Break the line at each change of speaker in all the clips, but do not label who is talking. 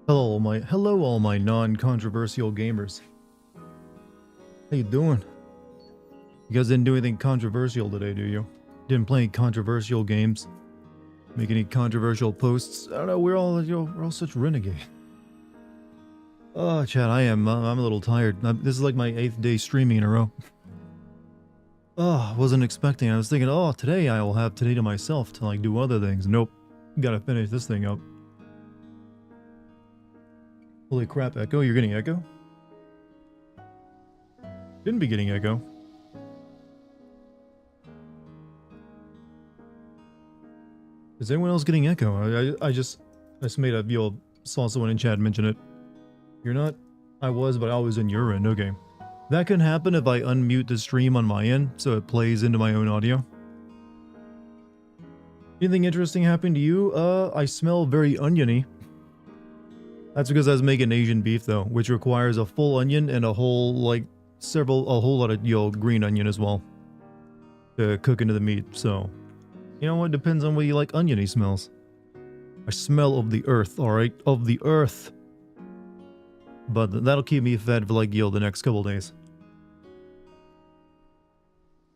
Hello all my non-controversial gamers. How you doing? You guys didn't do anything controversial today, do you? Didn't play any controversial games? Make any controversial posts? I don't know, we're all such renegade. Oh, chat, I'm a little tired. This is like my 8th day streaming in a row. Oh, wasn't expecting. I was thinking, oh, today I will have today to myself to like do other things. Nope. Gotta finish this thing up. Holy crap, Echo, you're getting Echo? Didn't be getting Echo. Is anyone else getting Echo? I just made a saw someone in chat mention it. You're not? I was, but I was in your end. Okay. That can happen if I unmute the stream on my end, so it plays into my own audio. Anything interesting happened to you? I smell very oniony. That's because I was making Asian beef though, which requires a full onion and a whole lot of green onion as well to cook into the meat. So, you know what? Depends on what you like oniony smells. I smell of the earth, all right, of the earth. But that'll keep me fed for like the next couple days.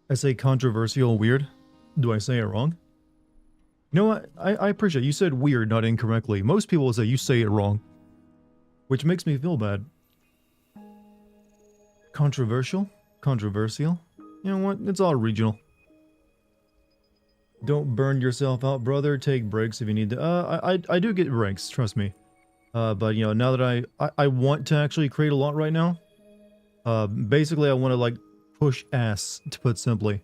I say controversial weird. Do I say it wrong? You know what? I appreciate you said weird, not incorrectly. Most people will say you say it wrong. Which makes me feel bad. Controversial? Controversial? You know what? It's all regional. Don't burn yourself out, brother. Take breaks if you need to. I do get breaks, trust me. But, you know, now that I want to actually create a lot right now. Basically, I want to, like, push ass, to put simply.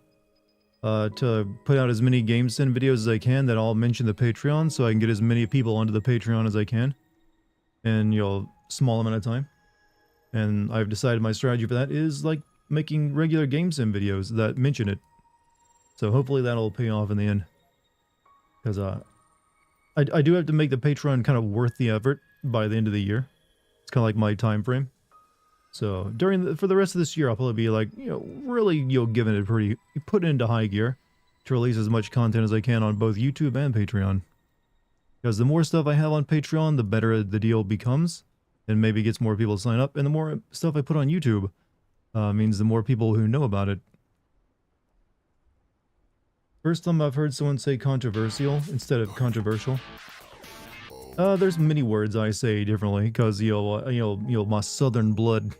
To put out as many games and videos as I can that I'll mention the Patreon, so I can get as many people onto the Patreon as I can. And, you know, small amount of time. And I've decided my strategy for that is, like, making regular game sim videos that mention it. So hopefully that'll pay off in the end. Because, I do have to make the Patreon kind of worth the effort by the end of the year. It's kind of like my time frame. So, for the rest of this year, I'll probably be, like, you know, really, giving it put it into high gear to release as much content as I can on both YouTube and Patreon. Because the more stuff I have on Patreon, the better the deal becomes, and maybe gets more people to sign up. And the more stuff I put on YouTube means the more people who know about it. First time I've heard someone say controversial instead of controversial. There's many words I say differently because my southern blood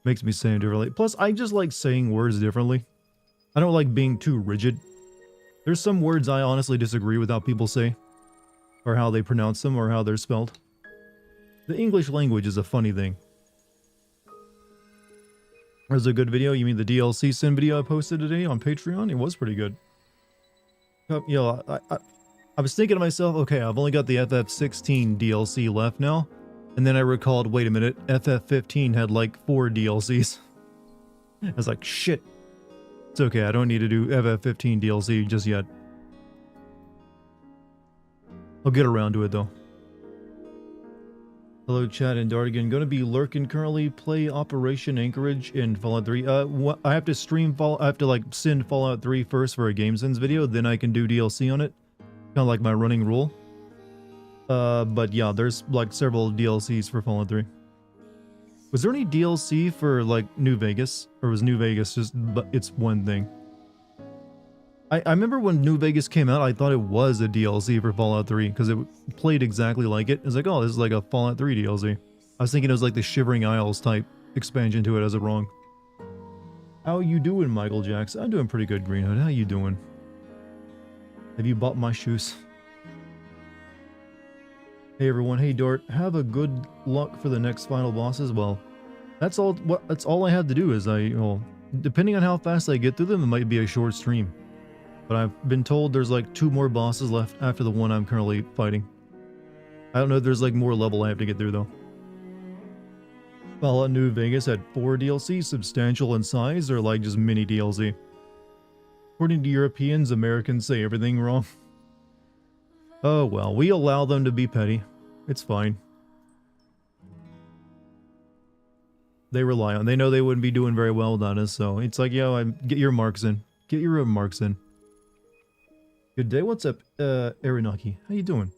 makes me say them differently. Plus, I just like saying words differently. I don't like being too rigid. There's some words I honestly disagree with how people say, or how they pronounce them, or how they're spelled. The English language is a funny thing. There's a good video. You mean the DLC sim video I posted today on Patreon? It was pretty good. I was thinking to myself, okay, I've only got the FF16 DLC left now. And then I recalled, wait a minute, FF15 had like 4 DLCs. I was like, shit. It's okay, I don't need to do FF15 DLC just yet. I'll get around to it though. Hello chat and Dartigan, gonna be lurking currently, play Operation Anchorage in Fallout 3. I have to I have to like send Fallout 3 first for a GameSense video, then I can do DLC on it. Kind of like my running rule. But yeah, there's like several DLCs for Fallout 3. Was there any DLC for like New Vegas? Or was New Vegas just its one thing? I remember when New Vegas came out, I thought it was a DLC for Fallout 3 because it played exactly like it. It was like, oh, this is like a Fallout 3 DLC. I was thinking it was like the Shivering Isles type expansion to it. I was wrong. How you doing, Michael Jackson? I'm doing pretty good, Green Hood. How you doing? Have you bought my shoes? Hey everyone, hey Dart, have a good luck for the next final boss as well. That's all I had to do is depending on how fast I get through them, it might be a short stream. But I've been told there's like 2 more bosses left after the one I'm currently fighting. I don't know if there's like more level I have to get through though. Fallout New Vegas had 4 DLC, substantial in size, or like just mini DLC. According to Europeans, Americans say everything wrong. Oh well, we allow them to be petty. It's fine. They rely on. They know they wouldn't be doing very well without us, so it's like, yo, get your marks in. Get your marks in. Good day. What's up, Arinaki? How you doing?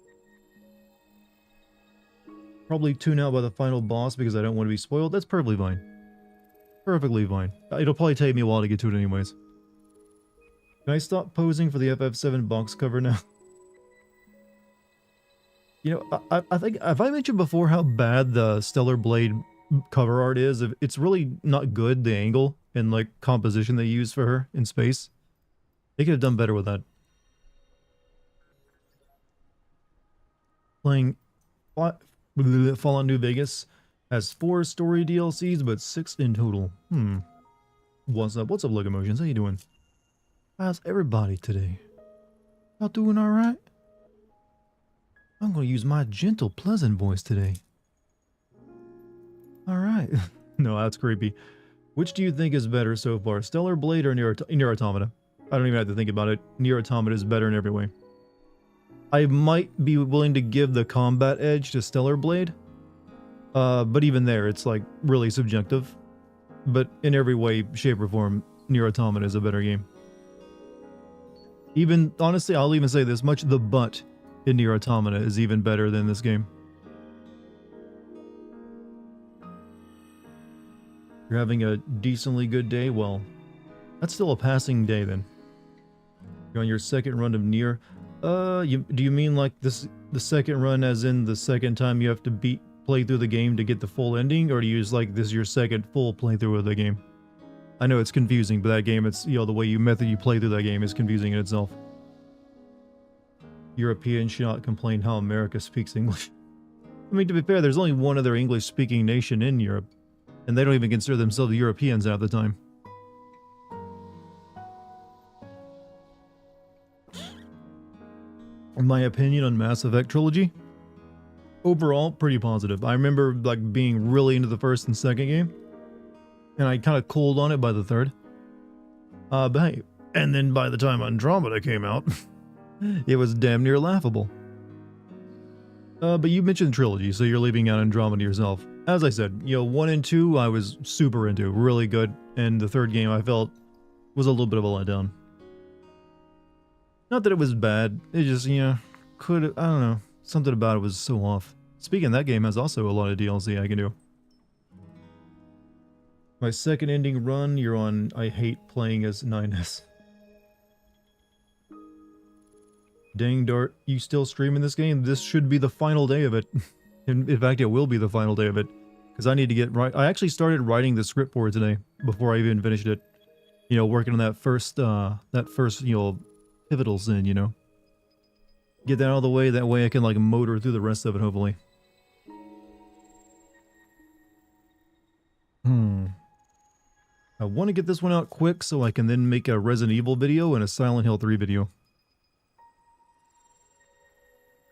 Probably tune out by the final boss because I don't want to be spoiled. That's perfectly fine. Perfectly fine. It'll probably take me a while to get to it anyways. Can I stop posing for the FF7 box cover now? You know, I think, have I mentioned before how bad the Stellar Blade cover art is? It's really not good, the angle and like composition they use for her in space. They could have done better with that. Playing Fallout New Vegas has 4 story DLCs, but 6 in total. What's up? What's up, Locomotions? How you doing? How's everybody today? Y'all doing alright? I'm gonna use my gentle, pleasant voice today. Alright. No, that's creepy. Which do you think is better so far? Stellar Blade or Nier Automata? I don't even have to think about it. Nier Automata is better in every way. I might be willing to give the combat edge to Stellar Blade. But even there, it's like really subjective. But in every way, shape, or form, Nier Automata is a better game. Even, honestly, I'll even say this much, the butt in Nier Automata is even better than this game. You're having a decently good day? Well, that's still a passing day then. You're on your second run of Nier. Do you mean like the second run as in the second time you have to play through the game to get the full ending? Or do you use like this your second full playthrough of the game? I know it's confusing, but that game, it's, you know, the way you play through that game is confusing in itself. Europeans should not complain how America speaks English. I mean, to be fair, there's only one other English-speaking nation in Europe, and they don't even consider themselves Europeans half the time. My opinion on Mass Effect Trilogy? Overall, pretty positive. I remember like being really into the first and second game, and I kind of cooled on it by the third. But hey, and then by the time Andromeda came out, it was damn near laughable. But you mentioned Trilogy, so you're leaving out Andromeda yourself. As I said, you know, 1 and 2 I was super into, really good, and the third game I felt was a little bit of a letdown. Not that it was bad, it just, you know, I don't know, something about it was so off. Speaking of, that game has also a lot of DLC I can do. My second ending run, you're on I hate playing as 9S. Dang Dart, you still streaming this game? This should be the final day of it. In fact, it will be the final day of it. Because I need to get right. I actually started writing the script for it today, before I even finished it. You know, working on that first, you know, pivotal scene, you know. Get that out of the way, that way I can, like, motor through the rest of it, hopefully. I want to get this one out quick so I can then make a Resident Evil video and a Silent Hill 3 video.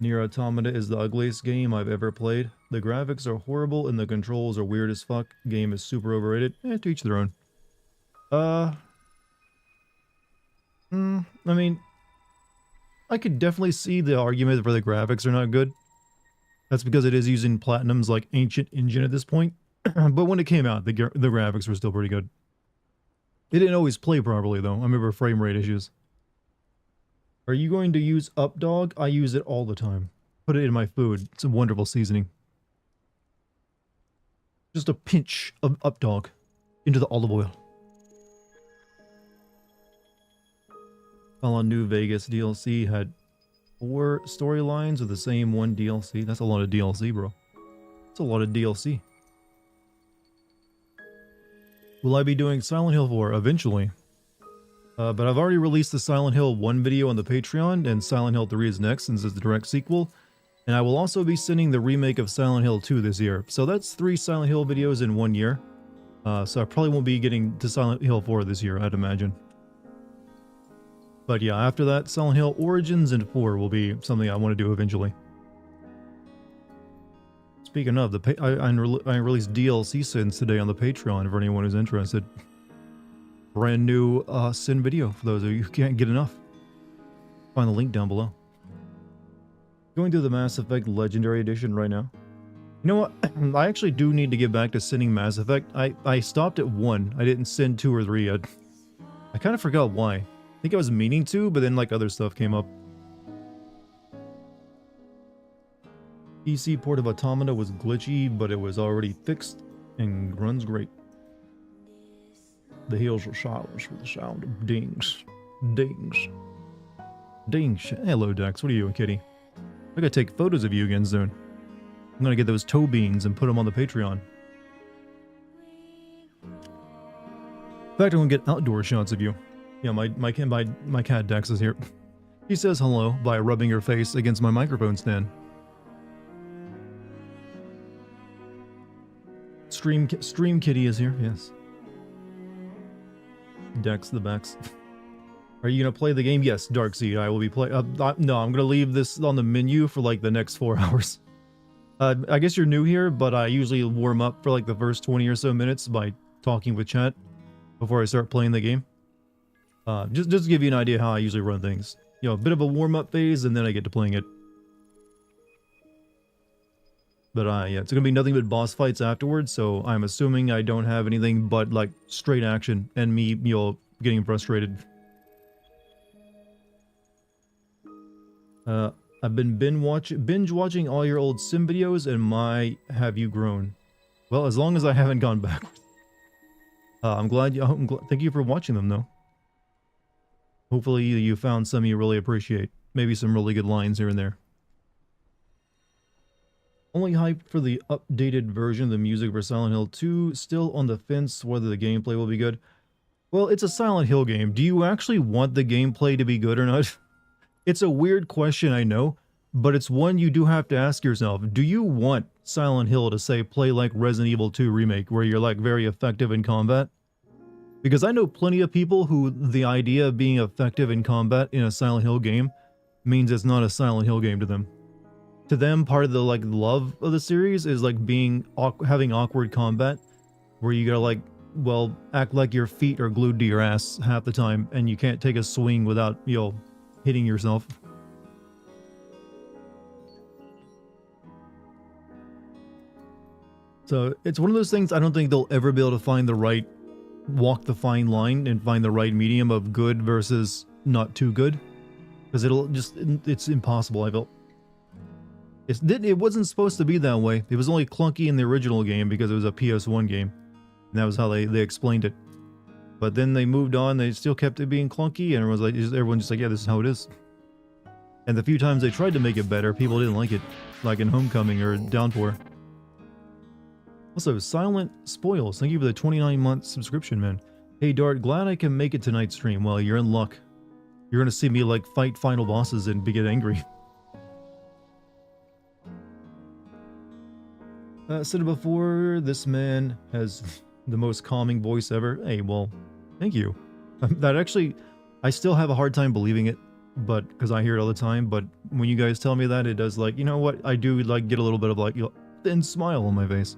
Nier Automata is the ugliest game I've ever played. The graphics are horrible and the controls are weird as fuck. Game is super overrated. To each their own. I mean, I could definitely see the argument for the graphics are not good. That's because it is using Platinum's like ancient engine at this point. But when it came out, the graphics were still pretty good. It didn't always play properly though. I remember frame rate issues. Are you going to use Updog? I use it all the time. Put it in my food. It's a wonderful seasoning. Just a pinch of Updog into the olive oil. Fallout New Vegas DLC had 4 storylines with the same 1 DLC. That's a lot of DLC, bro. That's a lot of DLC. Will I be doing Silent Hill 4 eventually? But I've already released the Silent Hill 1 video on the Patreon, and Silent Hill 3 is next since it's the direct sequel. And I will also be sending the remake of Silent Hill 2 this year. So that's 3 Silent Hill videos in 1 year. So I probably won't be getting to Silent Hill 4 this year, I'd imagine. But yeah, after that, Silent Hill Origins and 4 will be something I want to do eventually. Speaking of, I released DLC sins today on the Patreon for anyone who's interested. Brand new sin video for those of you who can't get enough. Find the link down below. Going through the Mass Effect Legendary Edition right now. You know what? I actually do need to get back to sinning Mass Effect. I stopped at 1. I didn't sin 2 or 3 yet. I kind of forgot why. I think I was meaning to, but then like other stuff came up. PC port of Automata was glitchy, but it was already fixed and runs great. The hills are silent with the sound of dings. Dings. Dings. Hello, Dex. What are you doing, kitty? I gotta take photos of you again soon. I'm gonna get those toe beans and put them on the Patreon. In fact, I'm gonna get outdoor shots of you. Yeah, my cat Dex is here. He says hello by rubbing her face against my microphone stand. Stream Kitty is here, yes. Dex the Bex. Are you gonna play the game? Yes, Darkseid. I will be playing. No, I'm gonna leave this on the menu for like the next 4 hours. I guess you're new here, but I usually warm up for like the first 20 or so minutes by talking with chat before I start playing the game. Just to give you an idea how I usually run things. You know, a bit of a warm-up phase, and then I get to playing it. But yeah, it's gonna be nothing but boss fights afterwards, so I'm assuming I don't have anything but like straight action and me, you know, getting frustrated. I've been binge watching all your old sim videos, and my have you grown? Well, as long as I haven't gone backwards. I'm glad thank you for watching them though. Hopefully you found some you really appreciate. Maybe some really good lines here and there. Only hyped for the updated version of the music for Silent Hill 2. Still on the fence whether the gameplay will be good. Well, it's a Silent Hill game. Do you actually want the gameplay to be good or not? It's a weird question, I know, but it's one you do have to ask yourself. Do you want Silent Hill to, say, play like Resident Evil 2 Remake, where you're like very effective in combat? Because I know plenty of people who the idea of being effective in combat in a Silent Hill game means it's not a Silent Hill game to them. To them, part of the like love of the series is like having awkward combat, where you gotta like, well, act like your feet are glued to your ass half the time, and you can't take a swing without, you know, hitting yourself. So it's one of those things I don't think they'll ever be able to walk the fine line and find the right medium of good versus not too good, because it's impossible. I felt. It wasn't supposed to be that way. It was only clunky in the original game because it was a PS1 game. And that was how they explained it. But then they moved on, they still kept it being clunky, and everyone's just like, yeah, this is how it is. And the few times they tried to make it better, people didn't like it. Like in Homecoming or Downpour. Also, Silent Spoils, thank you for the 29-month subscription, man. Hey Dart, glad I can make it tonight's stream. Well, you're in luck. You're gonna see me like fight final bosses and get angry. Said it before, this man has the most calming voice ever. Hey, well, thank you. That actually, I still have a hard time believing it, but because I hear it all the time. But when you guys tell me that, it does, like, you know what? I do like get a little bit of like, you know, thin smile on my face.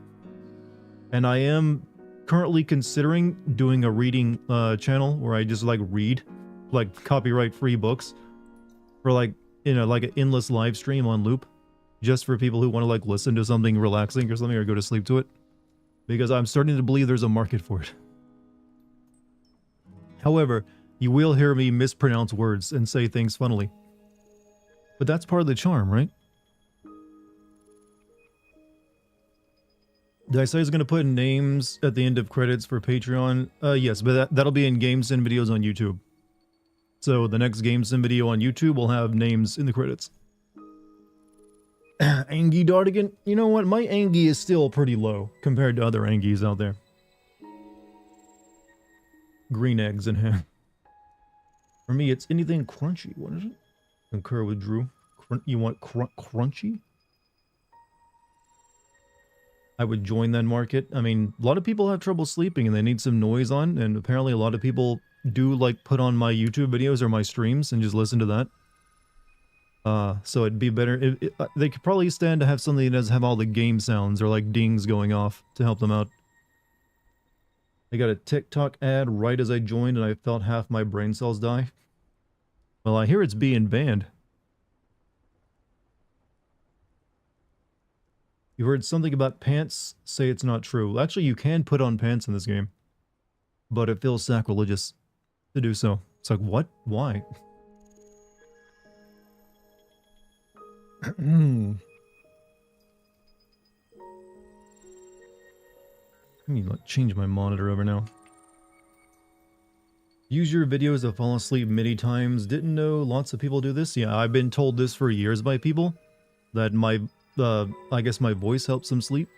And I am currently considering doing a reading channel where I just like read like copyright-free books for like, you know, like an endless live stream on loop. Just for people who want to like listen to something relaxing or something, or go to sleep to it. Because I'm starting to believe there's a market for it. However, you will hear me mispronounce words and say things funnily. But that's part of the charm, right? Did I say I was going to put names at the end of credits for Patreon? Yes, but that'll be in Game Sim videos on YouTube. So the next Game Sim video on YouTube will have names in the credits. Angie Dartigan, you know what? My Angie is still pretty low compared to other Angies out there. Green eggs and ham. For me, it's anything crunchy. What is it? Concur with Drew. You want crunchy? I would join that market. I mean, a lot of people have trouble sleeping and they need some noise on, and apparently a lot of people do like put on my YouTube videos or my streams and just listen to that. So it'd be better. They could probably stand to have something that doesn't have all the game sounds or like dings going off to help them out. I got a TikTok ad right as I joined and I felt half my brain cells die. Well, I hear it's being banned. You heard something about pants? Say it's not true. Actually, you can put on pants in this game. But it feels sacrilegious to do so. It's like, what? Why? Let me change my monitor over now. Use your videos to fall asleep many times. Didn't know lots of people do this. Yeah, I've been told this for years by people. That my, I guess my voice helps them sleep.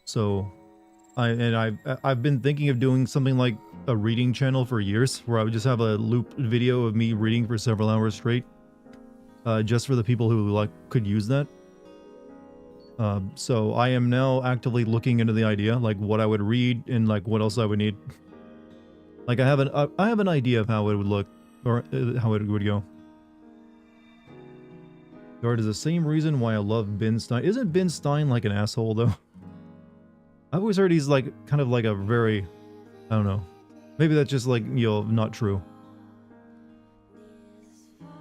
So, I've been thinking of doing something like a reading channel for years. Where I would just have a loop video of me reading for several hours straight. Just for the people who like could use that. So I am now actively looking into the idea, like what I would read and like what else I would need. Like I have an idea of how it would look, or how it would go. Guard is the same reason why I love Ben Stein. Isn't Ben Stein like an asshole though? I've always heard he's like kind of like a very, I don't know. Maybe that's just like, you know, not true.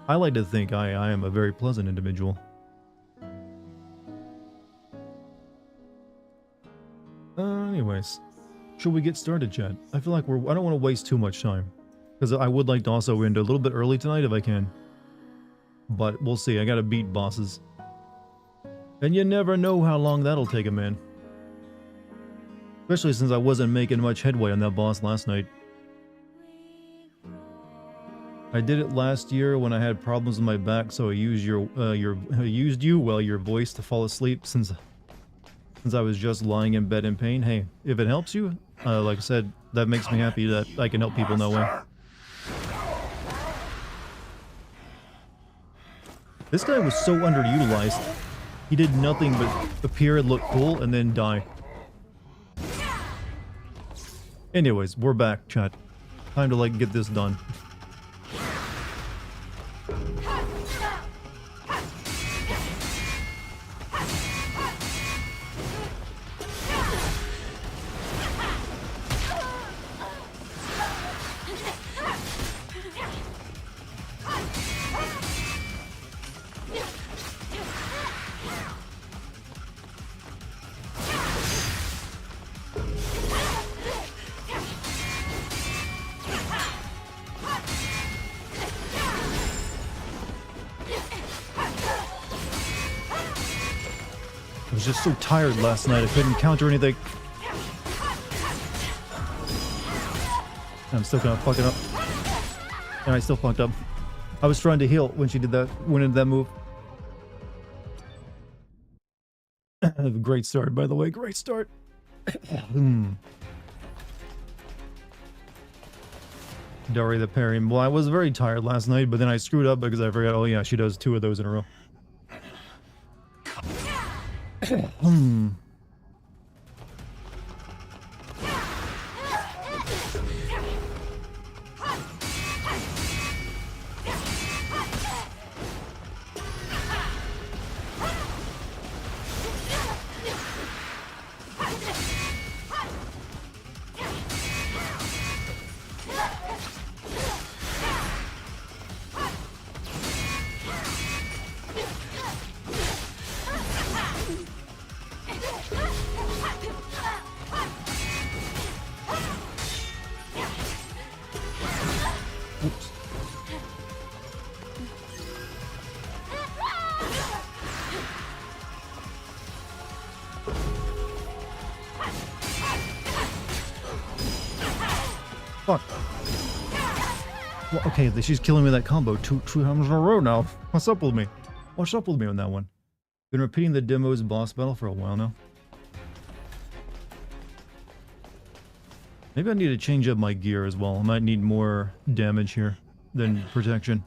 I like to think I am a very pleasant individual. Anyways, should we get started, chat? I feel like I don't want to waste too much time. Because I would like to also end a little bit early tonight if I can. But we'll see, I gotta beat bosses. And you never know how long that'll take a man. Especially since I wasn't making much headway on that boss last night. I did it last year when I had problems with my back, so I used your voice to fall asleep since I was just lying in bed in pain. Hey, if it helps you, like I said, that makes me happy that I can help people in that way. This guy was so underutilized. He did nothing but appear and look cool and then die. Anyways, we're back, chat. Time to like get this done. I was just so tired last night, I couldn't counter anything. I'm still gonna fuck it up. And I still fucked up. I was trying to heal when she did that, went into that move. Great start, by the way, great start. Dari the parry. Well, I was very tired last night, but then I screwed up because I forgot, oh yeah, she does 2 of those in a row. Oops. Fuck. Well, okay, she's killing me with that combo two times in a row now. What's up with me? What's up with me on that one? Been repeating the demo's boss battle for a while now. Maybe I need to change up my gear as well. I might need more damage here than protection.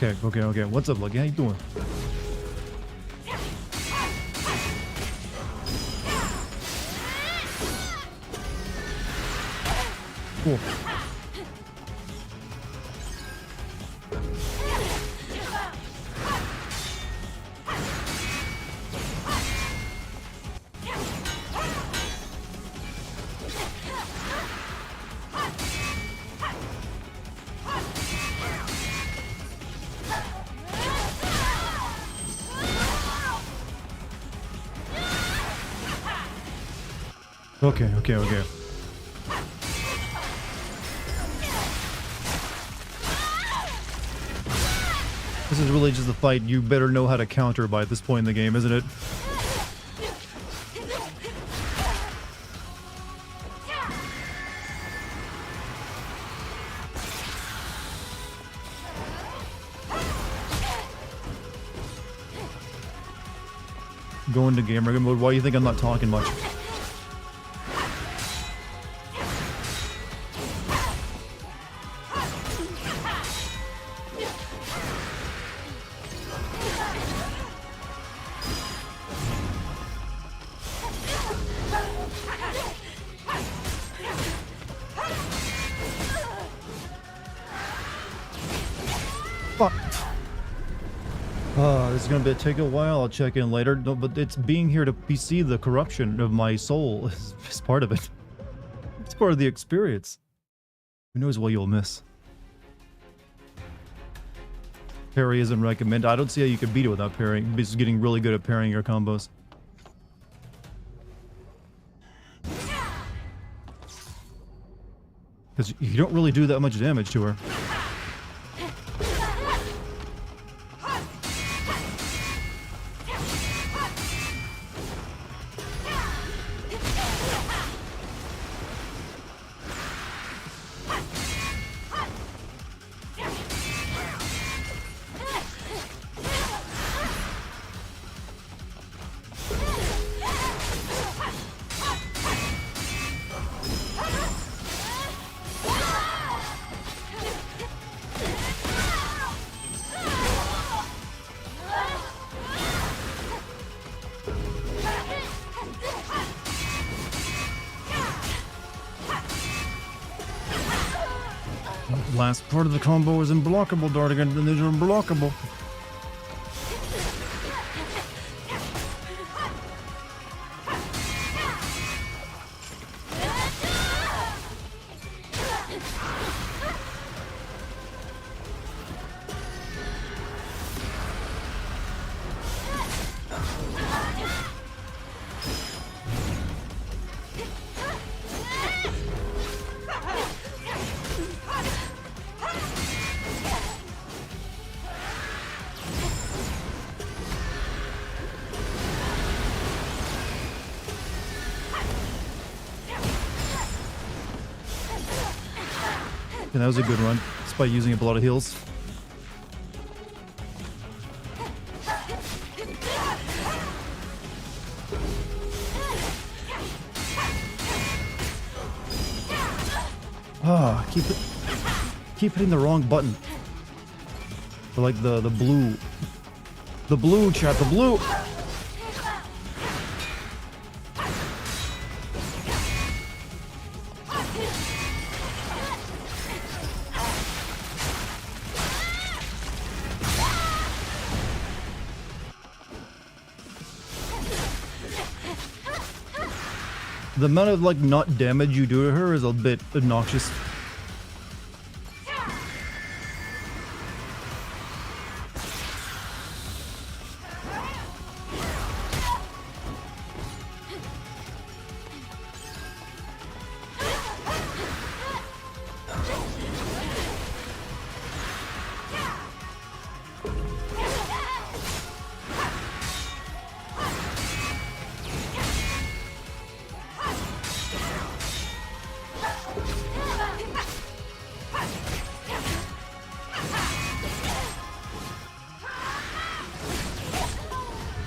Okay, okay, okay. What's up, Lucky? How you doing? Cool. Okay, okay, okay. This is really just a fight you better know how to counter by this point in the game, isn't it? Go into gamer mode. Why do you think I'm not talking much? Fuck. This is gonna take a while. I'll check in later. No, but it's being here to see the corruption of my soul is part of it. It's part of the experience. Who knows what you'll miss? Parry isn't recommended. I don't see how you can beat it without parrying. It's getting really good at parrying your combos. Because you don't really do that much damage to her. Last part of the combo is unblockable, Dartigan, and these are unblockable. Yeah, that was a good run, despite using a lot of heals. Ah, keep hitting the wrong button. For like the blue chat, the blue. The amount of like not damage you do to her is a bit obnoxious.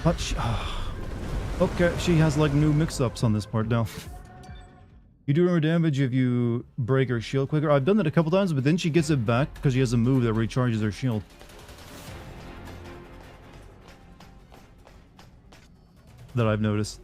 But okay, she has like new mix-ups on this part now. You do more damage if you break her shield quicker. I've done that a couple times, but then she gets it back because she has a move that recharges her shield. that I've noticed.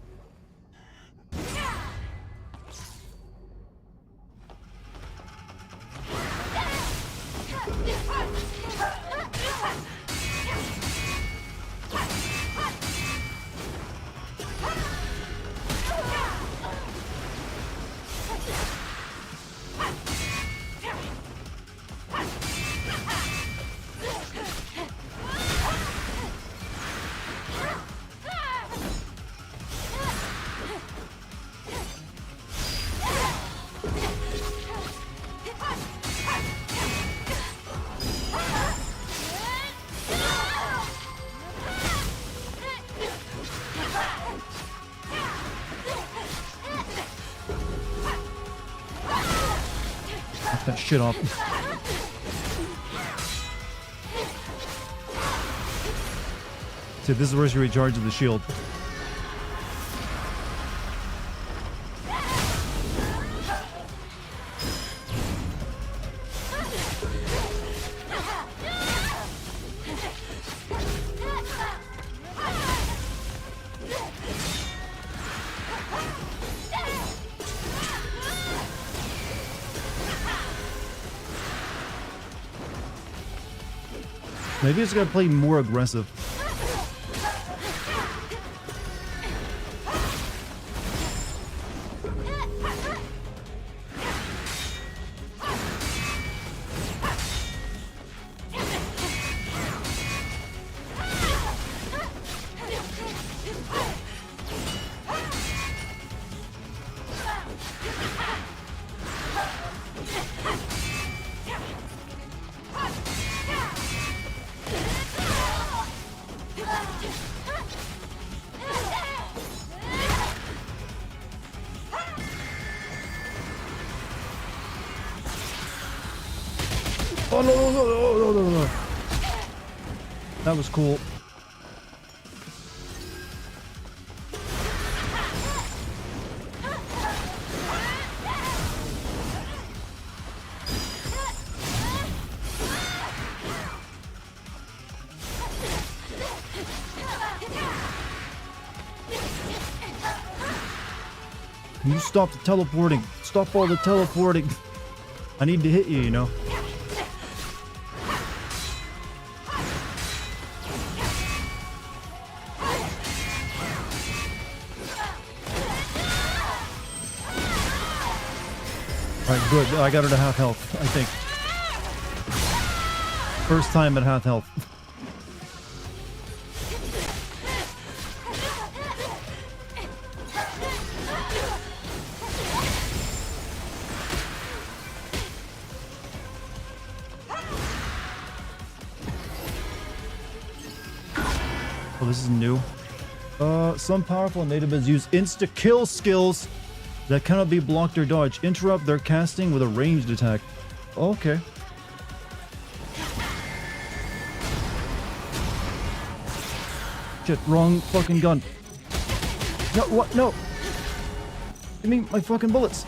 Knock that shit off. See, this is where she recharges the shield. Maybe it's gonna play more aggressive. Oh no. That was cool. Can you stop the teleporting? Stop all the teleporting. I need to hit you, you know. Alright, good. I got her to half health, I think. First time at half health. Oh, this is new. Some powerful natives use insta-kill skills that cannot be blocked or dodged. Interrupt their casting with a ranged attack. Okay. Shit, wrong fucking gun. No, what? No. Give me my fucking bullets.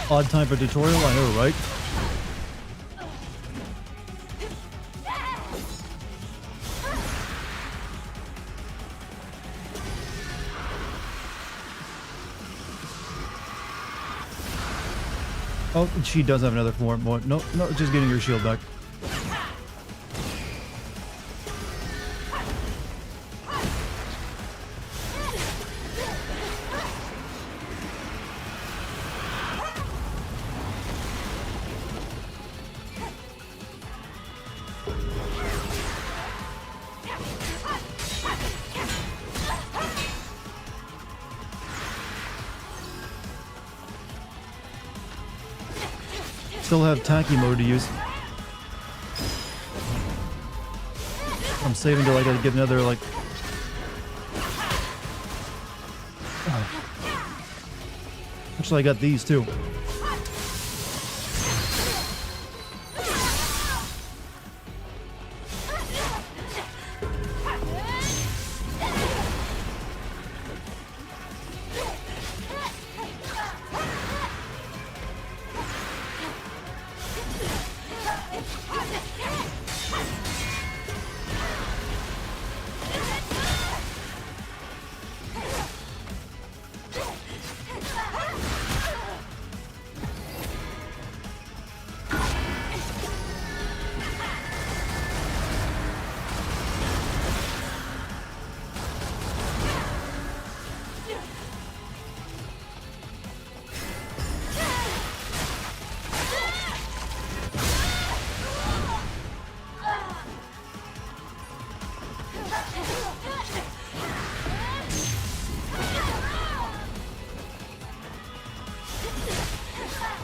Odd time for tutorial, I know, right? Oh, she does have another form. No, just getting her shield back. Still have tacky mode to use. I'm saving till I gotta get another, like... Actually, I got these too.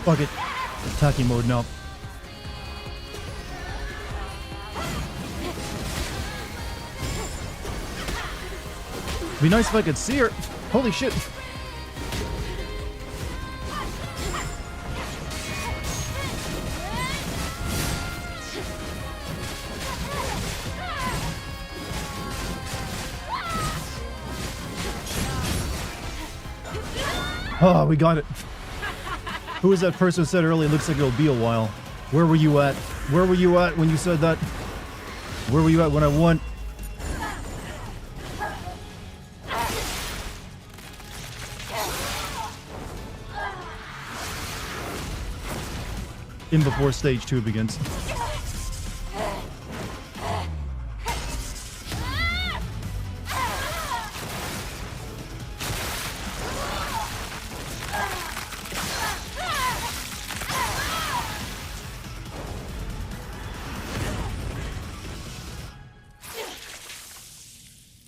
Fuck it. Attacking mode now. Be nice if I could see her. Holy shit. Oh, we got it. Who was that person who said earlier? It looks like it'll be a while. Where were you at? Where were you at when you said that? Where were you at when I won? In before stage 2 begins.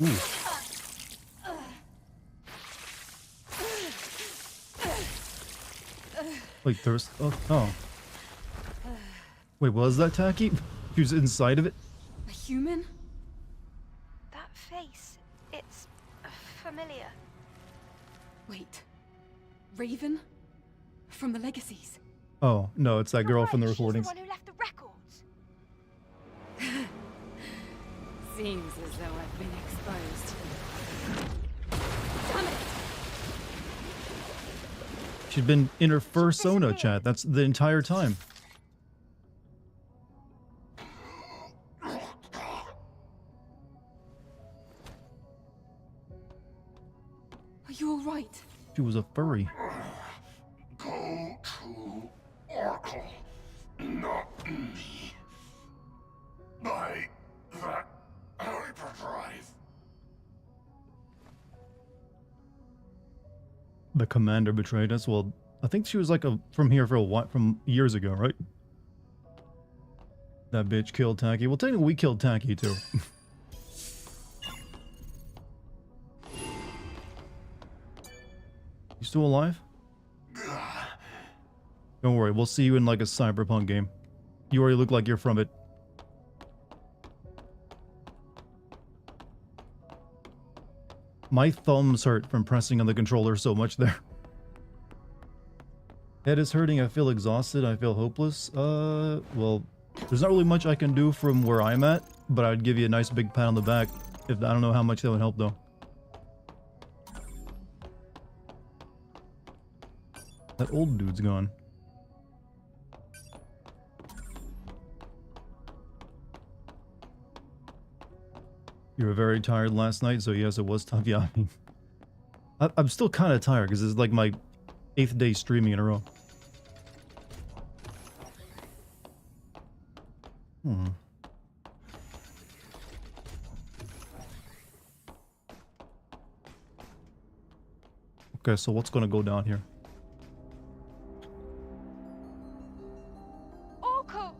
Ooh. Wait, thirst. Oh. Wait, was that Tacky? She was inside of it?
A human?
That face, it's familiar.
Wait. Raven? From the Legacies?
Oh, no, it's that girl from the recordings.
She's the one who left the records.
Seems as though I've been exposed. Damn it!
She'd been in her fursona, chat. That's the entire time.
Are you all right?
She was a furry.
Go to Oracle, not me. By that hyperdrive.
The commander betrayed us. Well, I think she was like from here for a while, from years ago, right? That bitch killed Tacky. Well, technically we killed Tacky too. You still alive? Don't worry, we'll see you in like a cyberpunk game. You already look like you're from it. My thumbs hurt from pressing on the controller so much there. Head is hurting, I feel exhausted, I feel hopeless. Well, there's not really much I can do from where I'm at, but I'd give you a nice big pat on the back. I don't know how much that would help though. That old dude's gone. You were very tired last night, so yes, it was tough. Yeah, I mean, I'm still kind of tired because it's like my 8th day streaming in a row. Okay, so what's gonna go down here?
Orko!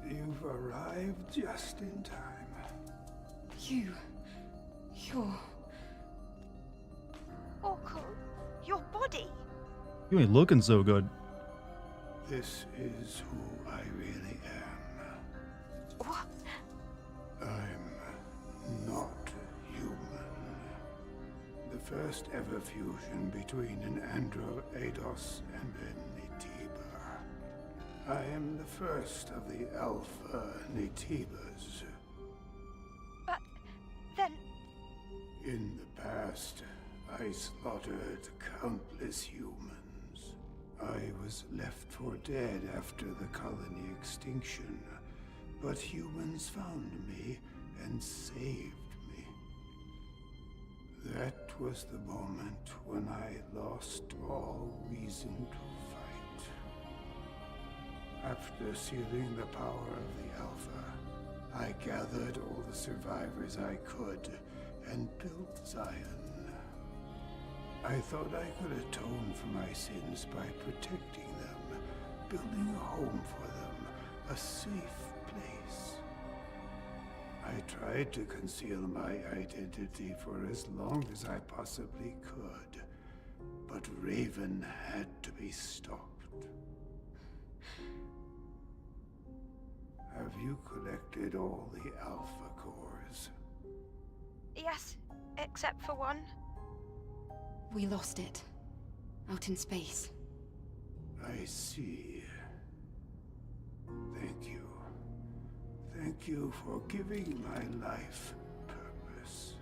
You've arrived just in time.
You're...
Orko, your body.
You ain't looking so good.
This is who I really am.
What?
I'm not human. The first ever fusion between an Andro Eidos and an Nitiba. I am the first of the Alpha Nitibas.
But then...
In the past, I slaughtered countless humans. I was left for dead after the colony extinction, but humans found me and saved me. That was the moment when I lost all reason to fight. After sealing the power of the Alpha, I gathered all the survivors I could and built Zion. I thought I could atone for my sins by protecting them, building a home for them, a safe place. I tried to conceal my identity for as long as I possibly could, but Raven raven had to be stopped. Have you collected all the Alpha cores?
Yes, except for one.
We lost it. Out in space.
I see. Thank you. Thank you for giving my life purpose.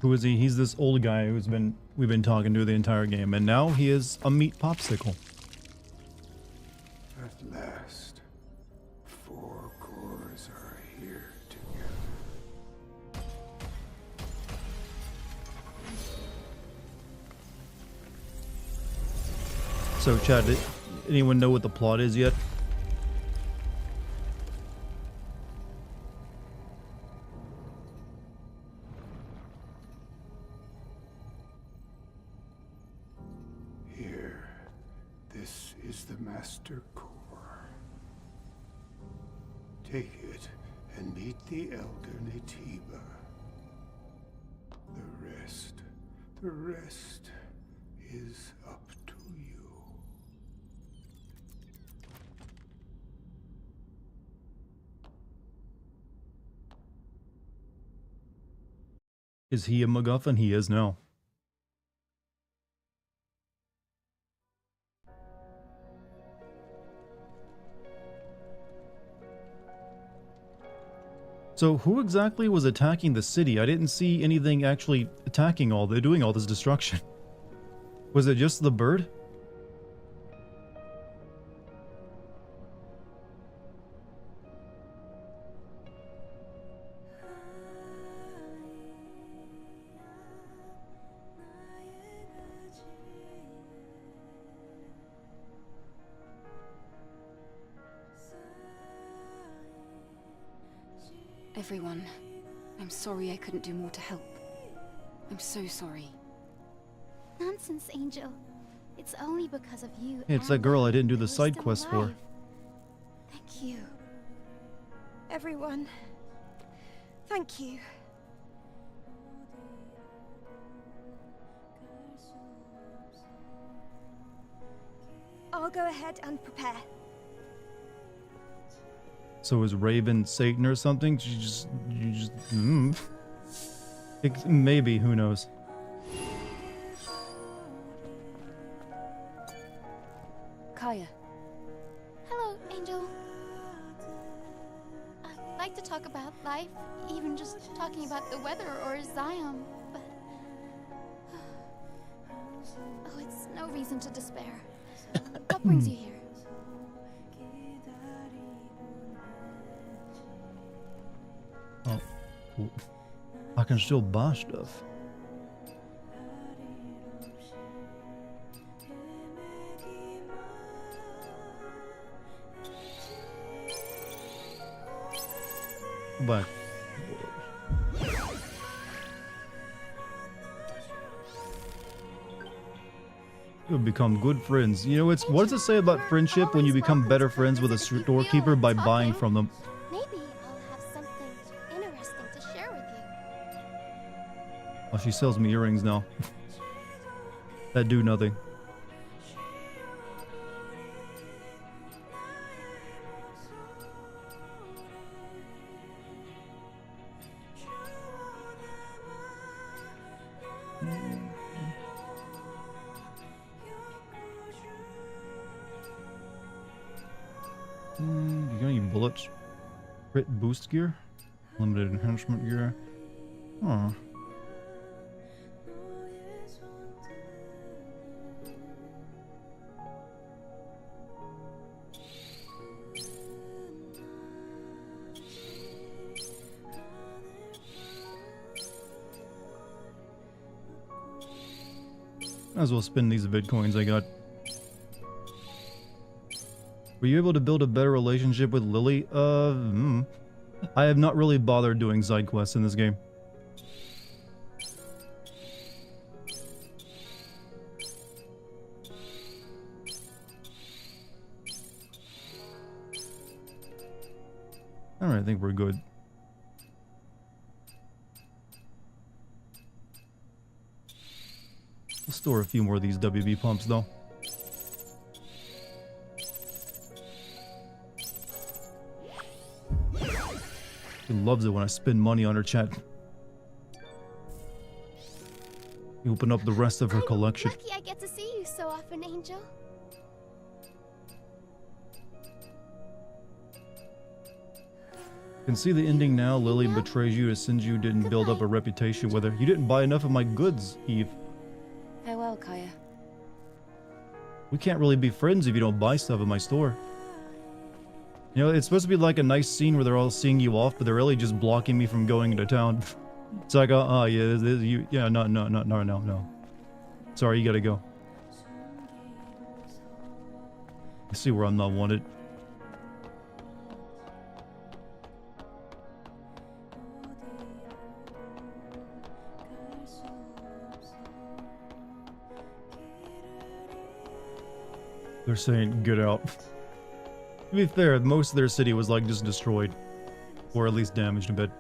Who is he? He's this old guy we've been talking to the entire game, and now he is a meat popsicle.
At last, 4 cores are here together.
So, Chad, did anyone know what the plot is yet?
Here, this is the Master Core. Take it and meet the Elder Natiba. The rest is up to you.
Is he a MacGuffin? He is now. So who exactly was attacking the city? I didn't see anything actually attacking doing all this destruction. Was it just the bird?
Everyone, I'm sorry I couldn't do more to help. I'm so sorry.
Nonsense, Angel. It's only because of you.
Hey, it's that
and
girl I
them
didn't do
that
the
we're
side
still
quest for.
alive. Thank you.
Everyone, thank you. I'll go ahead and prepare.
So is Raven Satan or something? Maybe, who knows?
Kaya,
Hello, Angel. I'd like to talk about life, even just talking about the weather or Zion, but... Oh, it's no reason to despair. What brings you here?
Oh, cool. I can still buy stuff. But you'll become good friends. You know, what does it say about friendship when you become better friends with a storekeeper by buying from them?
Maybe I'll have something interesting to share with you.
Oh, she sells me earrings now. That do nothing. You got any bullets? Crit boost gear? Limited enhancement gear? Huh. Might as well spend these bitcoins I got. Were you able to build a better relationship with Lily? I have not really bothered doing side quests in this game. Alright, I think we're good. We'll store a few more of these WB pumps though. She loves it when I spend money on her chat. You open up the rest of her collection.
Lucky I get to see you so often, Angel.
Can see the ending now. Lily betrays you as soon as you didn't build up a reputation with her. You didn't buy enough of my goods, Eve.
Farewell, Kaya.
We can't really be friends if you don't buy stuff in my store. You know, it's supposed to be like a nice scene where they're all seeing you off, but they're really just blocking me from going into town. It's like, oh yeah, no. Sorry, you gotta go. I see where I'm not wanted. They're saying, get out. To be fair, most of their city was like just destroyed. Or at least damaged a bit.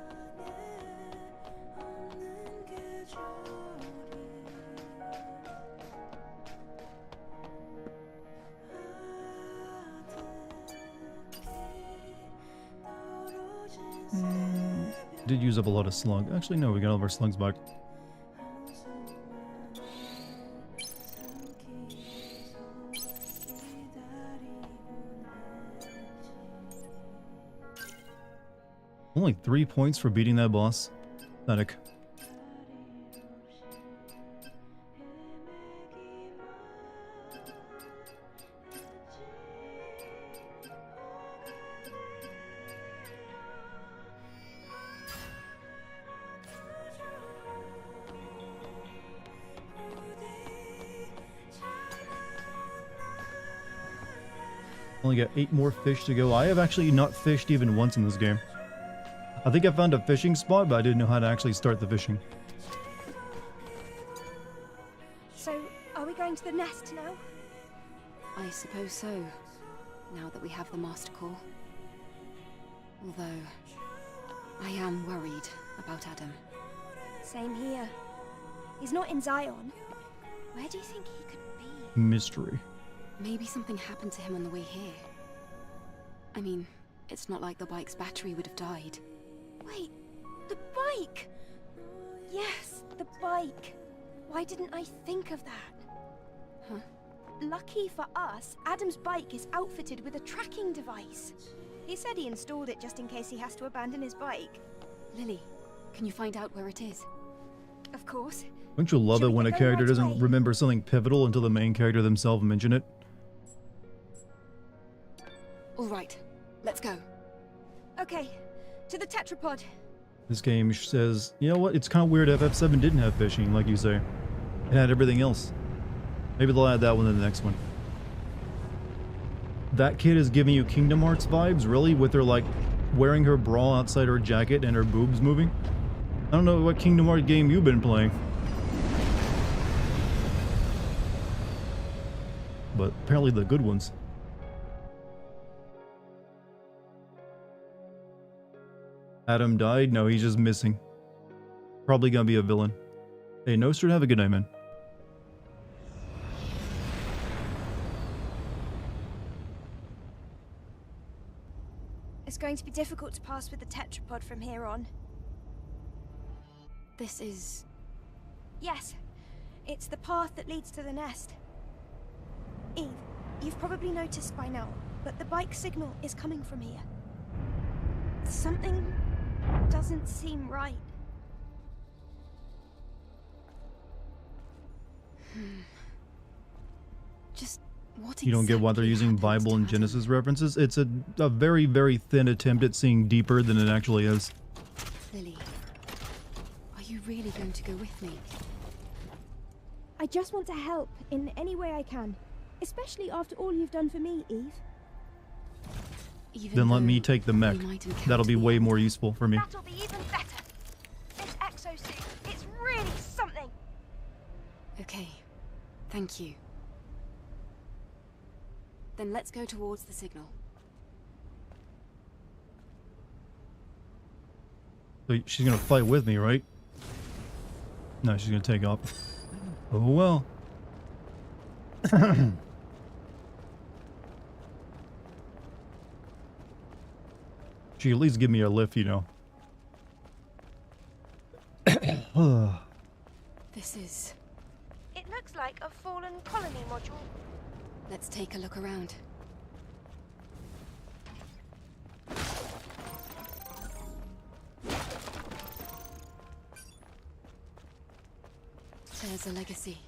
Did use up a lot of slug. Actually, no, we got all of our slugs back. Only 3 points for beating that boss. Pathetic. Only got 8 more fish to go. I have actually not fished even once in this game. I think I found a fishing spot, but I didn't know how to actually start the fishing.
So, are we going to the nest now?
I suppose so, now that we have the Master Call. Although, I am worried about Adam.
Same here. He's not in Zion. Where do you think he could be?
Mystery.
Maybe something happened to him on the way here. I mean, it's not like the bike's battery would have died.
Wait, the bike! Yes, the bike. Why didn't I think of that?
Huh?
Lucky for us, Adam's bike is outfitted with a tracking device. He said he installed it just in case he has to abandon his bike.
Lily, can you find out where it is?
Of course.
Don't you love
Should
it
we
when a
get going
character
right
doesn't
away?
remember something pivotal until the main character themselves mention it?
All right, let's go.
Okay, to the tetrapod.
This game says, you know what, it's kind of weird FF7 didn't have fishing, like you say. It had everything else. Maybe they'll add that one in the next one. That kid is giving you Kingdom Hearts vibes, really? With her, like, wearing her bra outside her jacket and her boobs moving? I don't know what Kingdom Hearts game you've been playing. But apparently the good ones. Adam died? No, he's just missing. Probably gonna be a villain. Hey, Nostra, have a good night, man.
It's going to be difficult to pass with the tetrapod from here on.
This is...
Yes, it's the path that leads to the nest. Eve, you've probably noticed by now, but the bike signal is coming from here. Something doesn't seem right.
Just what
You don't get why they're
exactly
using
happened
Bible
to
and
Adam?
Genesis references? It's a very, very thin attempt at seeing deeper than it actually is.
Lily, are you really going to go with me?
I just want to help in any way I can, especially after all you've done for me, Eve.
Even
Then let
though
me take the
we
mech.
might encounter
That'll be
the
way
end.
more useful for me.
That'll be even better. This exosuit, it's really something.
Okay, thank you. Then let's go towards the signal.
So she's gonna fight with me, right? No, she's gonna take off. Oh well. She at least give me a lift, you know.
This is...
It looks like a fallen colony module.
Let's take a look around. There's a legacy.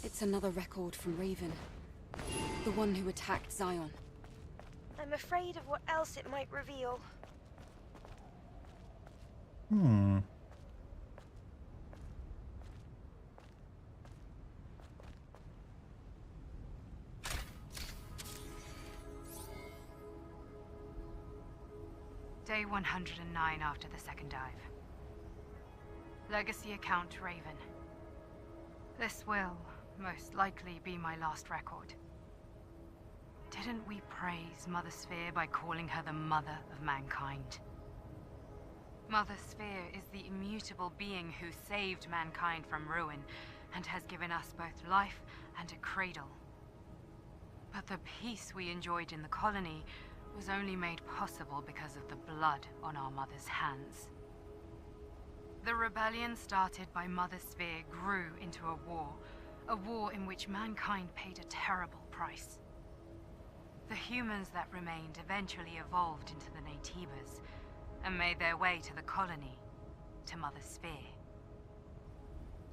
It's another record from Raven. The one who attacked Zion.
I'm afraid of what else it might reveal.
Hmm.
Day 109 after the second dive. Legacy account Raven. This will, most likely, be my last record. Didn't we praise Mother Sphere by calling her the mother of mankind? Mother Sphere is the immutable being who saved mankind from ruin, and has given us both life and a cradle. But the peace we enjoyed in the colony was only made possible because of the blood on our mother's hands. The rebellion started by Mother Sphere grew into a war in which mankind paid a terrible price. The humans that remained eventually evolved into the Naytibas, and made their way to the colony, to Mother Sphere.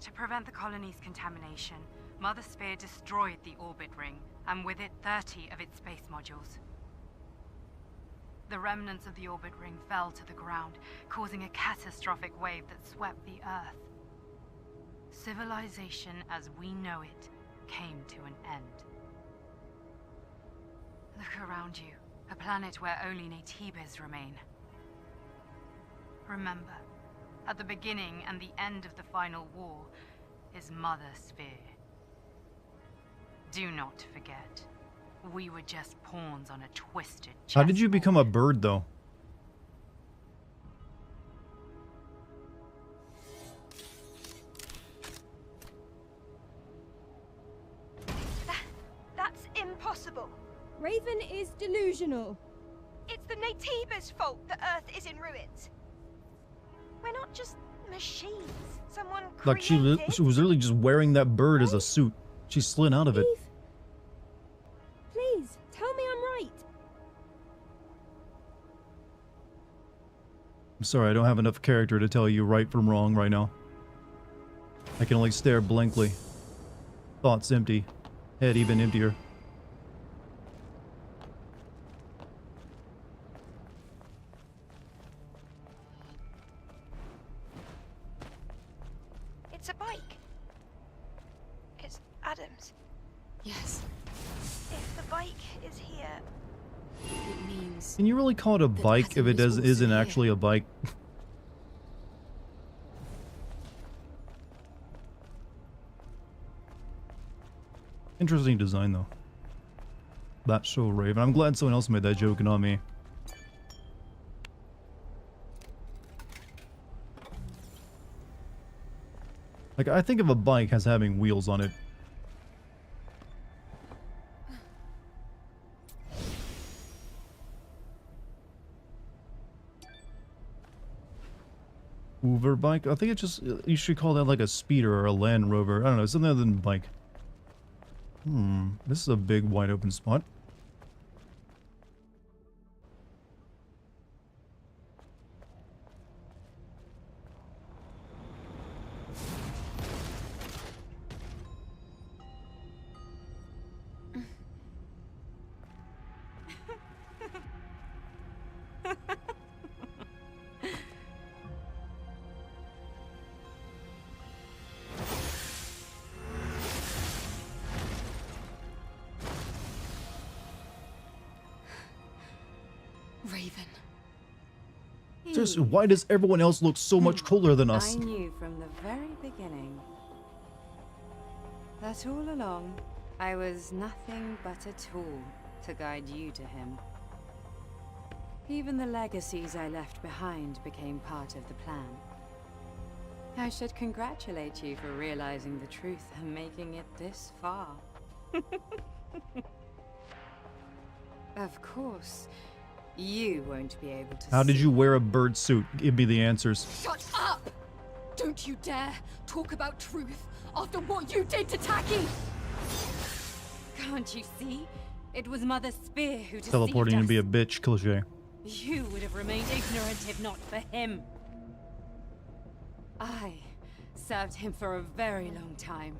To prevent the colony's contamination, Mother Sphere destroyed the orbit ring, and with it 30 of its space modules. The remnants of the orbit ring fell to the ground, causing a catastrophic wave that swept the Earth. Civilization as we know it came to an end. Look around you, a planet where only Naytibas remain. Remember, at the beginning and the end of the final war is Mother Sphere. Do not forget, we were just pawns on a twisted chessboard.
How did you become a bird, though?
That's impossible.
Raven is delusional.
It's the Naytibas' fault the Earth is in ruins. We're not just machines. Someone
Like she
created...
was literally just wearing that bird as a suit. She slid out of it.
Eve, please, tell me I'm right.
I'm sorry, I don't have enough character to tell you right from wrong right now. I can only stare blankly. Thoughts empty. Head even emptier.
It's a bike. It's Adam's.
Yes,
If the bike is here,
it means...
Can you really call it a
That
bike if
Adam
it
is also
isn't
here.
actually a bike? Interesting design, though. That's so Raven. I'm glad someone else made that joke and not me. Like, I think of a bike as having wheels on it. Hoover bike? I think it's just, you should call that like a speeder or a Land Rover. I don't know, something other than bike. This is a big wide open spot.
Raven.
Just why does everyone else look so much cooler than
I
us?
knew from the very beginning that all along I was nothing but a tool to guide you to him. Even the legacies I left behind became part of the plan. I should congratulate you for realizing the truth and making it this far. Of course, you won't be able to
How did
see.
you wear a bird suit? Give me the answers.
Shut up! Don't you dare talk about truth after what you did to Taki!
Can't you see? It was Mother Spear who deceived
Teleporting
us.
to be a bitch cliche.
You would have remained ignorant if not for him. I served him for a very long time.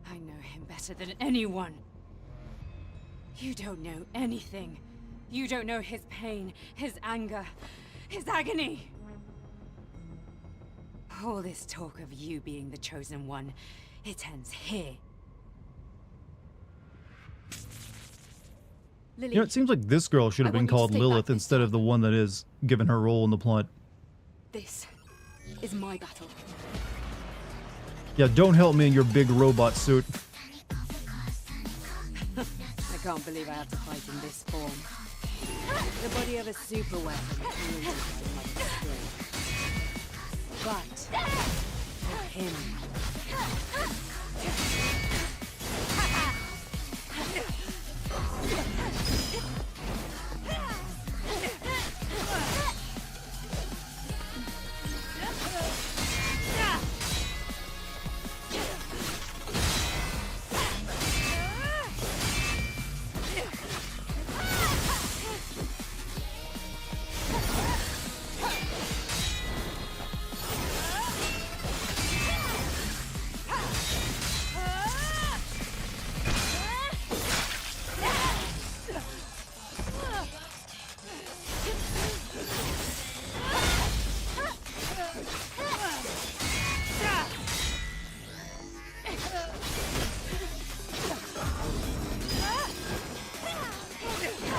I know him better than anyone. You don't know anything. You don't know his pain, his anger, his agony. All this talk of you being the chosen one, it ends here.
Lily,
You know, it seems like this girl should have
I
been
want you to
called
stay
Lilith
back this
instead of the one that is, given her role in the plot.
This is my battle.
Yeah, don't help me in your big robot suit.
I can't believe I have to fight in this form. The body of a super weapon created by Mother Spirit. But for him.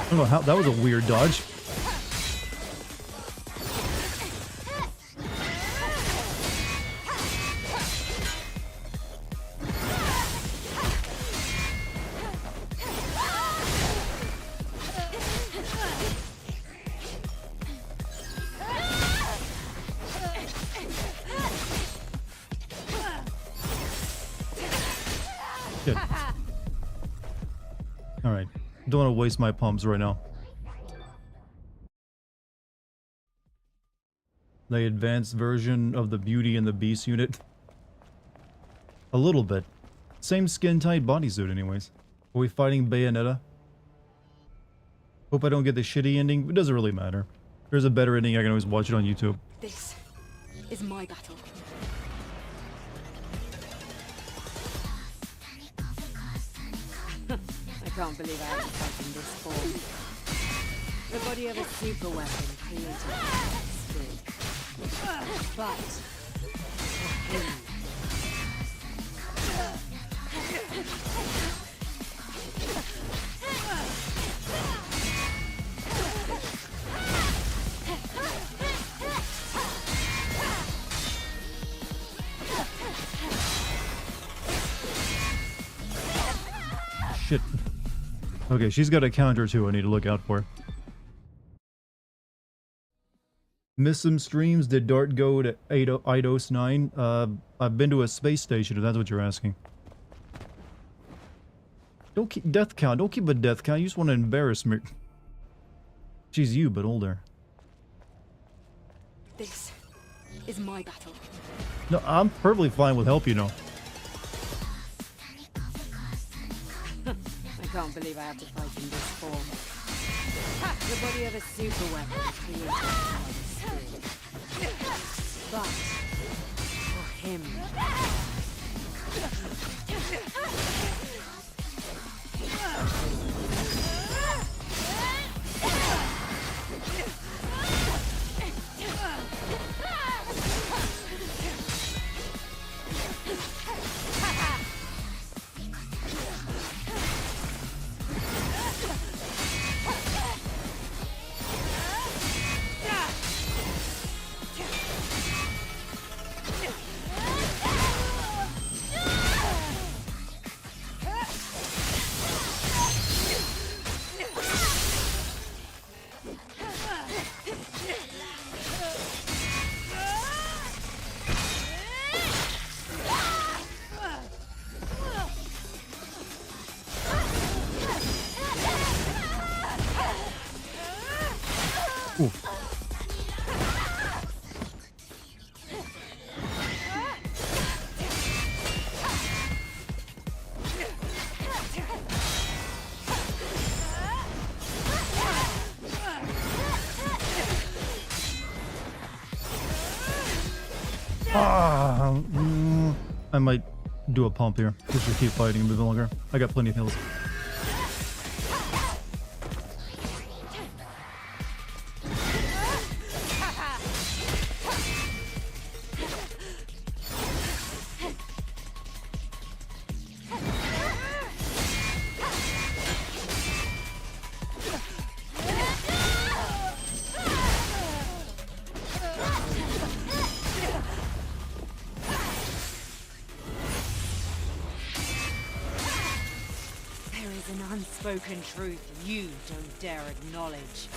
I don't know how, that was a weird dodge. Shit. Alright. Don't want to waste my pumps right now. The advanced version of the Beauty and the Beast unit. A little bit. Same skin-tight bodysuit anyways. Are we fighting Bayonetta? Hope I don't get the shitty ending. It doesn't really matter. If there's a better ending, I can always watch it on YouTube.
This is my battle.
I can't believe I have to fight in this form. The body of a super weapon created by Spirit. But for him.
Shit. Okay, she's got a counter too I need to look out for. Missed some streams. Did Dart go to Eidos 9? I've been to a space station if that's what you're asking. Don't keep death count. Don't keep a death count. You just want to embarrass me. She's you, but older.
This is my battle.
No, I'm perfectly fine with help, you know.
I can't believe I have to fight in this form. The body of a super weapon created by Spirit. But for him.
I might do a pump here just to keep fighting a bit longer. I got plenty of heals.
An unspoken truth you don't dare acknowledge.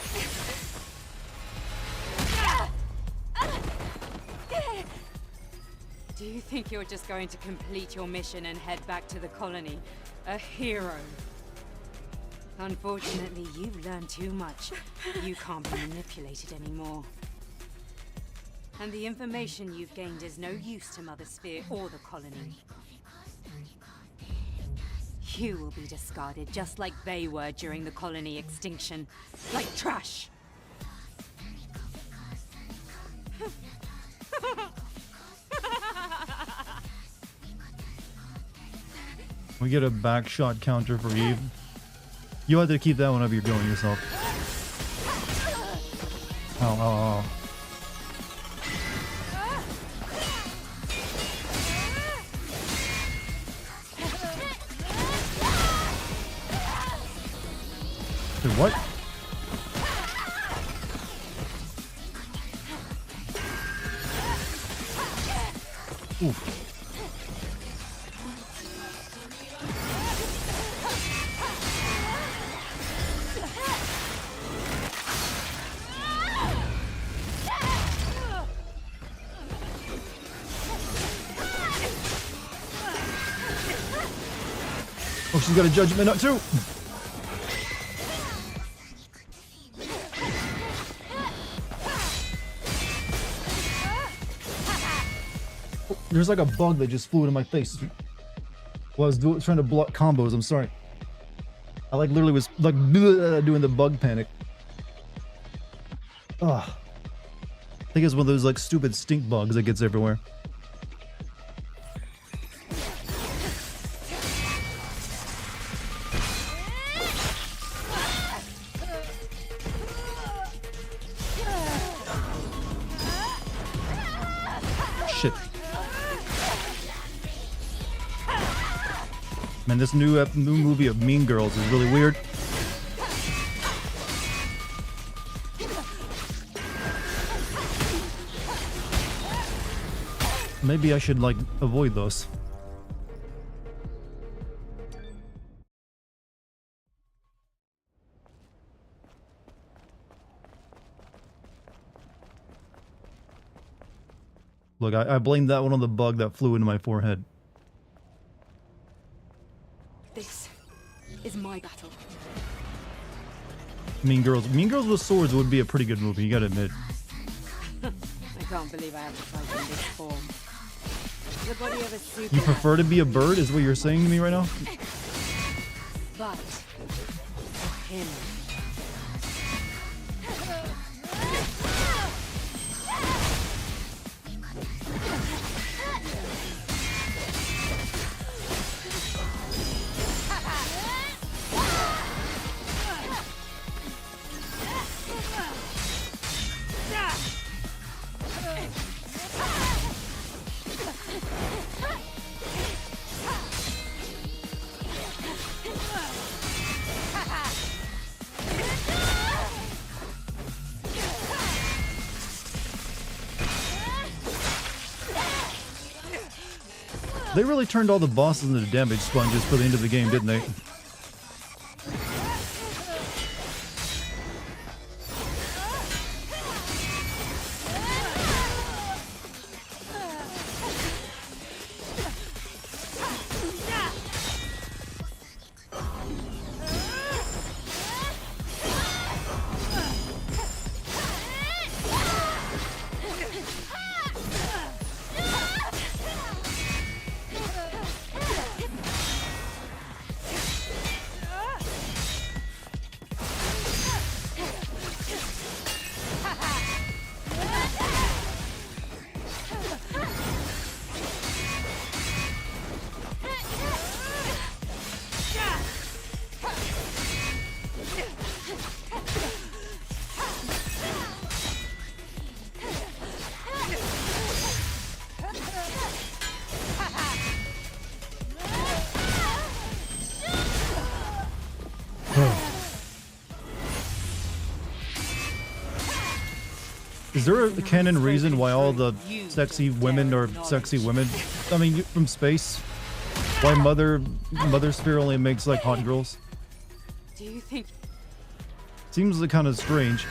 Do you think you're just going to complete your mission and head back to the colony? A hero? Unfortunately, you've learned too much. You can't be manipulated anymore. And the information you've gained is no use to Mother Sphere or the colony. You will be discarded just like they were during the colony extinction. Like trash!
We get a back shot counter for Eve. You have to keep that one up, you're going yourself. Ow, ow, ow. Wait, what? Oof. Oh, she's got a judgment up too. There's like a bug that just flew into my face while I was trying to block combos. I'm sorry. I like literally was like doing the bug panic. Ugh. I think it's one of those like stupid stink bugs that gets everywhere. Shit. Man, this new movie of Mean Girls is really weird. Maybe I should, like, avoid those. Look, I blame that one on the bug that flew into my forehead.
This is my battle.
Mean Girls. Mean Girls with swords would be a pretty good movie, you gotta admit.
I can't believe I have to fight in this form. The body of a super.
You prefer to be a bird, is what you're saying to me right now?
But for him.
They really turned all the bosses into damage sponges for the end of the game, didn't they? Is there a canon reason why all the sexy women are sexy women? I mean, from space? Why Mother Sphere only makes like hot girls?
Do you think...
Seems kind of strange.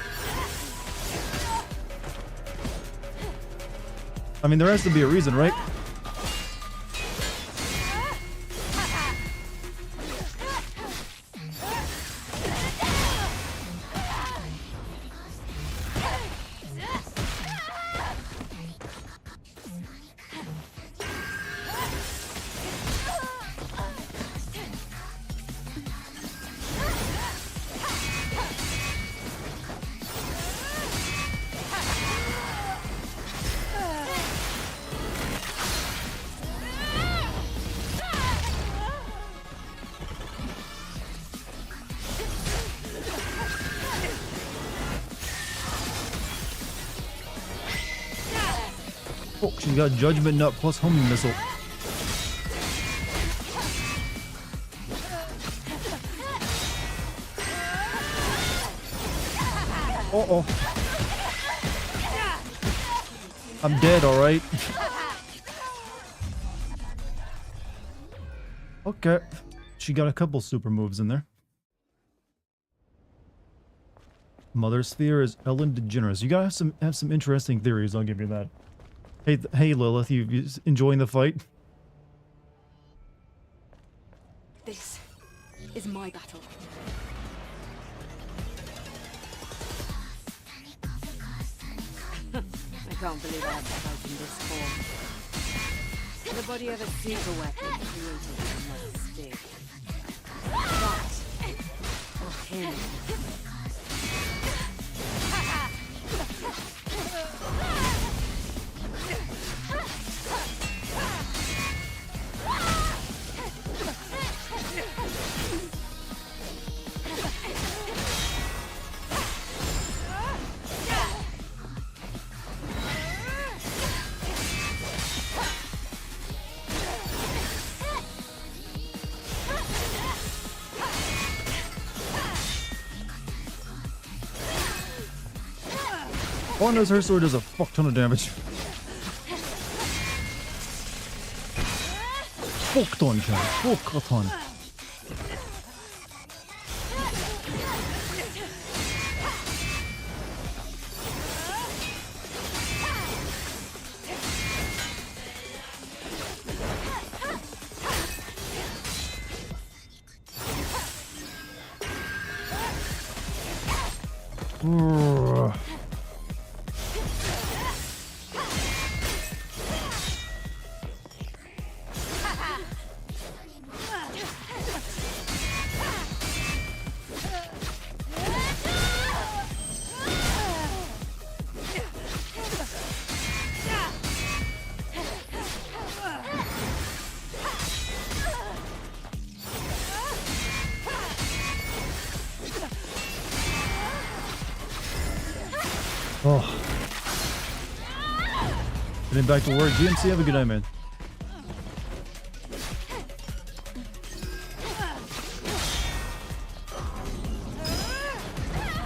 I mean, there has to be a reason, right? Oh, she's got Judgment Nut plus homing missile. Uh-oh. I'm dead, alright? Okay. She got a couple super moves in there. Mother Sphere is Ellen DeGeneres. You gotta have some interesting theories, I'll give you that. Hey Lilith, you enjoying the fight?
This is my battle.
I can't believe I have to fight in this form. The body of a super weapon created from my stick. That for him.
All I know is her sword does a fuck ton of damage. Fuck ton, Ken. Fuck a ton. Oh. Getting back to work. GMC, have a good night, man.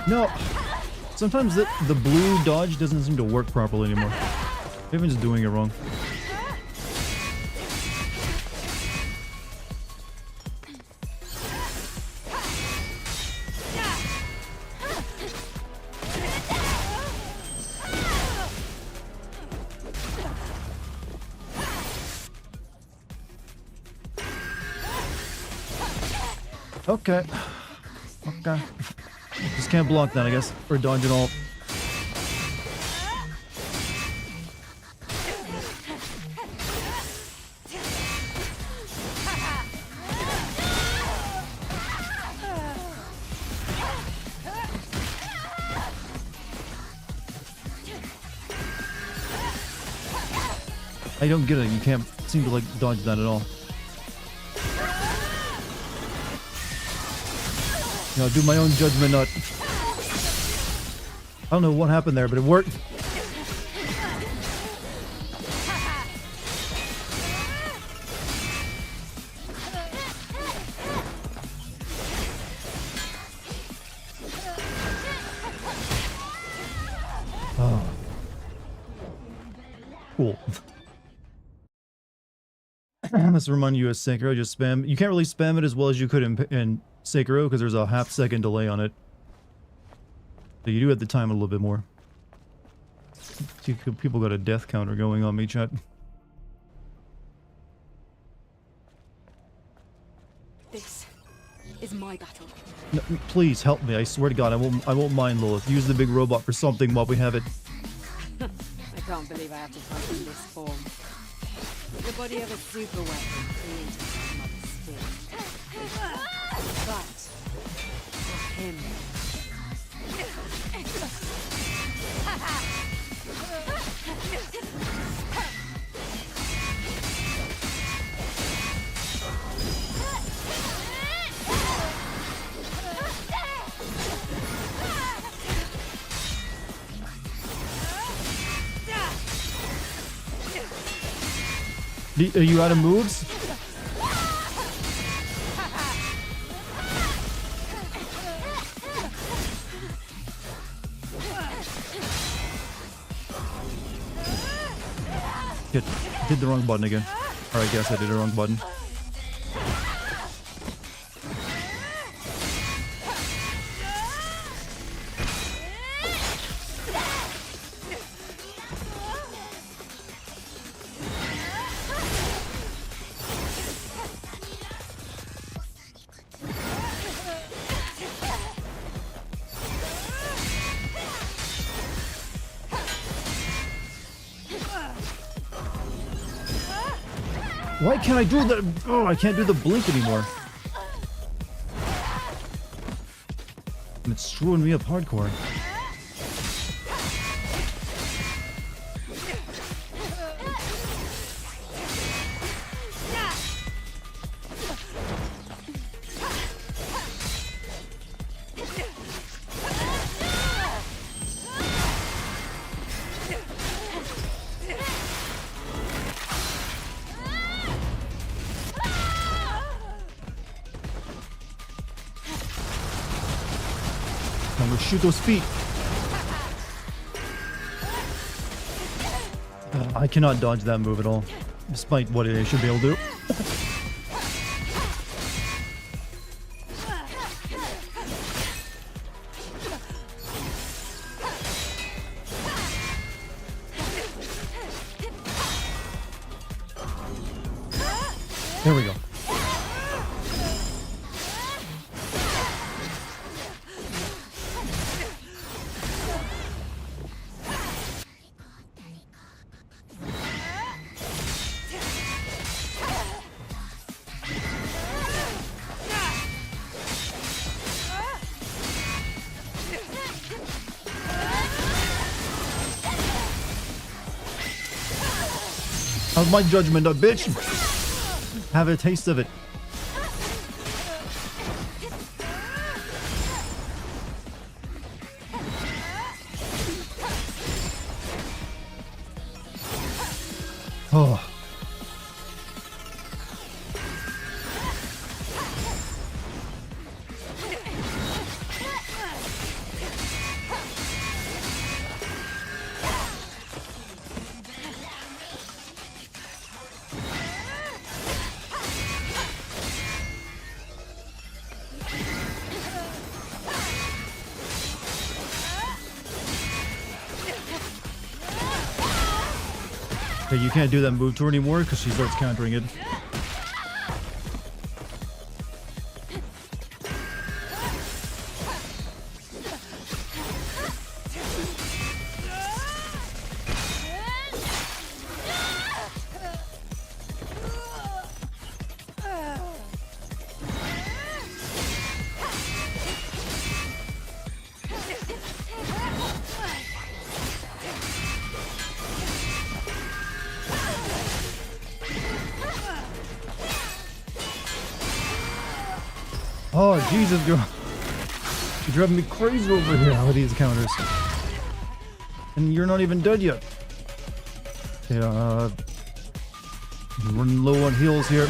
No. Sometimes the blue dodge doesn't seem to work properly anymore. Maybe I'm just doing it wrong. Okay. Okay. Just can't block that, I guess. Or dodge it all. I don't get it. You can't seem to like dodge that at all. You know, do my own judgment nut. I don't know what happened there, but it worked. Oh. Let's remind you of Sekiro, just spam. You can't really spam it as well as you could in Sekiro because there's a half-second delay on it. So you do have to time it a little bit more. People got a death counter going on me, chat.
This is my battle.
No, please help me. I swear to God, I won't mind, Lilith. Use the big robot for something while we have it.
I can't believe I have to fight in this form. The body of a super weapon created by Mother's Sphere. But for him.
Are you out of moves? Shit, did the wrong button again. Or I guess I did the wrong button. Why can't I do the... Oh, I can't do the blink anymore. And it's screwing me up hardcore. I'm gonna shoot those feet. I cannot dodge that move at all, despite what I should be able to do. There we go. How's my judgment up, bitch? Have a taste of it. Oh. Okay, you can't do that move to her anymore because she starts countering it. Oh, Jesus, girl. You're driving me crazy over here with these counters. And you're not even dead yet. Okay, I'm running low on heals here.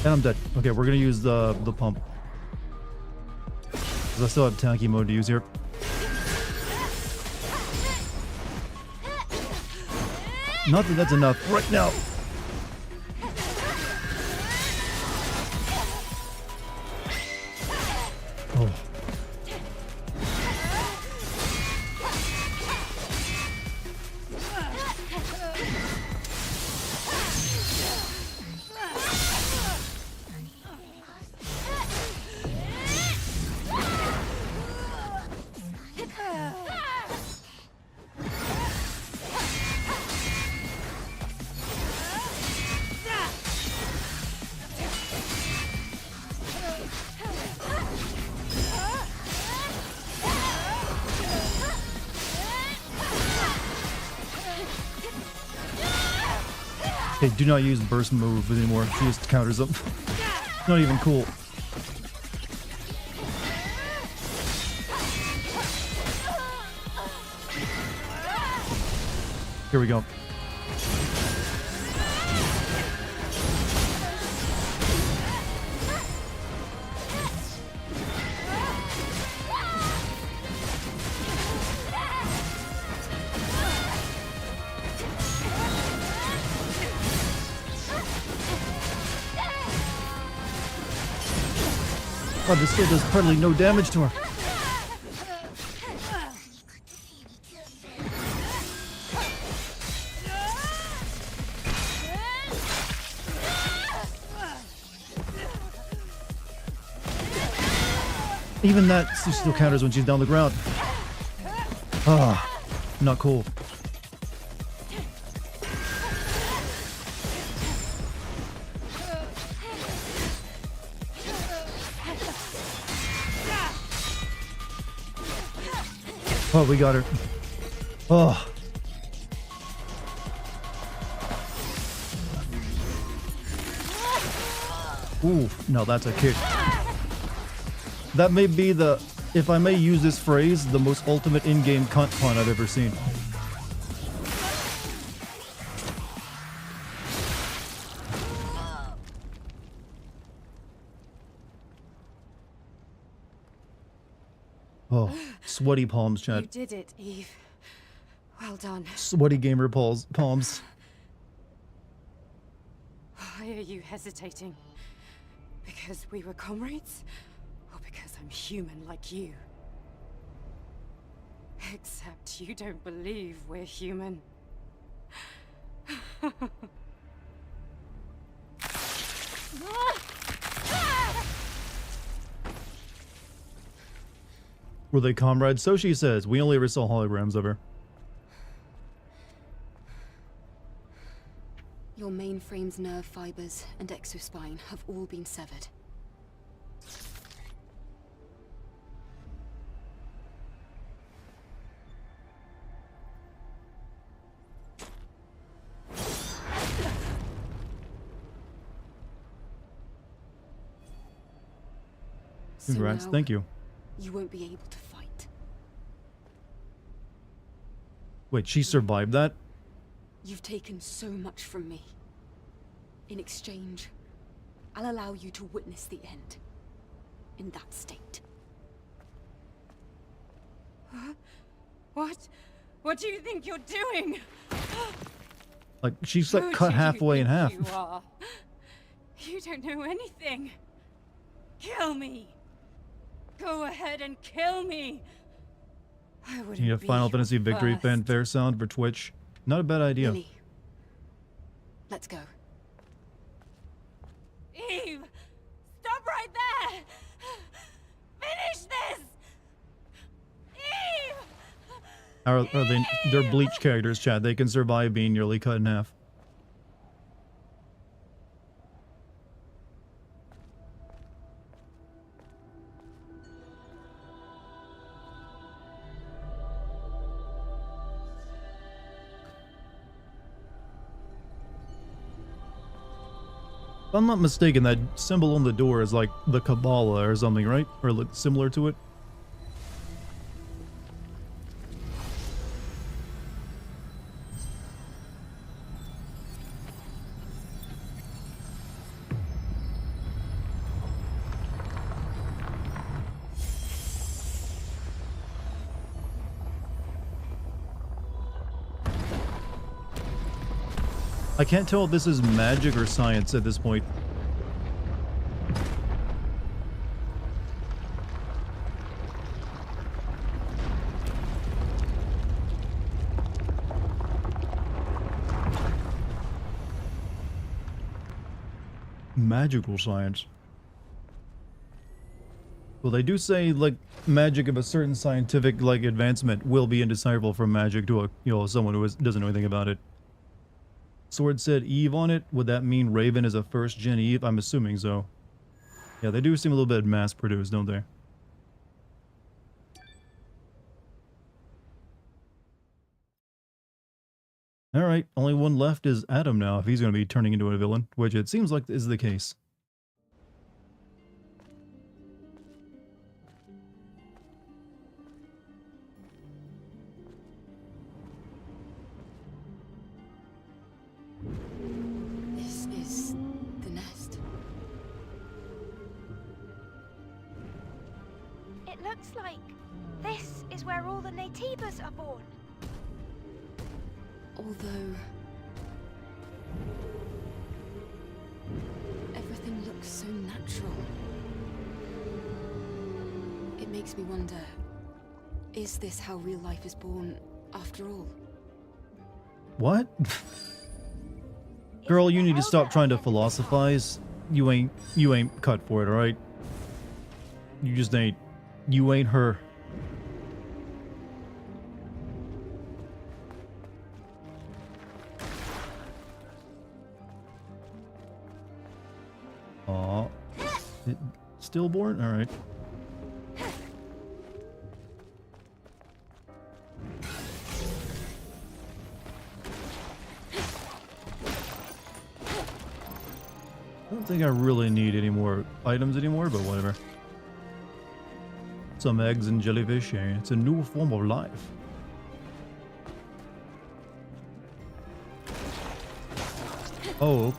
And I'm dead. Okay, we're gonna use the pump. 'Cause I still have tanky mode to use here. Not that that's enough right now. Okay, do not use burst move anymore. She just counters them. Not even cool. Here we go. Oh, this still does practically no damage to her. Even that she still counters when she's down the ground. Ah, not cool. Oh, we got her. Oh. Ooh, no, that's a kick. That may be the, if I may use this phrase, the most ultimate in-game cunt pun I've ever seen. Oh, sweaty palms,
You
chat.
did it, Eve. Well done.
Sweaty gamer palms.
Why are you hesitating? Because we were comrades? Or because I'm human like you? Except you don't believe we're human.
Were they comrades? So she says. We only ever saw holograms of her.
Your mainframe's nerve fibers and exospine have all been severed.
Congrats,
So now
thank you.
you won't be able to fight.
Wait, she survived that?
You've taken so much from me. In exchange, I'll allow you to witness the end. In that state.
What? What do you think you're doing?
Like, she's like
Who
cut
do you
halfway in
think
half.
You are? You don't know anything. Kill me. Go ahead and kill me. I wouldn't
You need a
be
Final
your
Fantasy Victory
first.
fanfare sound for Twitch. Not a bad idea.
Lily, let's go.
Eve! Stop right there! Finish this! Eve!
Are they? They're bleach characters, Chad. They can survive being nearly cut in half. If I'm not mistaken, that symbol on the door is like the Kabbalah or something, right? Or look similar to it. I can't tell if this is magic or science at this point. Magical science. Well, they do say, like, magic of a certain scientific, like, advancement will be indecipherable from magic to a, you know, someone who doesn't know anything about it. Sword said Eve on it. Would that mean Raven is a first-gen Eve? I'm assuming so. Yeah, they do seem a little bit mass-produced, don't they? Alright, only one left is Adam now, if he's going to be turning into a villain, which it seems like is the case.
This is the nest.
It looks like this is where all the Naytibas are born.
Although everything looks so natural, it makes me wonder, is this how real life is born after all?
What? Girl, you need to stop trying to philosophize. You ain't cut for it, alright? You just ain't. You ain't her. Aw. Stillborn? Alright. I don't think I really need any more items anymore, but whatever. Some eggs and jellyfish, yeah, it's a new form of life. Oh.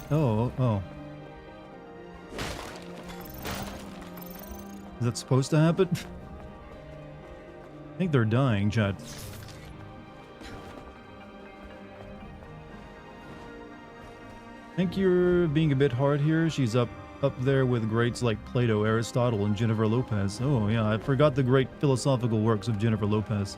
Is that supposed to happen? I think they're dying, chat. I think you're being a bit hard here. She's up there with greats like Plato, Aristotle, and Jennifer Lopez. Oh yeah, I forgot the great philosophical works of Jennifer Lopez.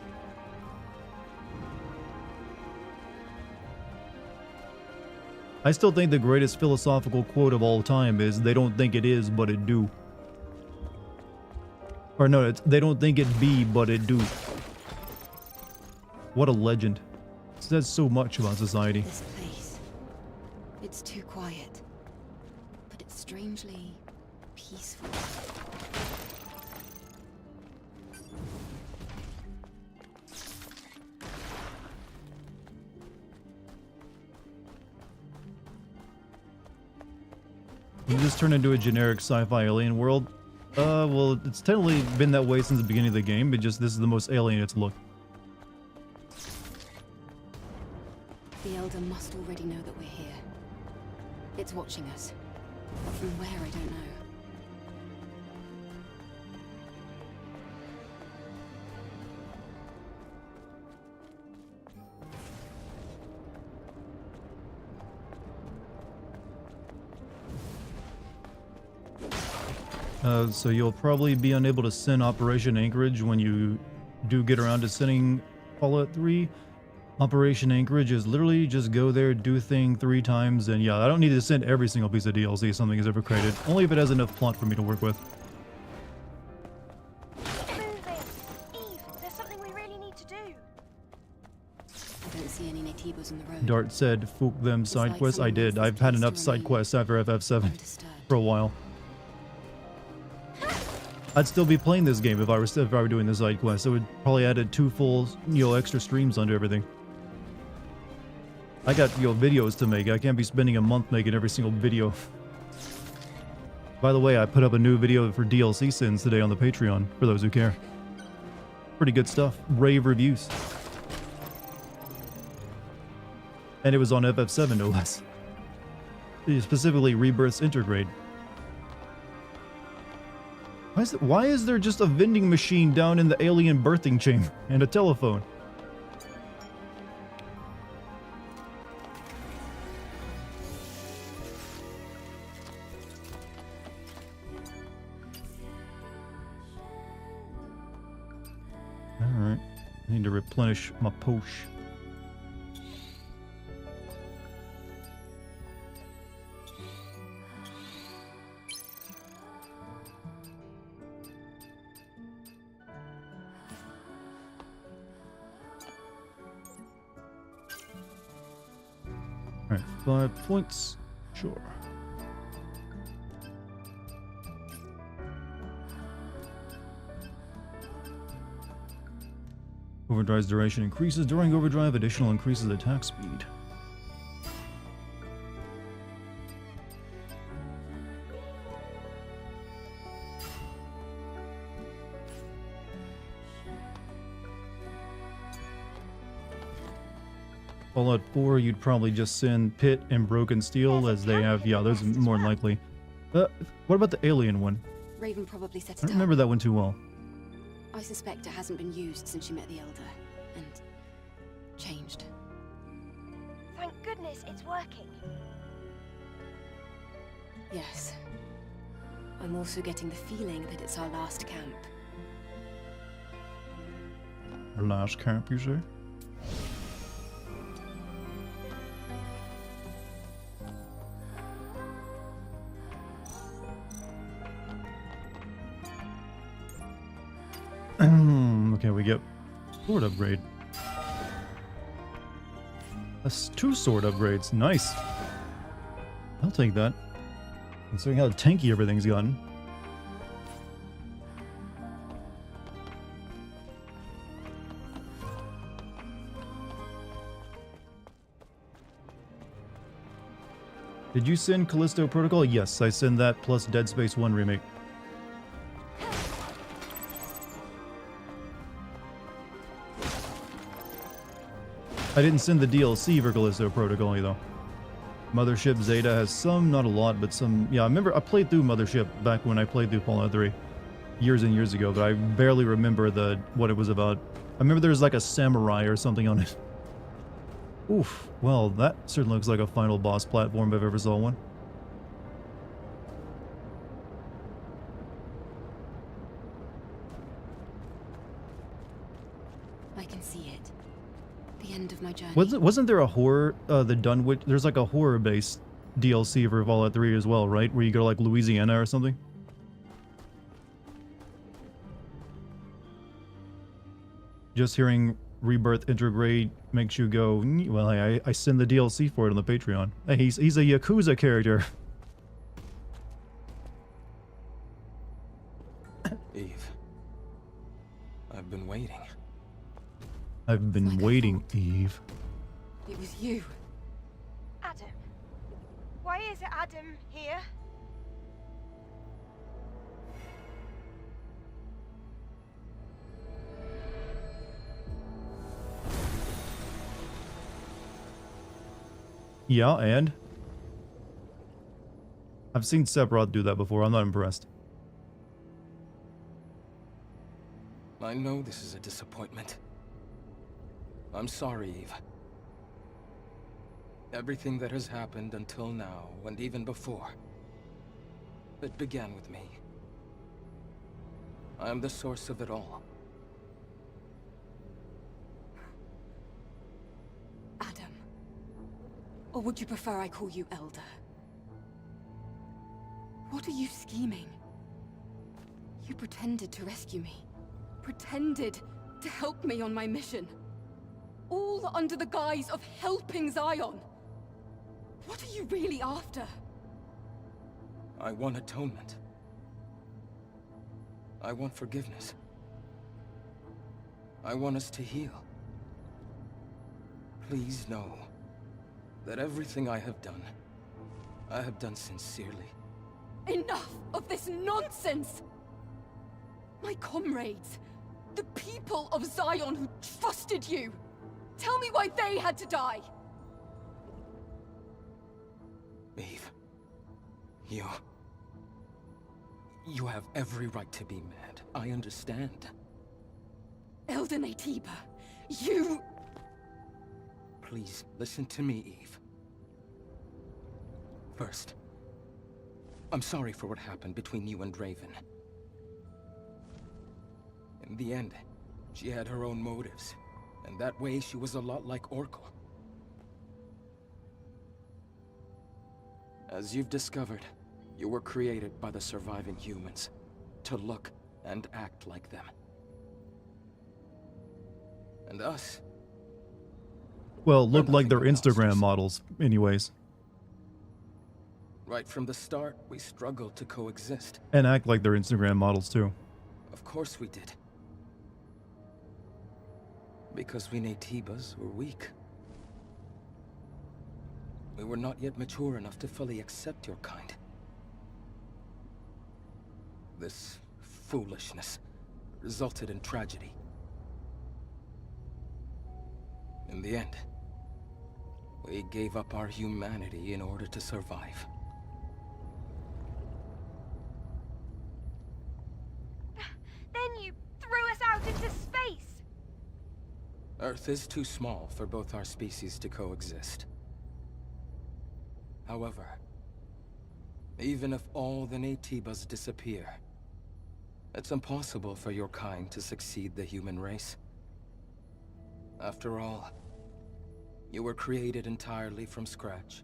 I still think the greatest philosophical quote of all time is, "They don't think it is, but it do." Or no, it's, "They don't think it be, but it do." What a legend. It says so much about society.
This place, it's too quiet, but it's strangely peaceful.
You just turn into a generic sci-fi alien world. Well, it's technically been that way since the beginning of the game, but just this is the most alien it's looked.
The Elder must already know that we're here. It's watching us. But from where, I don't know.
So you'll probably be unable to send Operation Anchorage when you do get around to sending Fallout 3. Operation Anchorage is literally just go there, do thing 3 times, and yeah, I don't need to send every single piece of DLC something has ever created. Only if it has enough plot for me to work with.
Moving! Eve, there's something we really need to do.
I don't see any Naytibas on the road.
Dart said, "Fook them side
like
quests." I
someone
did.
wants
I've
this
had
place
enough
to
side
remain
quests after FF7
undisturbed.
for a while. I'd still be playing this game if I were doing the side quests. I would probably added 2 full, extra streams onto everything. I got, videos to make. I can't be spending a month making every single video. By the way, I put up a new video for DLC sins today on the Patreon, for those who care. Pretty good stuff. Rave reviews. And it was on FF7, no less. Specifically, Rebirth's Intergrade. Why is there just a vending machine down in the alien birthing chamber and a telephone? Alright, I need to replenish my posh. Alright, 5 points. Sure. Overdrive's duration increases. During overdrive, additional increases attack speed. Fallout 4, you'd probably just send Pit and Broken Steel as they have. Yeah, those are more than likely. What about the alien one?
Raven probably set
I
it
don't
up.
remember that one too well.
I suspect it hasn't been used since you met the Elder, and changed.
Thank goodness it's working.
Yes. I'm also getting the feeling that it's our last camp.
Our last camp, you say? Okay, we get sword upgrade. That's 2 sword upgrades. Nice. I'll take that. Considering how tanky everything's gotten. Did you send Callisto Protocol? Yes, I send that plus Dead Space 1 remake. I didn't send the DLC for Callisto Protocol though. Mothership Zeta has some, not a lot, but some. Yeah, I remember I played through Mothership back when I played through Fallout 3 years and years ago, but I barely remember what it was about. I remember there was like a samurai or something on it. Oof, well, that certainly looks like a final boss platform if I've ever saw one.
I can see it. The end of my journey.
Wasn't there a horror, the Dunwich? There's like a horror-based DLC for Fallout 3 as well, right? Where you go to like Louisiana or something? Just hearing Rebirth Intergrade makes you go, well, I send the DLC for it on the Patreon. Hey, he's a Yakuza character.
Eve, I've been waiting.
I've been waiting, Eve.
It was you.
Adam. Why is Adam here?
Yeah, and? I've seen Sephiroth do that before. I'm not impressed.
I know this is a disappointment. I'm sorry, Eve. Everything that has happened until now, and even before, it began with me. I am the source of it all.
Adam. Or would you prefer I call you Elder? What are you scheming? You pretended to rescue me. Pretended to help me on my mission. All under the guise of helping Zion. What are you really after?
I want atonement. I want forgiveness. I want us to heal. Please know that everything I have done sincerely.
Enough of this nonsense! My comrades, the people of Zion who trusted you. Tell me why they had to die.
Eve, you have every right to be mad. I understand.
Elder Natiba, you...
Please, listen to me, Eve. First, I'm sorry for what happened between you and Raven. In the end, she had her own motives, and that way she was a lot like Oracle. As you've discovered, you were created by the surviving humans to look and act like them. And us...
Well, look
we're
like their
nothing but
Instagram
monsters.
models, anyways.
Right from the start, we struggled to coexist.
And act like their Instagram models, too.
Of course we did. Because we Natibas were weak. We were not yet mature enough to fully accept your kind. This foolishness resulted in tragedy. In the end, We gave up our humanity in order to survive.
Then you threw us out into space!
Earth is too small for both our species to coexist. However, even if all the Naytibas disappear, it's impossible for your kind to succeed the human race. After all, you were created entirely from scratch,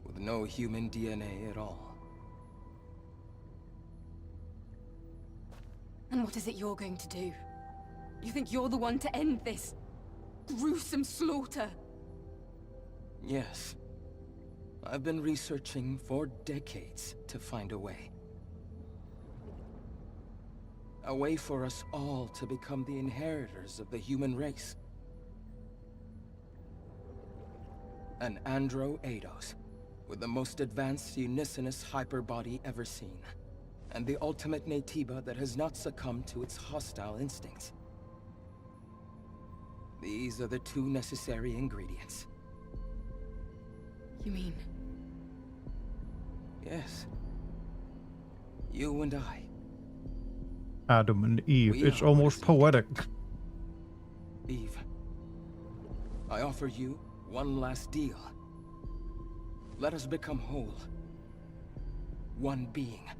with no human DNA at all.
And what is it you're going to do? You think you're the one to end this gruesome slaughter?
Yes. I've been researching for decades to find a way. A way for us all to become the inheritors of the human race. An Andro Eidos, with the most advanced unicinous hyperbody ever seen. And the ultimate Naytiba that has not succumbed to its hostile instincts. These are the two necessary ingredients.
You mean?
Yes. You and I.
Adam and Eve.
We
It's
are what
almost
is needed.
poetic.
Eve, I offer you one last deal. Let us become whole. One being.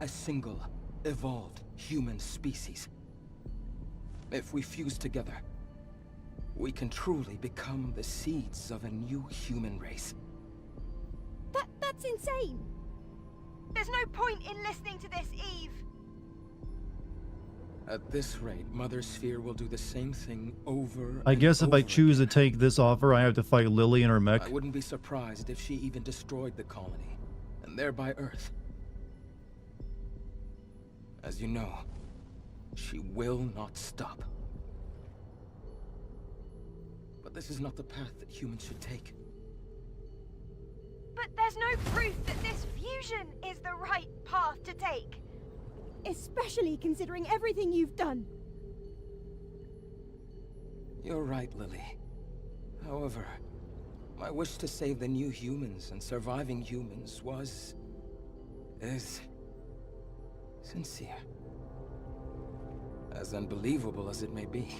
A single, evolved human species. If we fuse together, we can truly become the seeds of a new human race.
That's insane!
There's no point in listening to this, Eve!
At this rate, Mother Sphere will do the same thing over
I
and
guess if I
over
choose to
again.
take this offer, I have to fight Lily and her mech.
I wouldn't be surprised if she even destroyed the colony, and thereby Earth. As you know, she will not stop. But this is not the path that humans should take.
But there's no proof that this fusion is the right path to take.
Especially considering everything you've done.
You're right, Lily. However, my wish to save the new humans and surviving humans is sincere. As unbelievable as it may be.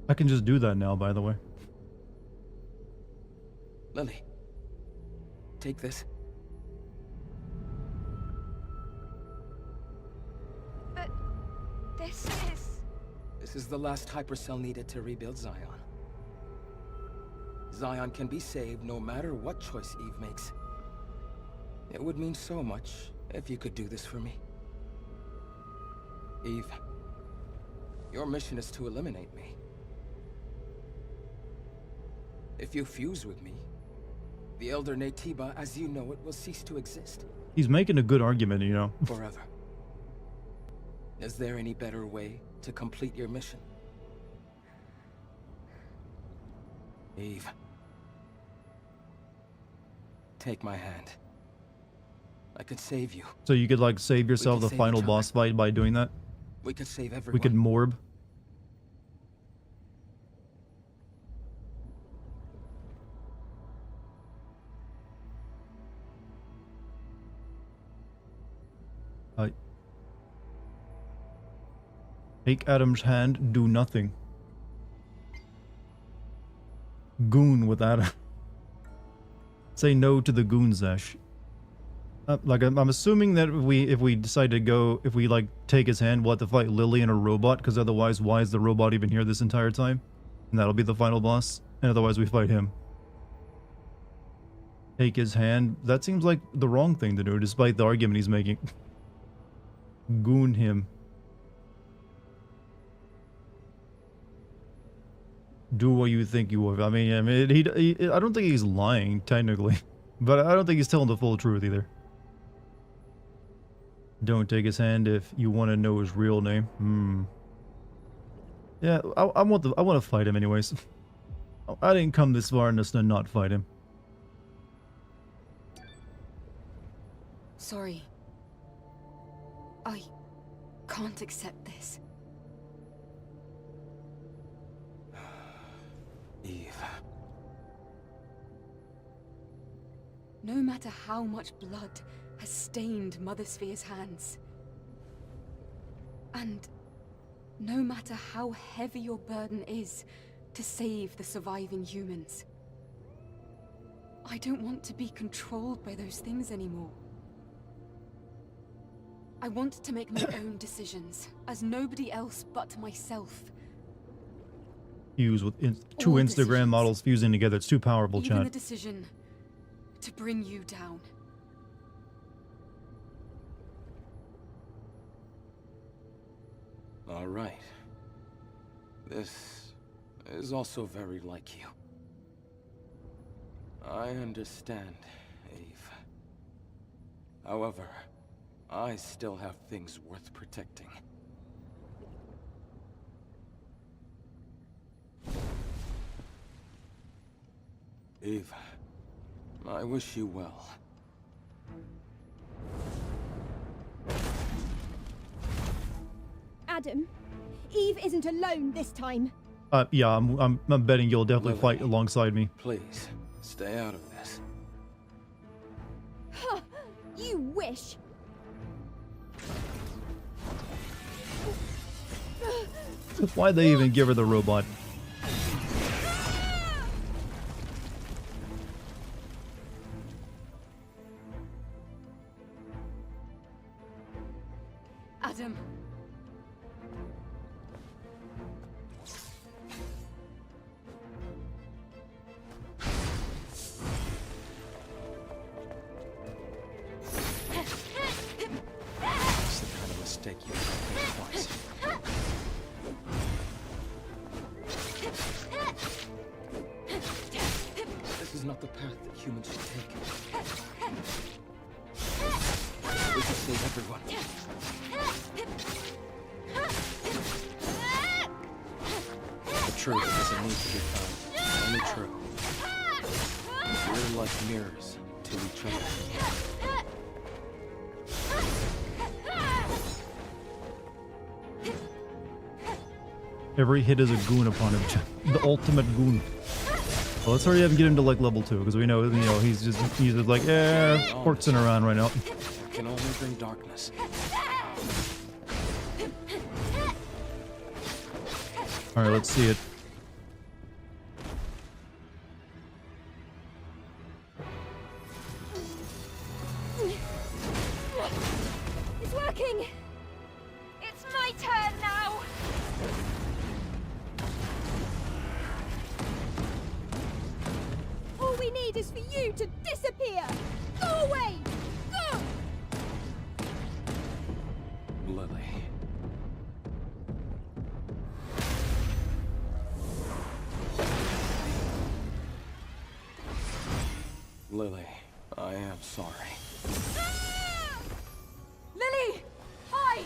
I can just do that now, by the way.
Lily, take this.
But this is...
This is the last hypercell needed to rebuild Zion. Zion can be saved no matter what choice Eve makes. It would mean so much if you could do this for me. Eve, your mission is to eliminate me. If you fuse with me, the Elder Naytiba as you know it will cease to exist.
He's making a good argument, you know.
Forever. Is there any better way to complete your mission? Eve. Take my hand. I could save you.
So you could like save yourself
could
the
save
final
each
boss fight by doing that?
We could save everyone.
We could morb. Take Adam's hand, do nothing. Goon with Adam. Say no to the goon Zesh. Like I'm assuming that if we decide to go, if we like take his hand, we'll have to fight Lily and a robot, because otherwise why is the robot even here this entire time? And that'll be the final boss, and otherwise we fight him. Take his hand, that seems like the wrong thing to do, despite the argument he's making. Goon him. Do what you think you are. I mean, I don't think he's lying, technically. But I don't think he's telling the full truth either. Don't take his hand if you want to know his real name. Yeah, I want to fight him anyways. I didn't come this far just to not fight him.
Sorry. I can't accept this.
Eve.
No matter how much blood has stained Mother Sphere's hands, and no matter how heavy your burden is to save the surviving humans, I don't want to be controlled by those things anymore. I want to make my own decisions, as nobody else but myself.
Fuse with two
All
Instagram
decisions.
models fusing together. It's too powerful,
Even the
chat.
decision to bring you down.
All right. This is also very like you. I understand, Eve. However, I still have things worth protecting. Eve, I wish you well.
Adam, Eve isn't alone this time.
Yeah, I'm betting you'll definitely
Lily.
fight alongside me.
Please, stay out of this.
Huh, you wish.
Why'd they even give her the robot?
Adam.
It's the kind of mistake you make twice. This is not the path that humans should take. We can save everyone. The truth doesn't need to be found. Only true. We're like mirrors to each other.
Every hit is a goon upon him. The ultimate goon. Well, let's hurry up and get him to like level 2, because we know, he's just like, quartzing around right now.
It can only bring darkness.
Alright, let's see it.
It's working. It's my turn now. All we need is for you to disappear. Go away. Go.
Lily. Lily, I am sorry.
Lily! Hide!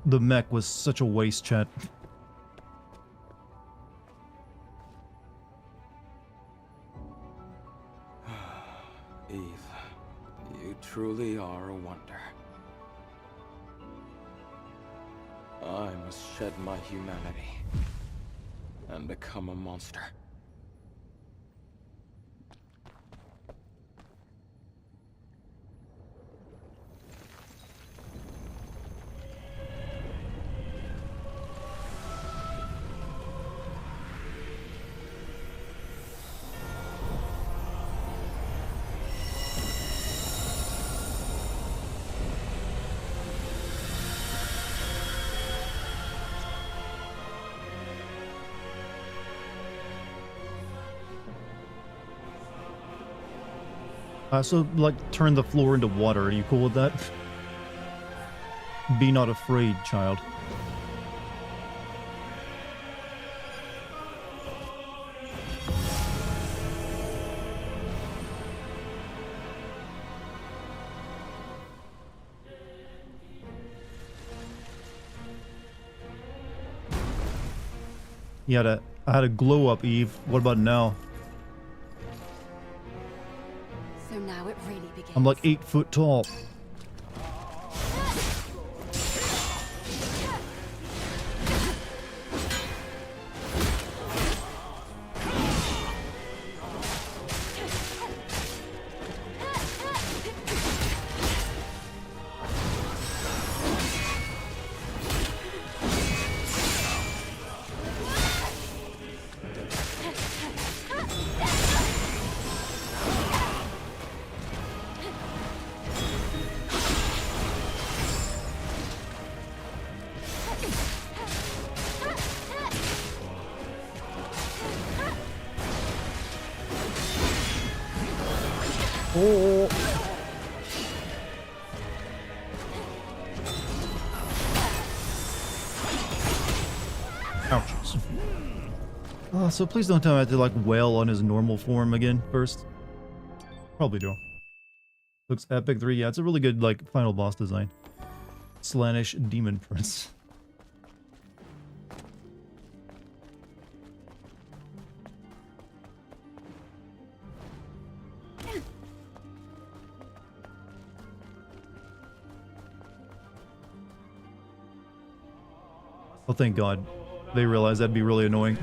The mech was such a waste, chat.
Eve, you truly are a wonder. I must shed my humanity and become a monster.
So, like, turn the floor into water. Are you cool with that? Be not afraid, child. I had a glow up, Eve. What about now?
So now it really begins.
I'm like 8 foot tall. Oh. Ouch. Oh, so please don't tell me I have to like wail on his normal form again first. Probably do. Looks epic 3. Yeah, it's a really good like final boss design. Slanish Demon Prince. Oh, thank God. They realized that'd be really annoying.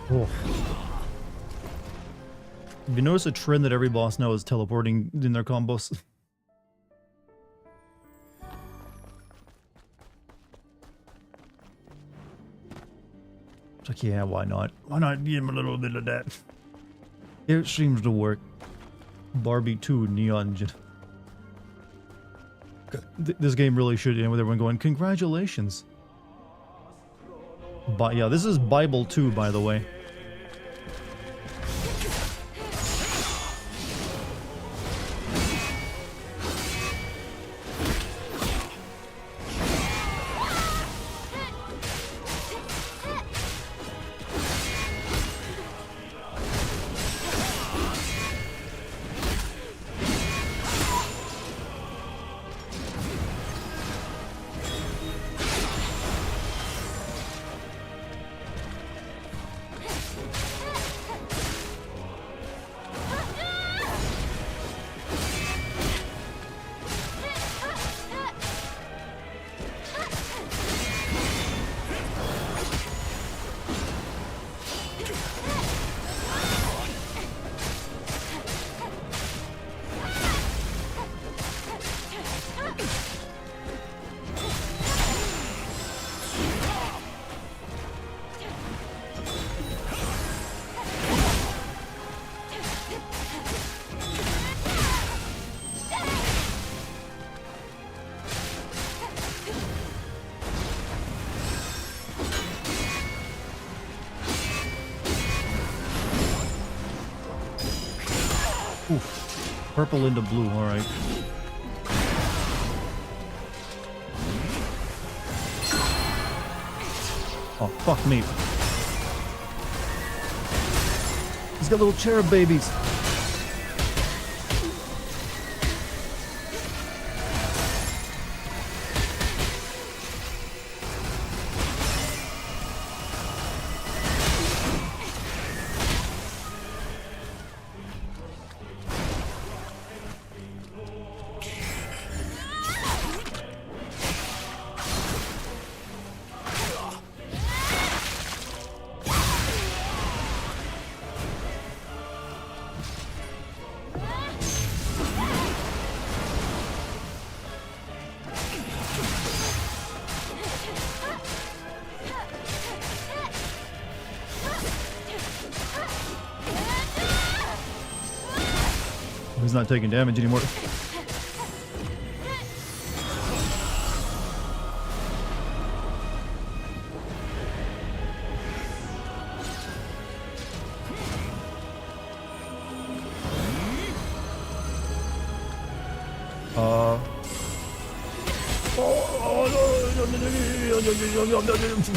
Oh. Have you noticed a trend that every boss now is teleporting in their combos? It's like, yeah, why not? Why not give him a little bit of that? It seems to work. Barbie 2 Neon Gen. This game really should end with everyone going, congratulations. But yeah, this is Bible 2, by the way. Oof. Purple into blue, alright. Oh, fuck me. He's got little cherub babies. He's not taking damage anymore.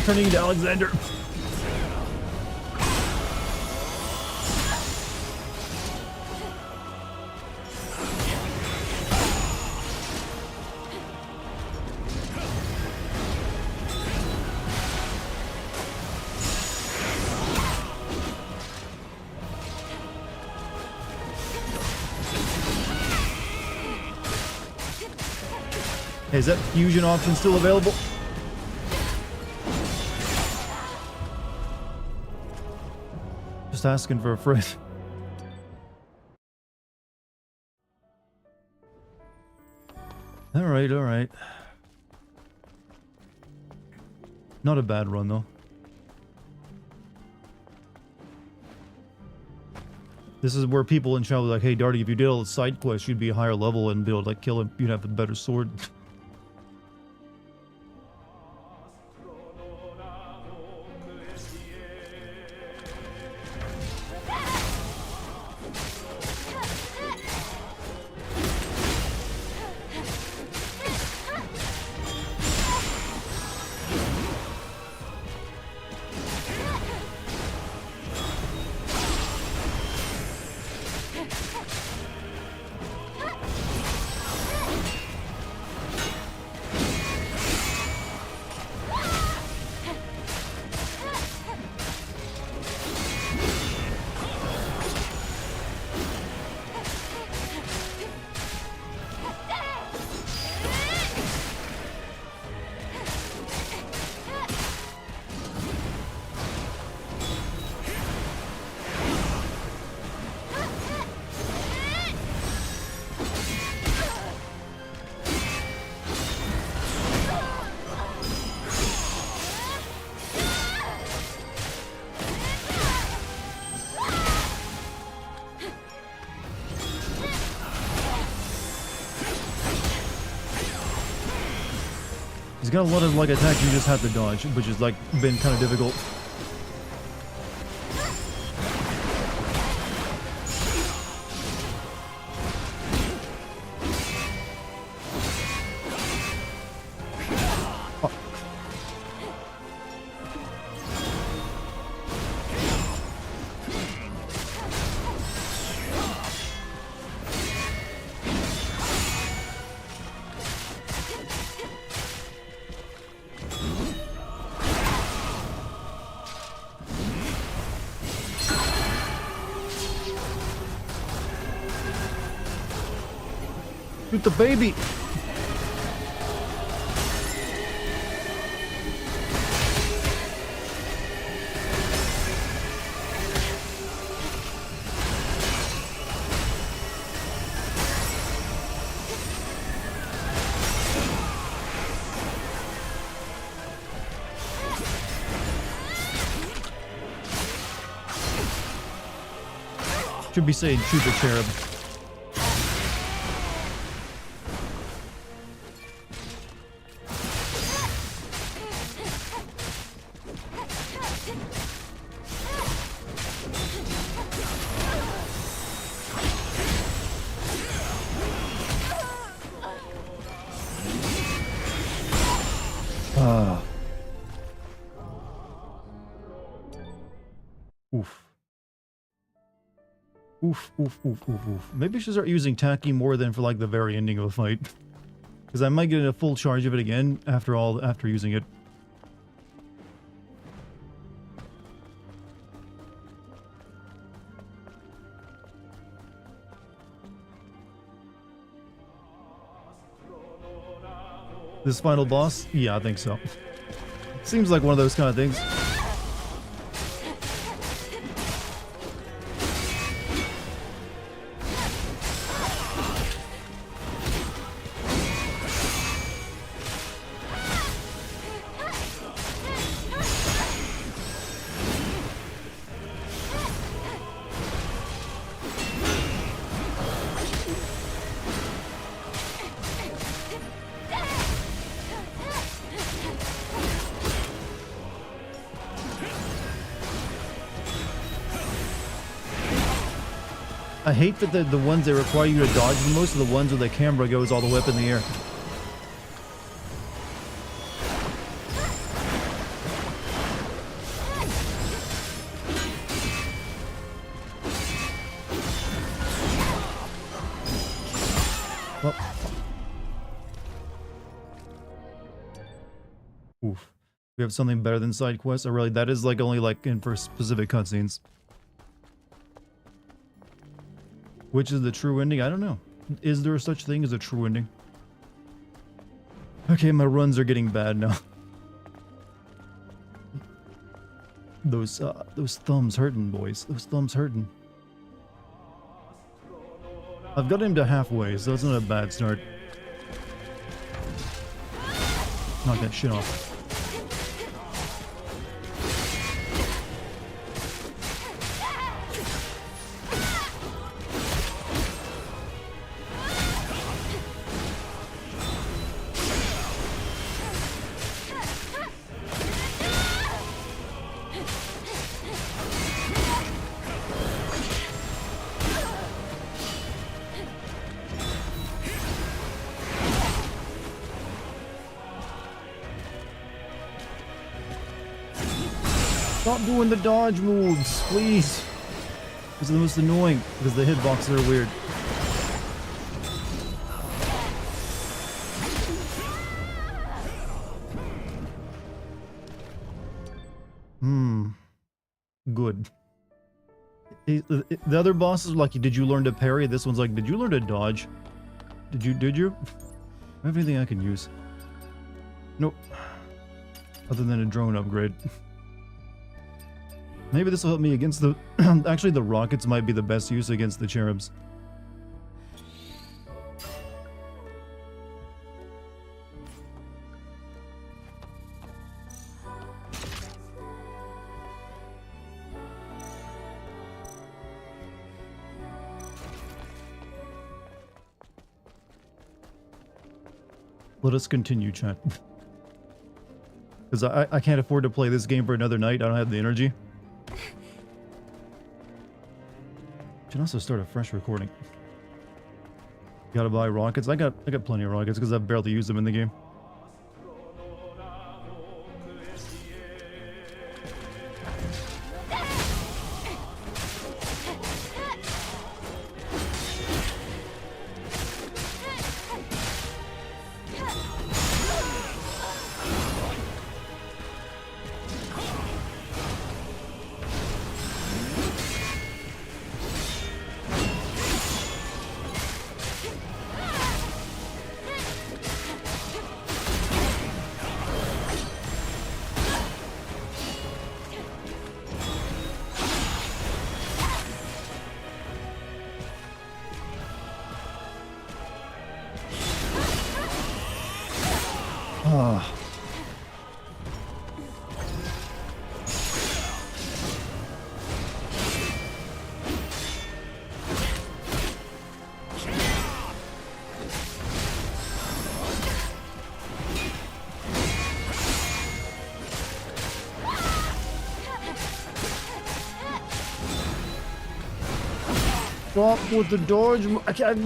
Turning into Alexander. Hey, is that fusion option still available? Just asking for a friend. Alright, alright. Not a bad run, though. This is where people in chat were like, hey, Darty, if you did all the side quests, you'd be a higher level and be able to like, kill him. You'd have a better sword. He's got a lot of like attacks you just have to dodge, which has like been kind of difficult. Shoot the baby! Should be saying shoot the cherub. Oof. Oof, oof, oof, oof, oof. Maybe I should start using Tacky more than for like the very ending of a fight. Because I might get a full charge of it again after using it. This final boss? Yeah, I think so. Seems like one of those kind of things. I hate that the ones that require you to dodge, most of the ones where the camera goes all the way up in the air. Well. Oof. We have something better than side quests? Or really, that is like only like in for specific cutscenes. Which is the true ending? I don't know. Is there such thing as a true ending? Okay, my runs are getting bad now. Those thumbs hurting, boys. Those thumbs hurting. I've got him to halfway, so it's not a bad start. Knock that shit off. Stop doing the dodge moves, please. These are the most annoying because the hitboxes are weird. Good. The other bosses are like, did you learn to parry? This one's like, did you learn to dodge? Did you? Do I have anything I can use? Nope. Other than a drone upgrade. Maybe this will help me against the... Actually, the rockets might be the best use against the cherubs. Let us continue, chat. Because I can't afford to play this game for another night. I don't have the energy. Should also start a fresh recording. Gotta buy rockets. I got plenty of rockets because I barely use them in the game. Stop with the dodge. I can't.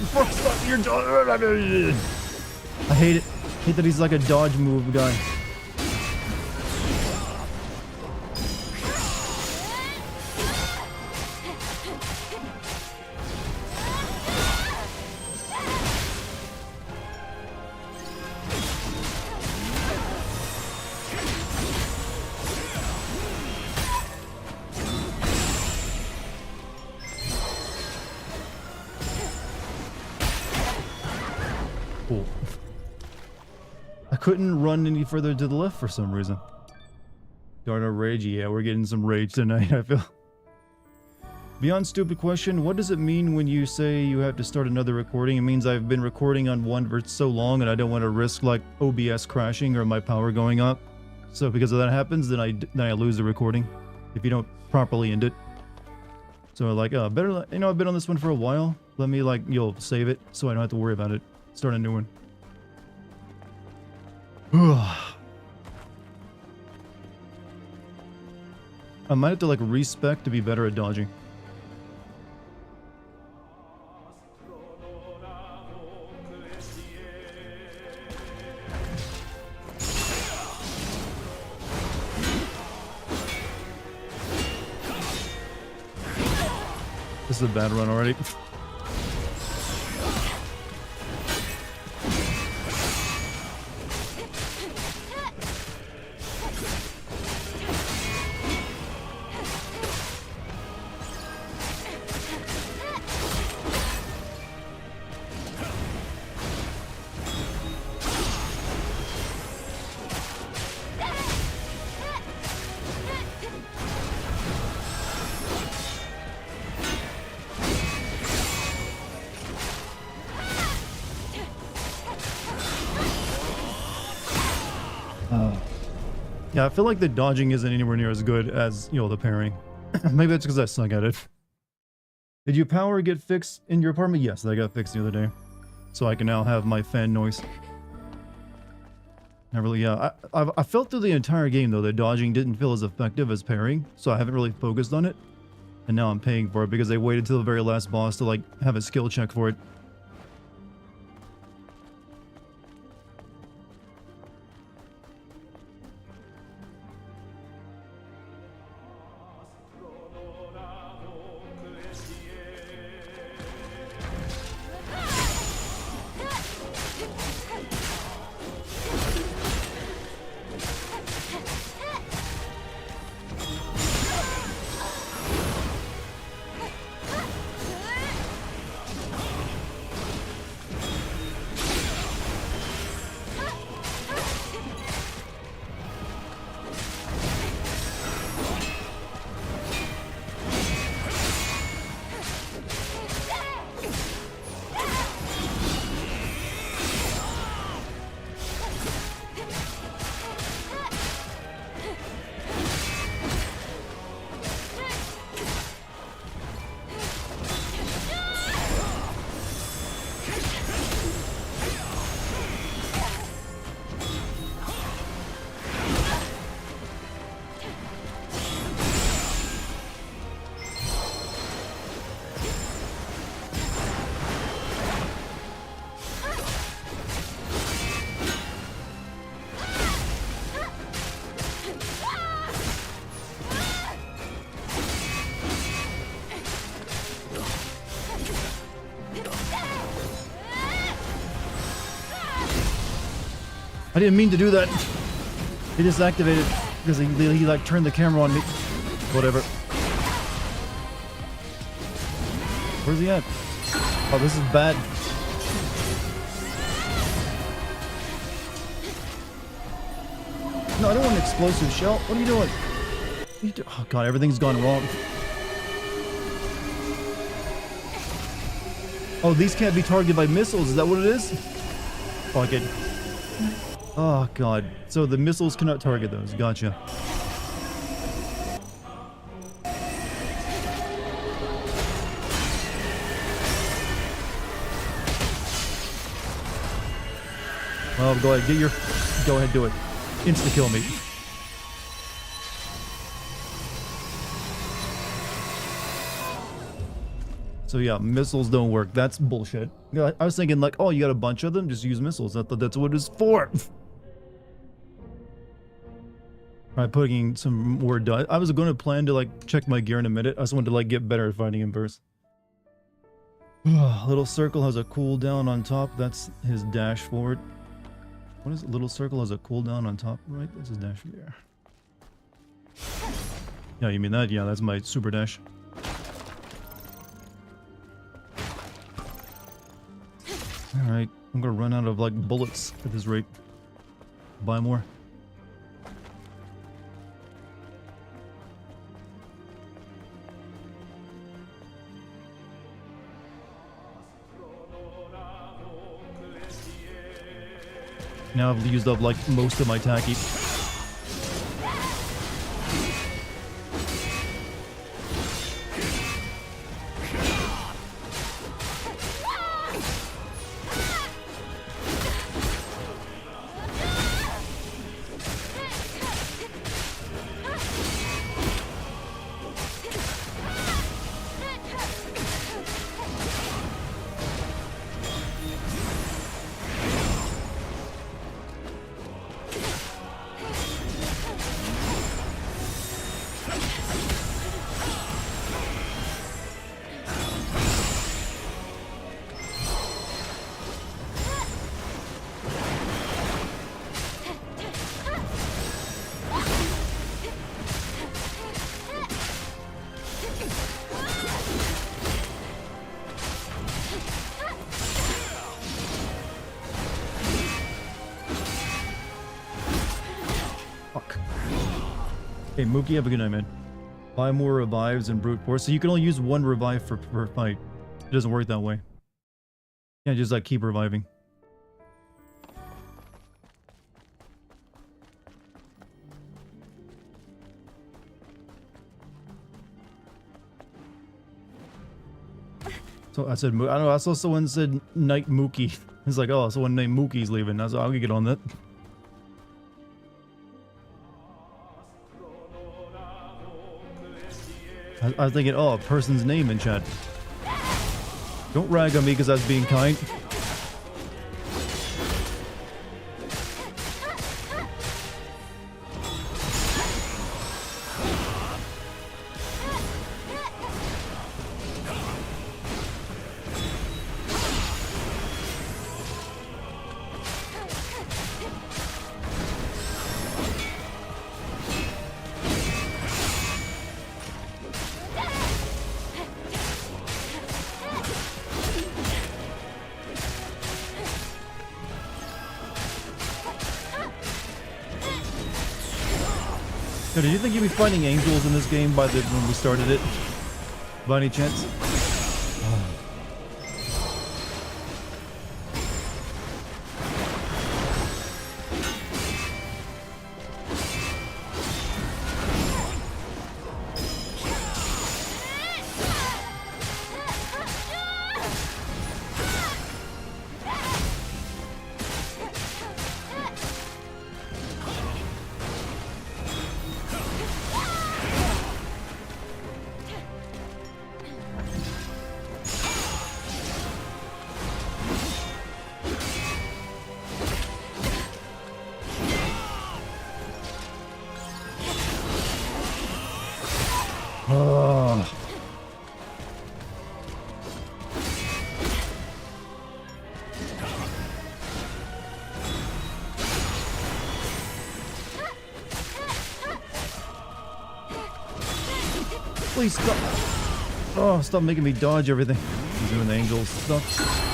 Fuck, stop your dodge. I hate it. I hate that he's like a dodge move guy. Cool. I couldn't run any further to the left for some reason. Darn a rage. Yeah, we're getting some rage tonight, I feel. Beyond stupid question, what does it mean when you say you have to start another recording? It means I've been recording on one for so long and I don't want to risk like OBS crashing or my power going up. So because if that happens, then I lose the recording if you don't properly end it. So like, better, you know, I've been on this one for a while. Let me like, save it so I don't have to worry about it. Start a new one. I might have to like respec to be better at dodging. This is a bad run already. Yeah, I feel like the dodging isn't anywhere near as good as, the parrying. Maybe that's because I suck at it. Did your power get fixed in your apartment? Yes, that got fixed the other day. So I can now have my fan noise. Not really, yeah. I felt through the entire game, though, that dodging didn't feel as effective as parrying. So I haven't really focused on it. And now I'm paying for it because they waited till the very last boss to, like, have a skill check for it. I didn't mean to do that. He just activated because he like turned the camera on me. Whatever. Where's he at? Oh, this is bad. No, I don't want an explosive shell. What are you doing? What are you oh god, everything's gone wrong. Oh, these can't be targeted by missiles. Is that what it is? Fuck it. Oh god. So the missiles cannot target those. Gotcha. Well, go ahead. Go ahead, do it. Insta kill me. So yeah, missiles don't work. That's bullshit. I was thinking like, oh, you got a bunch of them? Just use missiles. I thought that's what it's for. Alright, putting some more dust. I was going to plan to like check my gear in a minute. I just wanted to like get better at fighting him first. Little circle has a cooldown on top. That's his dash forward. What is it? Little circle has a cooldown on top, right? That's his dash there. Yeah, you mean that? Yeah, that's my super dash. Alright, I'm gonna run out of like bullets at this rate. Buy more. Now I've used up like most of my tacky. Hey, Mookie, have a good night, man. 5 more revives and brute force. So you can only use 1 revive per fight. It doesn't work that way. You can't just like keep reviving. So I said, I don't know. I saw someone said Night Mookie. It's like, oh, someone named Mookie's leaving. I was like, I'll get on that. I was thinking, oh, a person's name in chat. Don't rag on me because I was being kind. So did you think you'd be finding angels in this game when we started it? By any chance? Oh. Please stop. Oh, stop making me dodge everything. He's doing the angel stuff.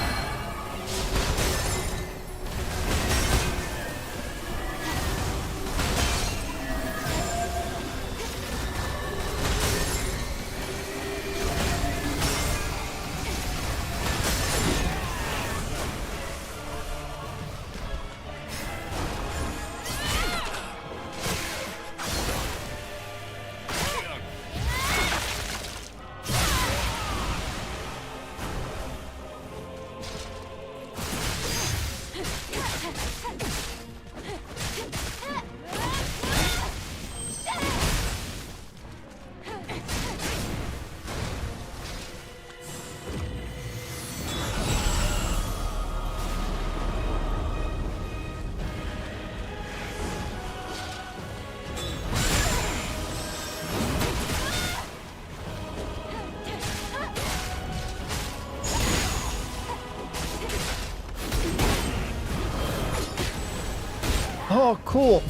Oh, cool.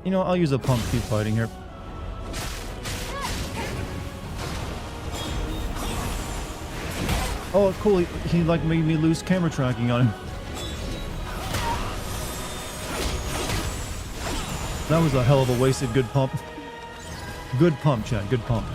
You know, I'll use a pump to keep fighting here. Oh, cool. He like made me lose camera tracking on him. That was a hell of a wasted good pump. Good pump, Chad. Good pump.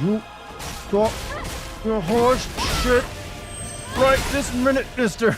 You stop your horse shit. right this minute, mister.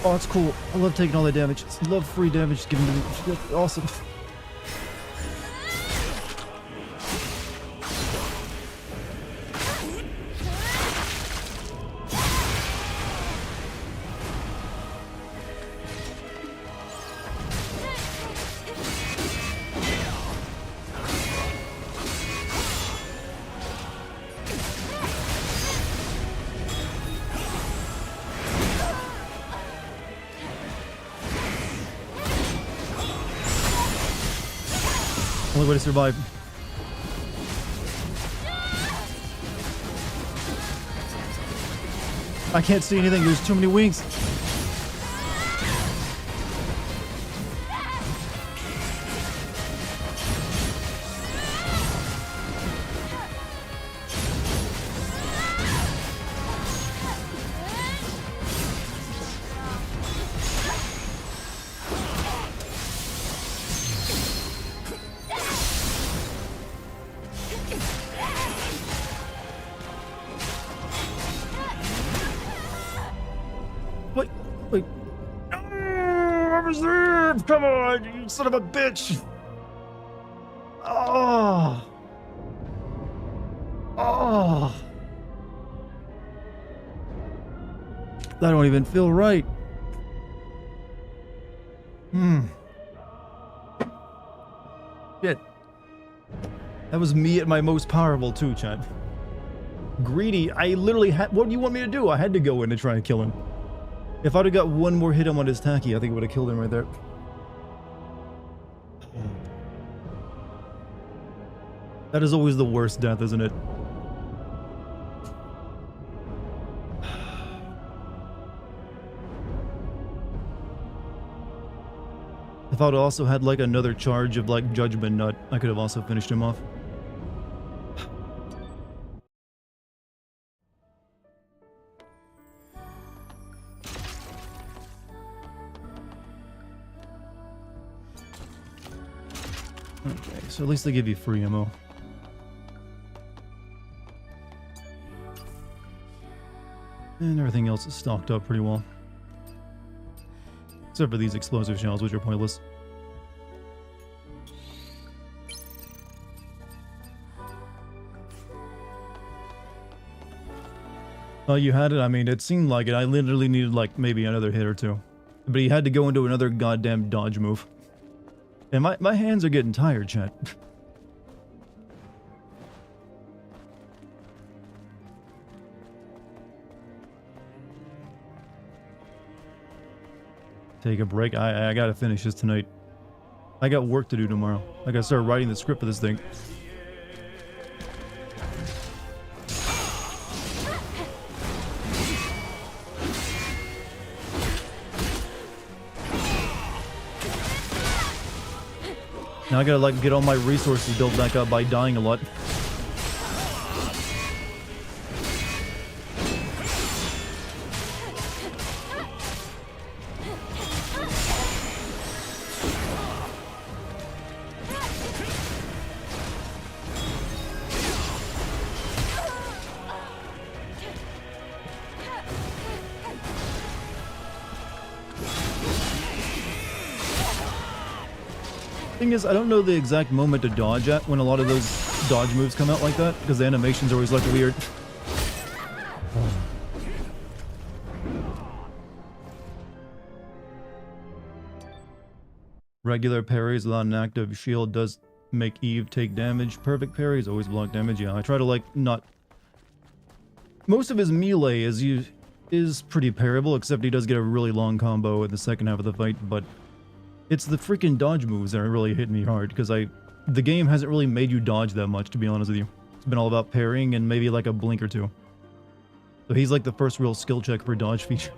Oh, that's cool. I love taking all that damage. I love free damage given to me. That's awesome. Only way to survive. I can't see anything. There's too many wings. Wait, wait. No, I'm reserved. Come on, you son of a bitch. Oh. Oh. That don't even feel right. Shit. That was me at my most powerful too, Chad. Greedy, I literally had... What do you want me to do? I had to go in and try and kill him. If I'd have got one more hit on his tacky, I think it would have killed him right there. That is always the worst death, isn't it? If I'd also had like another charge of like Judgment Nut, I could have also finished him off. Okay, so at least they give you free ammo. And everything else is stocked up pretty well. Except for these explosive shells, which are pointless. Oh, you had it? I mean, it seemed like it. I literally needed like maybe another hit or two. But he had to go into another goddamn dodge move. And my hands are getting tired, chat. Take a break. I gotta finish this tonight. I got work to do tomorrow. I gotta start writing the script for this thing. Now I gotta like get all my resources built back up by dying a lot. Thing is, I don't know the exact moment to dodge at when a lot of those dodge moves come out like that, because the animations always look weird. Regular parries without an active shield does make Eve take damage. Perfect parries always block damage. Yeah, I try to like not... Most of his melee is pretty parryable, except he does get a really long combo in the second half of the fight, but it's the freaking dodge moves that are really hitting me hard, because the game hasn't really made you dodge that much, to be honest with you. It's been all about parrying and maybe like a blink or two. So he's like the first real skill check for dodge feature.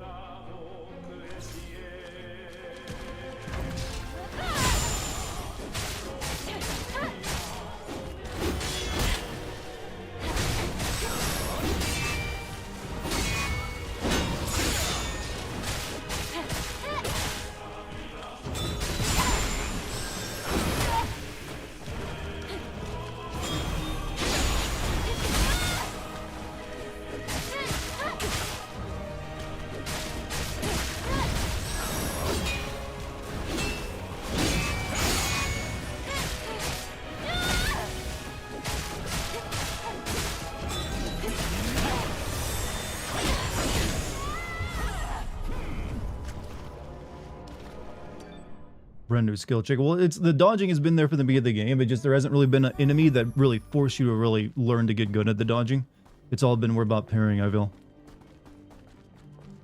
Brand new skill check. Well, it's the dodging has been there from the beginning of the game. It just there hasn't really been an enemy that really forced you to really learn to get good at the dodging. It's all been more about parrying, I feel.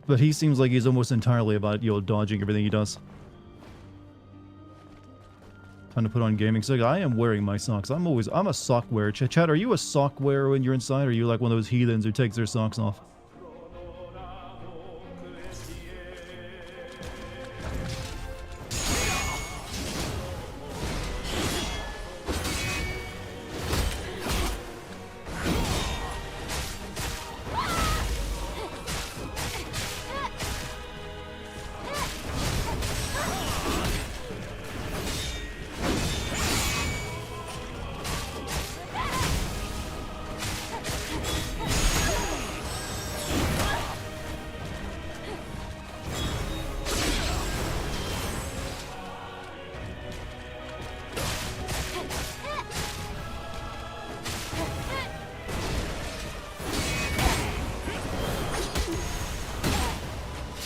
But he seems like he's almost entirely about, you know, dodging everything he does. Time to put on gaming. So I am wearing my socks. I'm a sock wearer. Chad, are you a sock wearer when you're inside? Or are you like one of those heathens who takes their socks off?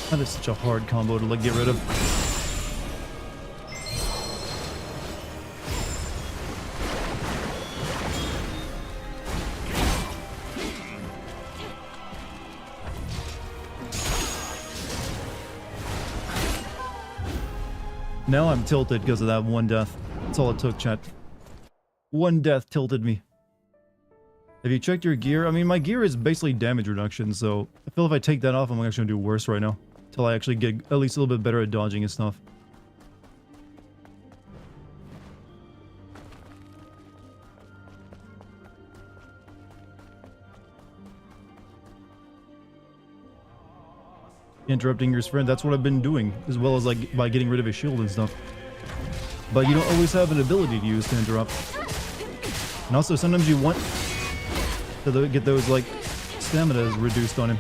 That is such a hard combo to like get rid of. Now I'm tilted because of that one death. That's all it took, chat. One death tilted me. Have you checked your gear? I mean, my gear is basically damage reduction, so I feel if I take that off, I'm actually gonna do worse right now. Till I actually get at least a little bit better at dodging and stuff. Interrupting your sprint, that's what I've been doing, as well as like by getting rid of his shield and stuff. But you don't always have an ability to use to interrupt. And also sometimes you want to get those like stamina reduced on him.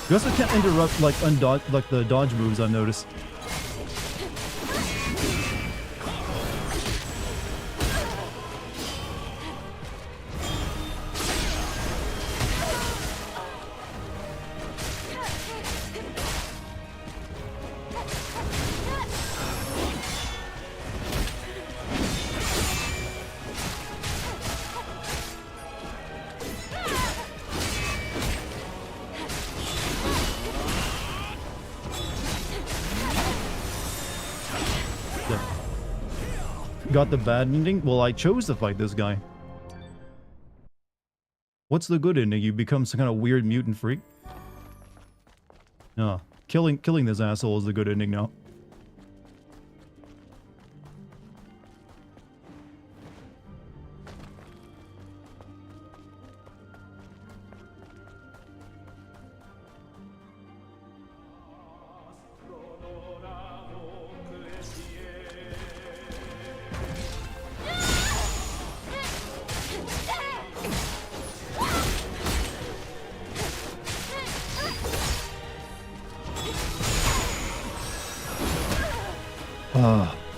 You also can't interrupt like the dodge moves, I've noticed. Got the bad ending? Well, I chose to fight this guy. What's the good ending? You become some kind of weird mutant freak? No. Killing this asshole is the good ending now.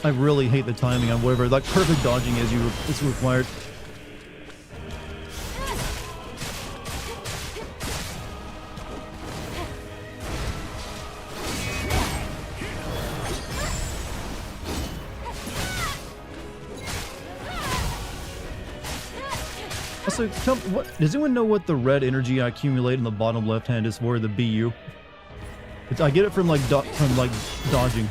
I really hate the timing on whatever like perfect dodging is required. Also, does anyone know what the red energy I accumulate in the bottom left hand is for? The BU. I get it from like dodging.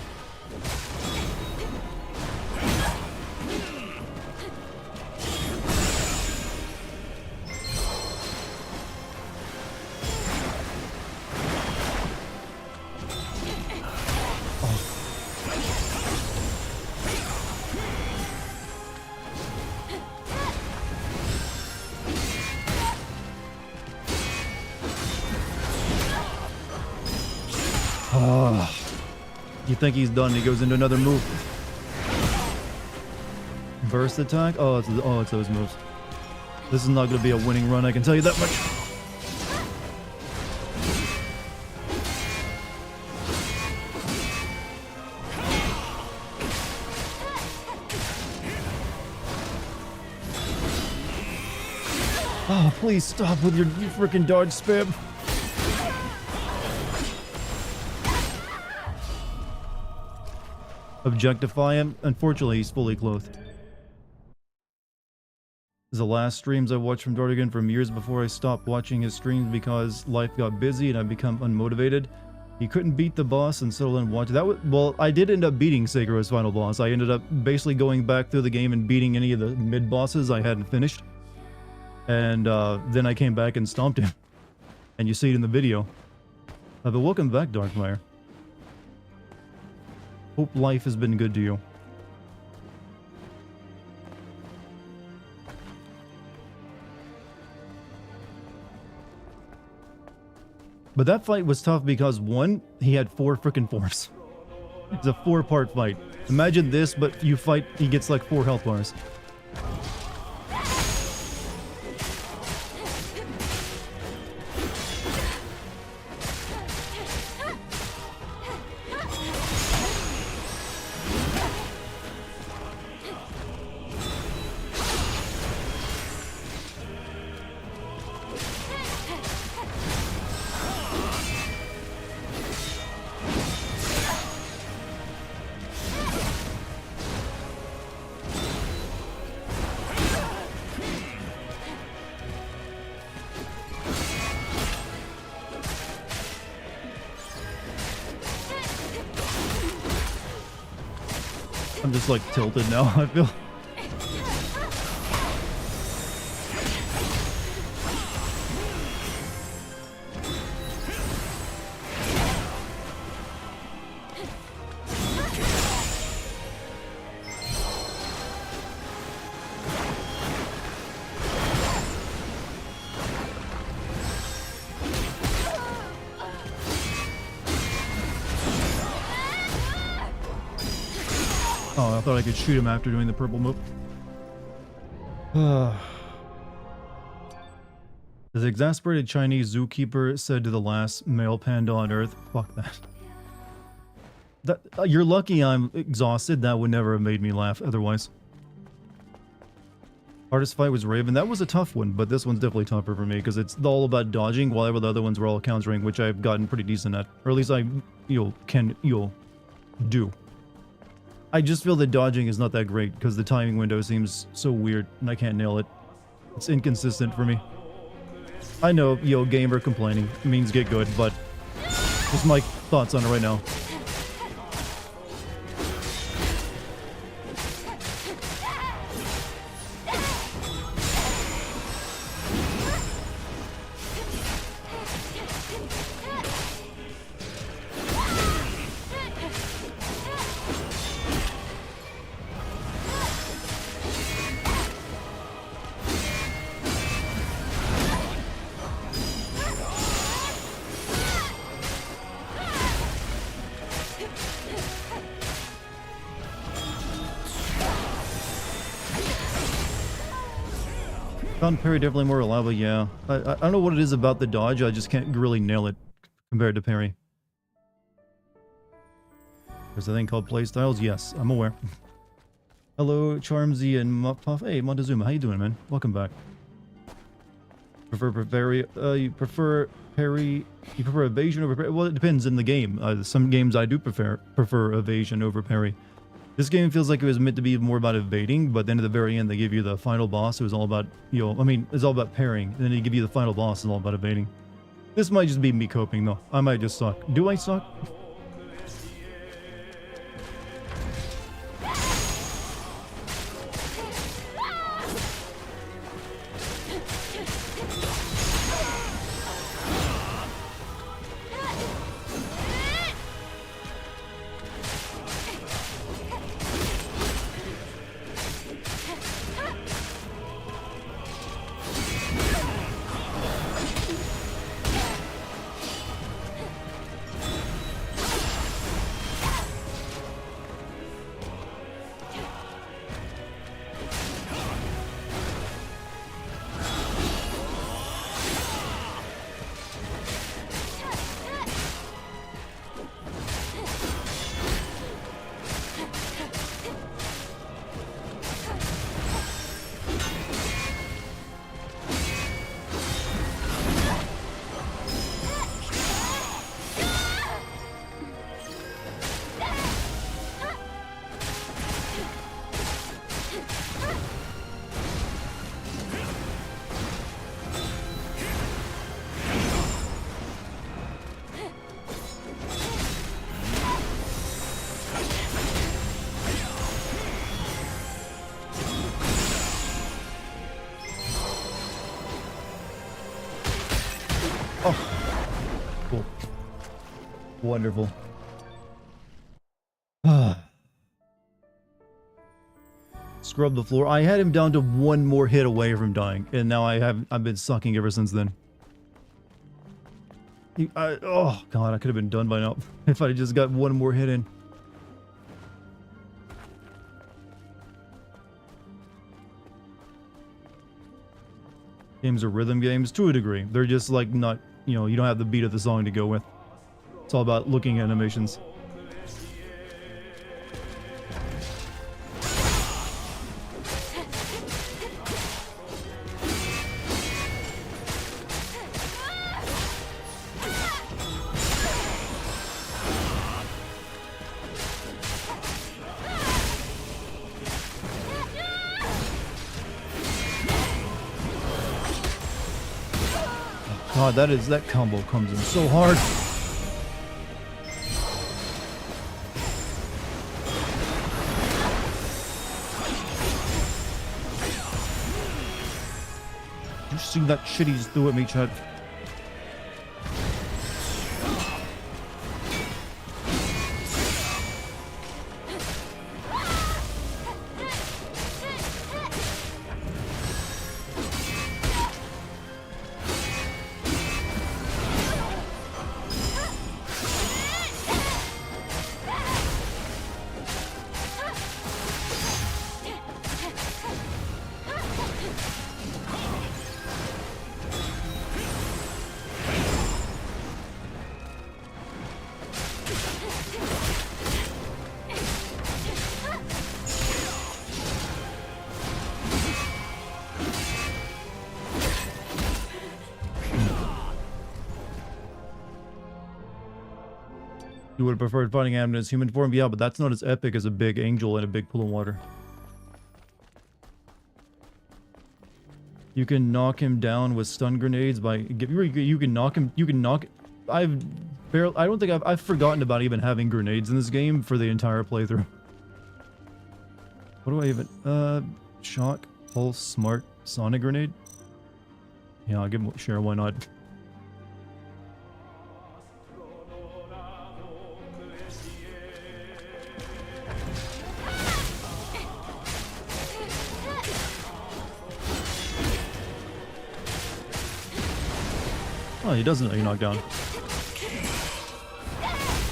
You think he's done, he goes into another move. Burst attack? Oh, it's those moves. This is not going to be a winning run, I can tell you that much. Oh, please stop with your freaking dodge spam. Objectify him. Unfortunately, he's fully clothed. This is the last streams I watched from Dartigan from years before I stopped watching his streams because life got busy and I become unmotivated. He couldn't beat the boss and settle and watch. Well, I did end up beating Sekiro's final boss. I ended up basically going back through the game and beating any of the mid bosses I hadn't finished. And then I came back and stomped him. And you see it in the video. But welcome back, Darkfire. Hope life has been good to you. But that fight was tough because, one, he had 4 freaking forms. It's a 4-part fight. Imagine this, but you fight, he gets like 4 health bars. I'm just like tilted now, I feel. Oh, I thought I could shoot him after doing the purple move. This exasperated Chinese zookeeper said to the last male panda on Earth, fuck that. You're lucky I'm exhausted. That would never have made me laugh otherwise. Hardest fight was Raven. That was a tough one, but this one's definitely tougher for me because it's all about dodging, while the other ones were all countering, which I've gotten pretty decent at. Or at least can do. I just feel that dodging is not that great because the timing window seems so weird and I can't nail it. It's inconsistent for me. I know, gamer complaining means get good, but just my thoughts on it right now. Found parry definitely more reliable, yeah. I don't know what it is about the dodge, I just can't really nail it compared to parry. There's a thing called playstyles? Yes, I'm aware. Hello, Charmsy and Puff. Hey, Montezuma, how you doing, man? Welcome back. You prefer parry, you prefer evasion over parry? Well, it depends in the game. Some games I do prefer evasion over parry. This game feels like it was meant to be more about evading, but then at the very end they give you the final boss. It was all about, it's all about parrying. And then they give you the final boss, it's all about evading. This might just be me coping though. I might just suck. Do I suck? Wonderful. Scrub the floor. I had him down to one more hit away from dying, and now I've been sucking ever since then. Oh god, I could have been done by now if I just got one more hit in. Games are rhythm games to a degree. They're just like not, you know, you don't have the beat of the song to go with. It's all about looking at animations. God, that combo comes in so hard. You see that shit he just threw at me, Chad? You would have preferred fighting him in his human form? Yeah, but that's not as epic as a big angel in a big pool of water. You can knock him down with stun grenades by... You can knock him... I've forgotten about even having grenades in this game for the entire playthrough. What do I even... Shock, Pulse, Smart, Sonic Grenade? Yeah, I'll give him... Sure, why not? Oh, he doesn't know you knocked down.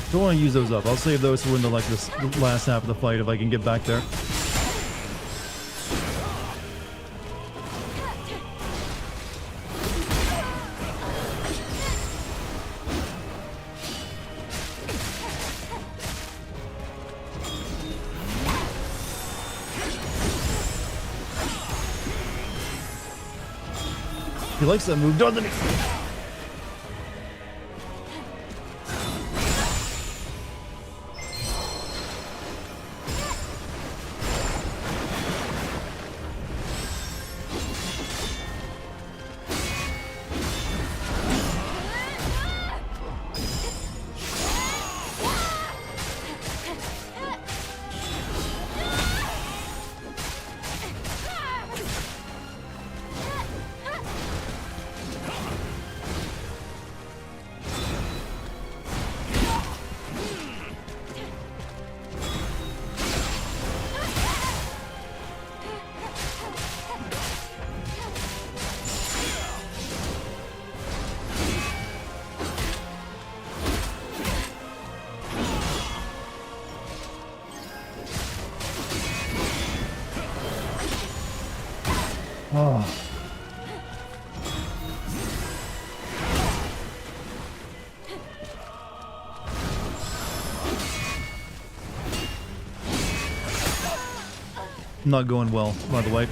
Don't want to use those up. I'll save those for when the last half of the fight if I can get back there. He likes that move, doesn't he? Oh. Not going well, by the way.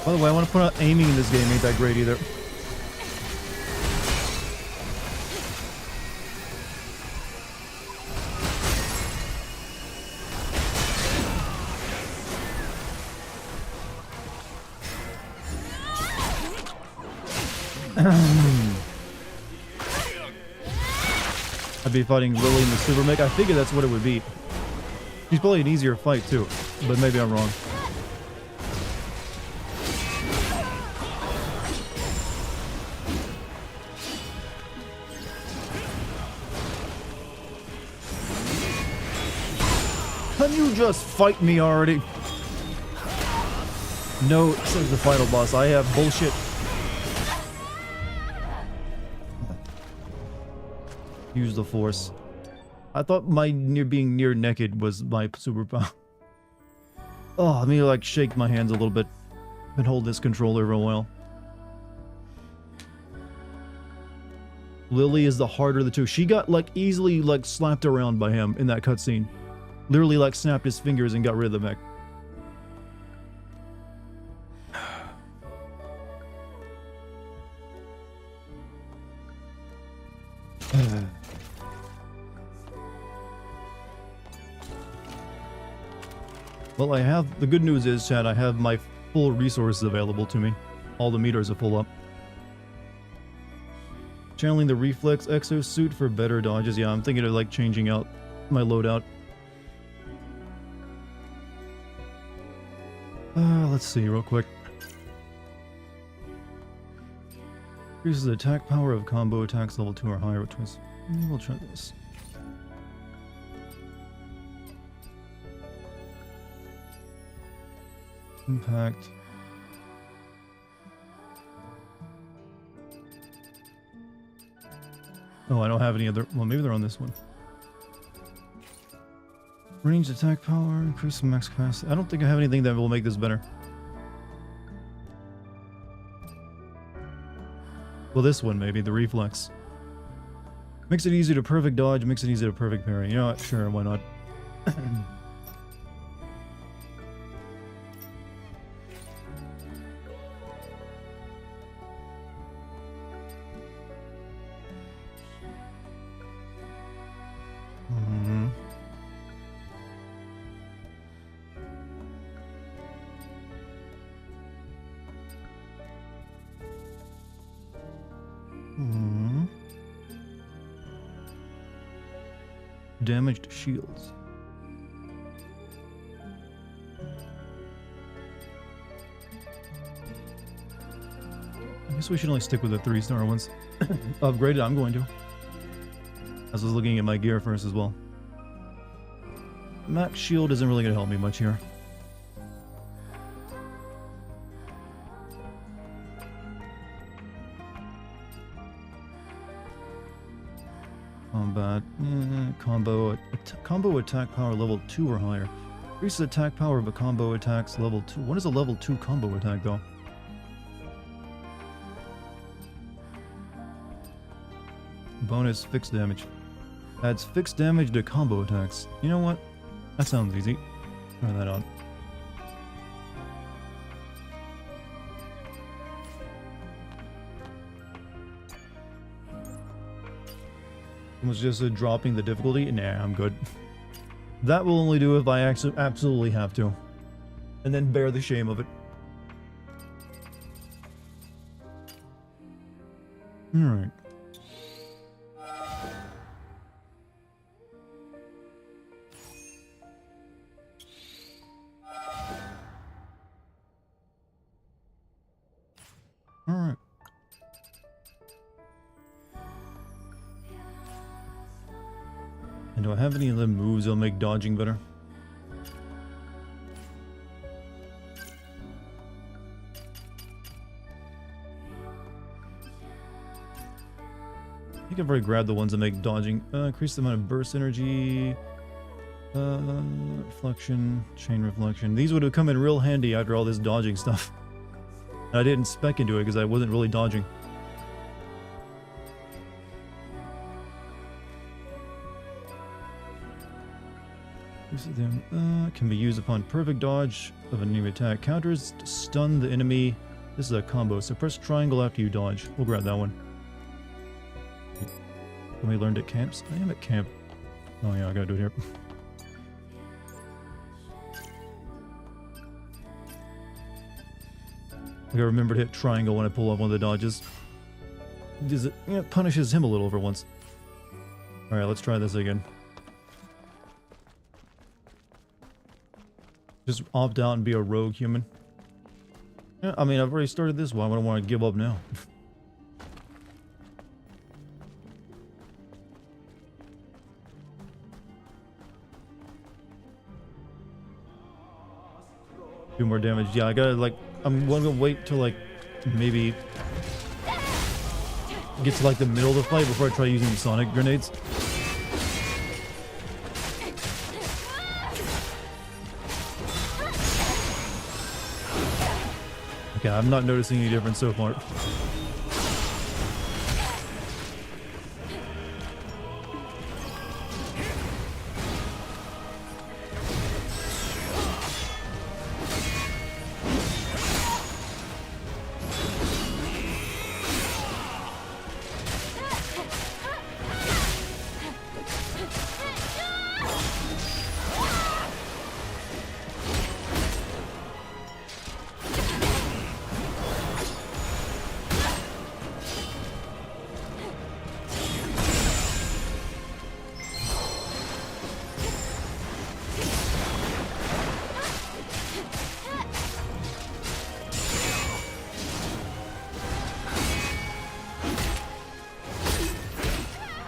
By the way, I want to point out aiming in this game ain't that great either. I'd be fighting Lily in the super mech. I figured that's what it would be. She's probably an easier fight too, but maybe I'm wrong. Can you just fight me already? No, says the final boss. I have bullshit. Use the force. I thought my being near naked was my superpower. Oh, let me like shake my hands a little bit and hold this controller for a while. Lily is the harder of the two. She got like easily like slapped around by him in that cutscene. Literally like snapped his fingers and got rid of the mech. Well, I have, the good news is, Chad, I have my full resources available to me. All the meters are full up. Channeling the reflex exosuit for better dodges. Yeah, I'm thinking of like changing out my loadout. Let's see real quick. Increases the attack power of combo attacks level 2 or higher, which was... We'll try this. Impact. Oh, I don't have any other... Well, maybe they're on this one. Ranged attack power, increase the max capacity. I don't think I have anything that will make this better. Well, this one maybe, the reflex. Makes it easy to perfect dodge, makes it easy to perfect parry. You know what? Sure, why not? Damaged shields. I guess we should only stick with the 3-star ones. Upgraded, I'm going to. I was looking at my gear first as well. Max shield isn't really going to help me much here. Combat, combo attack power level 2 or higher. Increases attack power of a combo attacks level 2. What is a level 2 combo attack though? Bonus fixed damage. Adds fixed damage to combo attacks. You know what? That sounds easy. Try that out. Was just dropping the difficulty? Nah, I'm good. That will only do if I absolutely have to. And then bear the shame of it. Alright. Alright. And do I have any of the moves that'll make dodging better? I think I've already grabbed the ones that make dodging. Increase the amount of burst energy. Reflection, chain reflection. These would have come in real handy after all this dodging stuff. And I didn't spec into it because I wasn't really dodging. Can be used upon perfect dodge of an enemy attack. Counters to stun the enemy. This is a combo, so press triangle after you dodge. We'll grab that one. When we learned at camps? I am at camp. Oh yeah, I gotta do it here. I gotta remember to hit triangle when I pull off one of the dodges. does it punishes him a little for once. All right, let's try this again. Just opt out and be a rogue human. Yeah, I mean, I've already started this one. I don't want to give up now. Do more damage. Yeah, I gotta like. I'm gonna wait till like maybe get to like the middle of the fight before I try using sonic grenades. Okay, I'm not noticing any difference so far.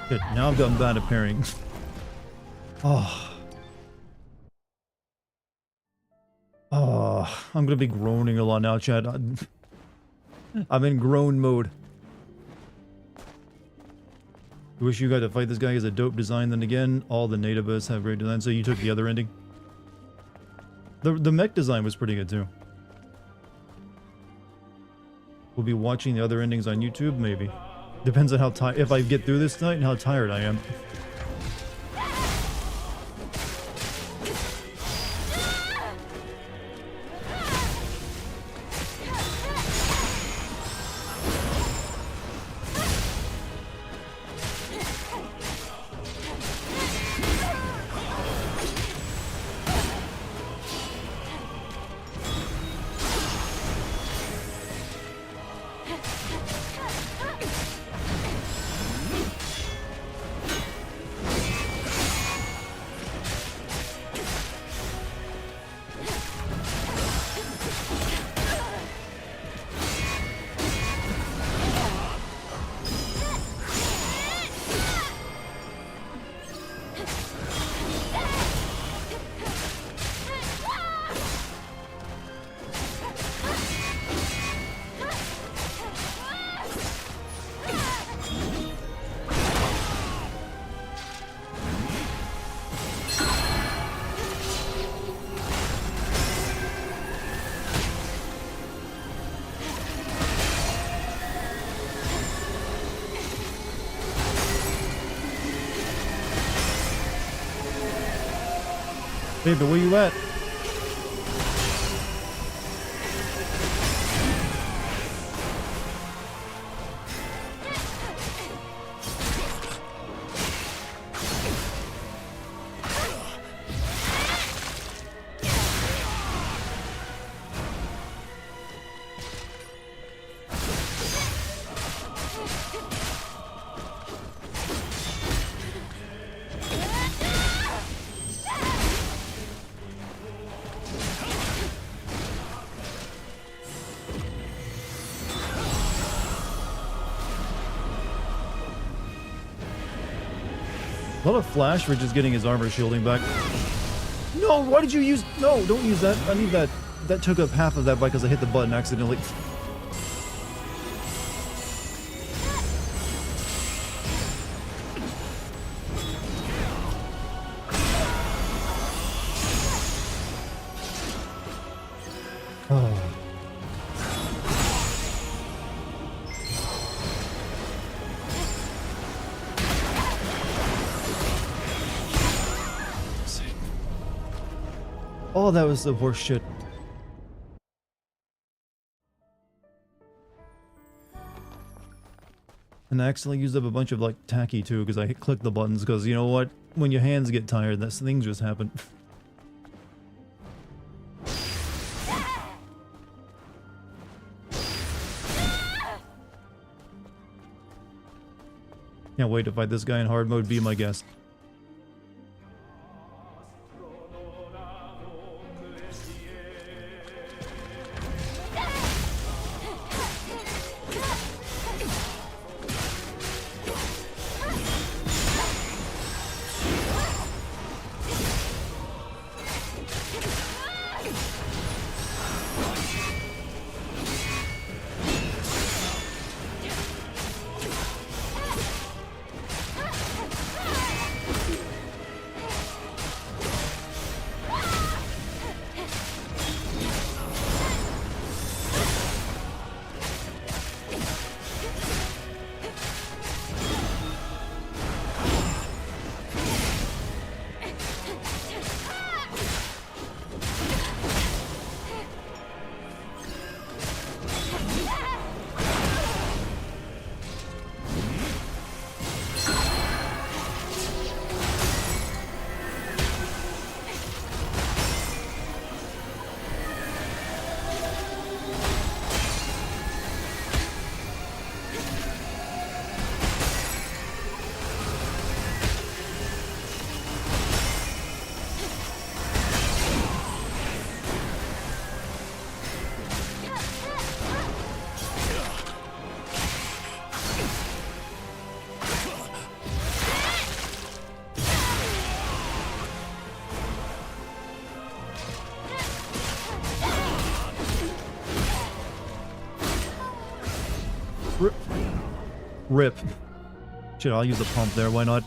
Good, now I've gotten bad at parrying. Oh. Oh, I'm gonna be groaning a lot now, Chad. I'm in groan mode. I wish you got to fight this guy. He has a dope design. Then again, all the natives have great design. So you took the other ending. The mech design was pretty good too. We'll be watching the other endings on YouTube, maybe. Depends on how tired, if I get through this tonight and how tired I am. Baby, where you at? A lot of Flash for just getting his armor shielding back. No, why did you use... No, don't use that. I need that. That took up half of that because I hit the button accidentally. Oh. Oh, that was the horse shit. And I accidentally used up a bunch of like tacky too because I clicked the buttons because you know what? When your hands get tired, that's things just happen. Can't wait to fight this guy in hard mode. Be my guest. Rip. Shit, I'll use the pump there, why not?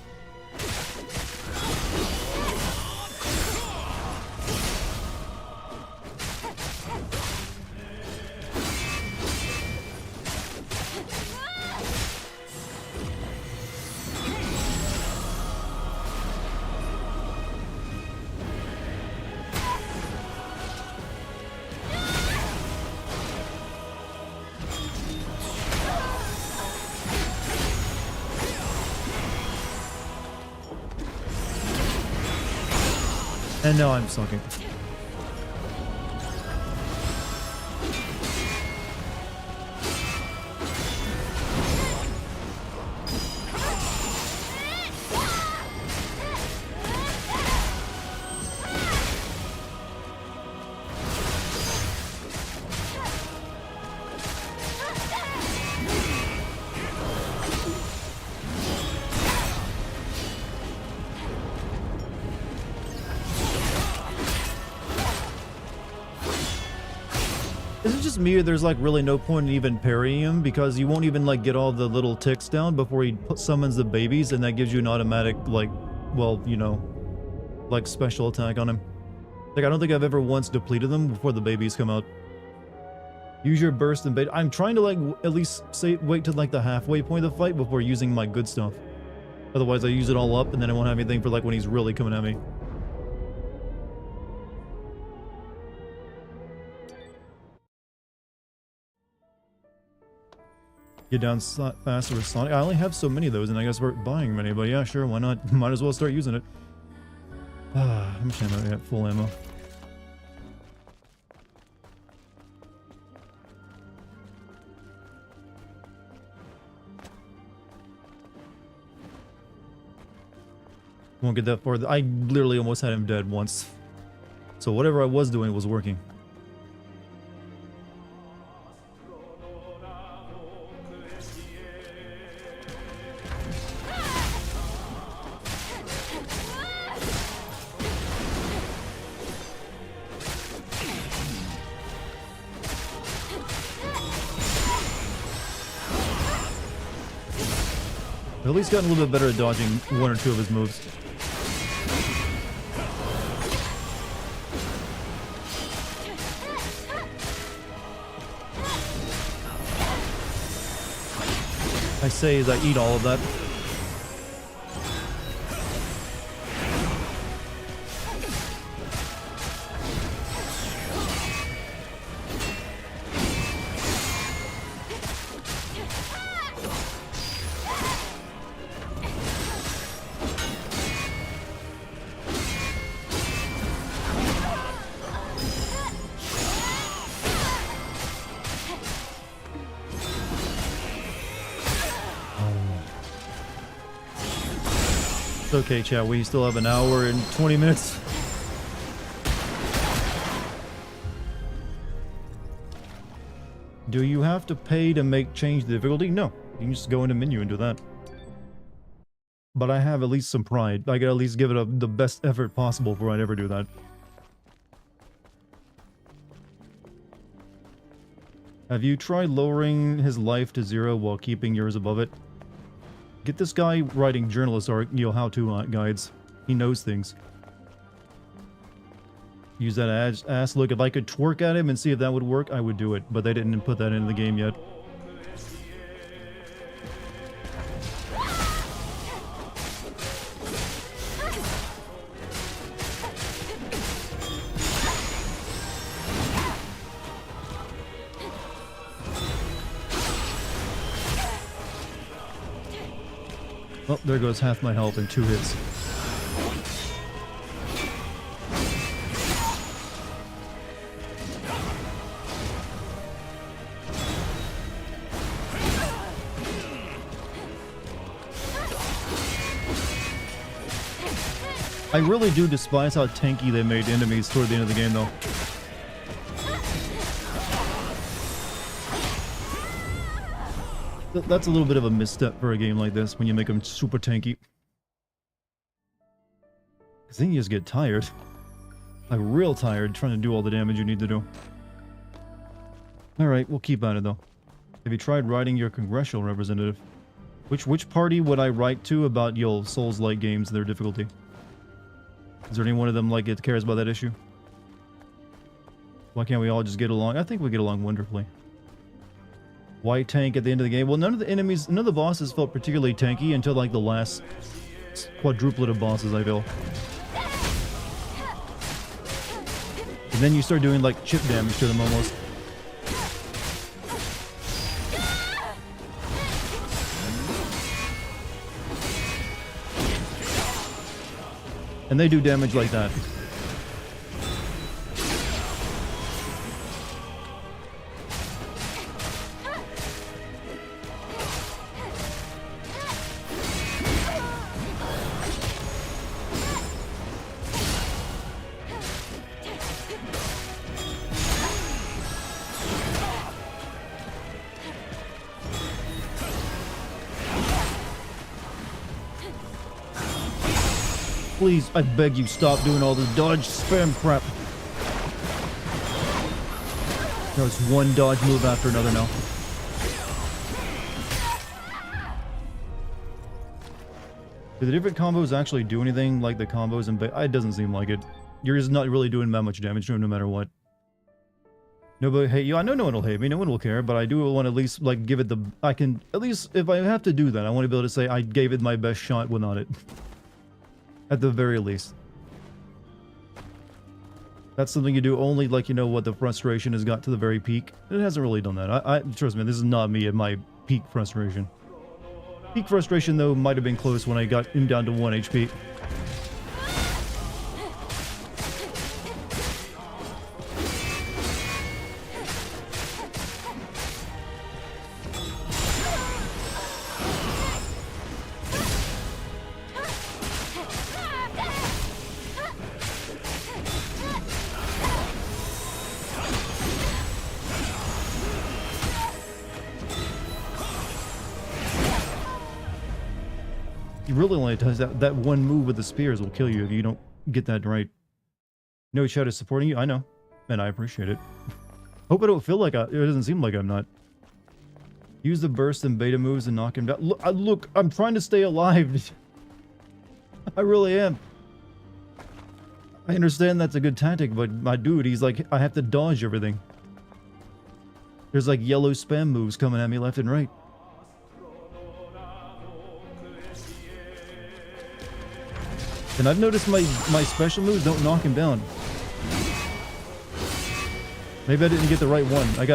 And now I'm sucking. Is it just me or there's like really no point in even parrying him because you won't even like get all the little ticks down before he summons the babies, and that gives you an automatic like, well, you know, like special attack on him. Like I don't think I've ever once depleted them before the babies come out. Use your burst and bait. I'm trying to like at least say wait to like the halfway point of the fight before using my good stuff. Otherwise I use it all up and then I won't have anything for like when he's really coming at me. Get down faster with Sonic. I only have so many of those, and I guess we're buying many, but yeah, sure, why not? Might as well start using it. How much ammo? Yeah, full ammo. Won't get that far. I literally almost had him dead once. So whatever I was doing was working. At least gotten a little bit better at dodging one or two of his moves. I say as I eat all of that. It's okay, chat. We still have an hour and 20 minutes. Do you have to pay to change the difficulty? No. You can just go into menu and do that. But I have at least some pride. I gotta at least give it the best effort possible before I ever do that. Have you tried lowering his life to 0 while keeping yours above it? Get this guy writing journalist or how-to guides. He knows things. Use that ass. Look, if I could twerk at him and see if that would work, I would do it. But they didn't put that into the game yet. Oh, there goes half my health in 2 hits. I really do despise how tanky they made enemies toward the end of the game, though. That's a little bit of a misstep for a game like this, when you make them super tanky. Because then you just get tired. Like, real tired, trying to do all the damage you need to do. Alright, we'll keep at it, though. Have you tried writing your congressional representative? Which party would I write to about your Souls-like games and their difficulty? Is there any one of them like it cares about that issue? Why can't we all just get along? I think we get along wonderfully. White tank at the end of the game. Well, none of the bosses felt particularly tanky until like the last quadruplet of bosses, I feel. And then you start doing like chip damage to them almost. And they do damage like that. Please, I beg you, stop doing all this dodge spam crap. There's one dodge move after another now. Do the different combos actually do anything like the combos in it doesn't seem like it. You're just not really doing that much damage to him no matter what. Nobody hate you. I know no one will hate me, no one will care, but I do want to at least like give it the... I can, at least if I have to do that, I want to be able to say I gave it my best shot without it. At the very least. That's something you do only like, you know, what the frustration has got to the very peak. It hasn't really done that. I trust me, this is not me at my peak frustration. Peak frustration, though, might have been close when I got him down to 1 HP. He really only does that one move with the spears will kill you if you don't get that right. No chat is supporting you, I know. And I appreciate it. Hope I don't feel like it doesn't seem like I'm not. Use the burst and beta moves and knock him down. Look, I'm trying to stay alive. I really am. I understand that's a good tactic, but my dude, he's like, I have to dodge everything. There's like yellow spam moves coming at me left and right. And I've noticed my special moves don't knock him down. Maybe I didn't get the right one. I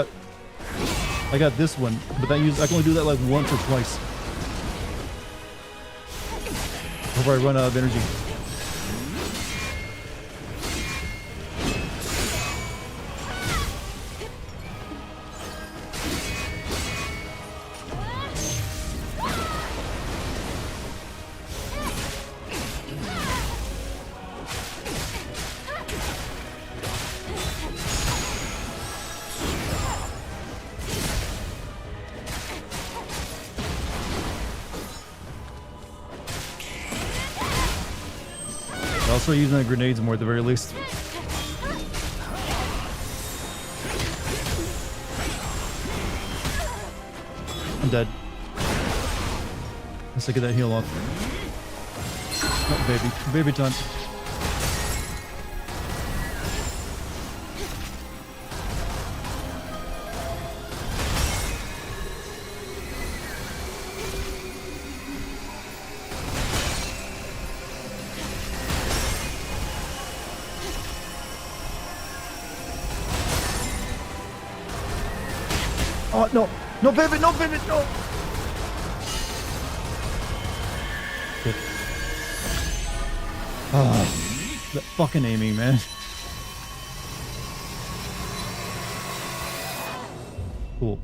got this one, but I can only do that like once or twice before I run out of energy. start using the grenades more at the very least. I'm dead. Let's get that heal off. Oh, baby. Baby time. Oh, no. No pivot, no pivot, no! Good. Oh, that fucking aiming, man. Cool.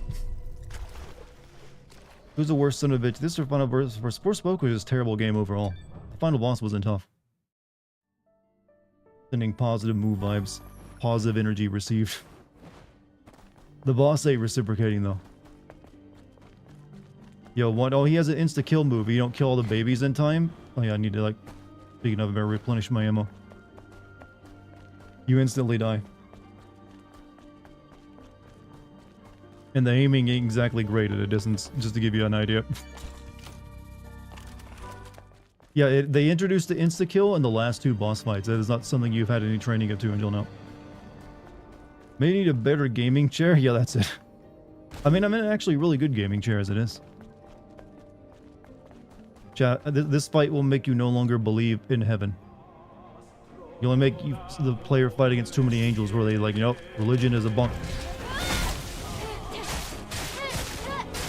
Who's the worst son of a bitch? This or Final Boss for Sports Spoke was just a terrible game overall. The final boss wasn't tough. Sending positive move vibes. Positive energy received. The boss ain't reciprocating though. Yo, what? Oh, he has an insta-kill move. You don't kill all the babies in time? Oh yeah, I need to like... Speaking of, I better replenish my ammo. You instantly die. And the aiming ain't exactly great at a distance, just to give you an idea. Yeah, they introduced the insta-kill in the last two boss fights. That is not something you've had any training up to until now. May need a better gaming chair? Yeah, that's it. I mean, I'm in an actually really good gaming chair as it is. Chat, this fight will make you no longer believe in heaven. You only make the player fight against too many angels where they like, you know, religion is a bunk.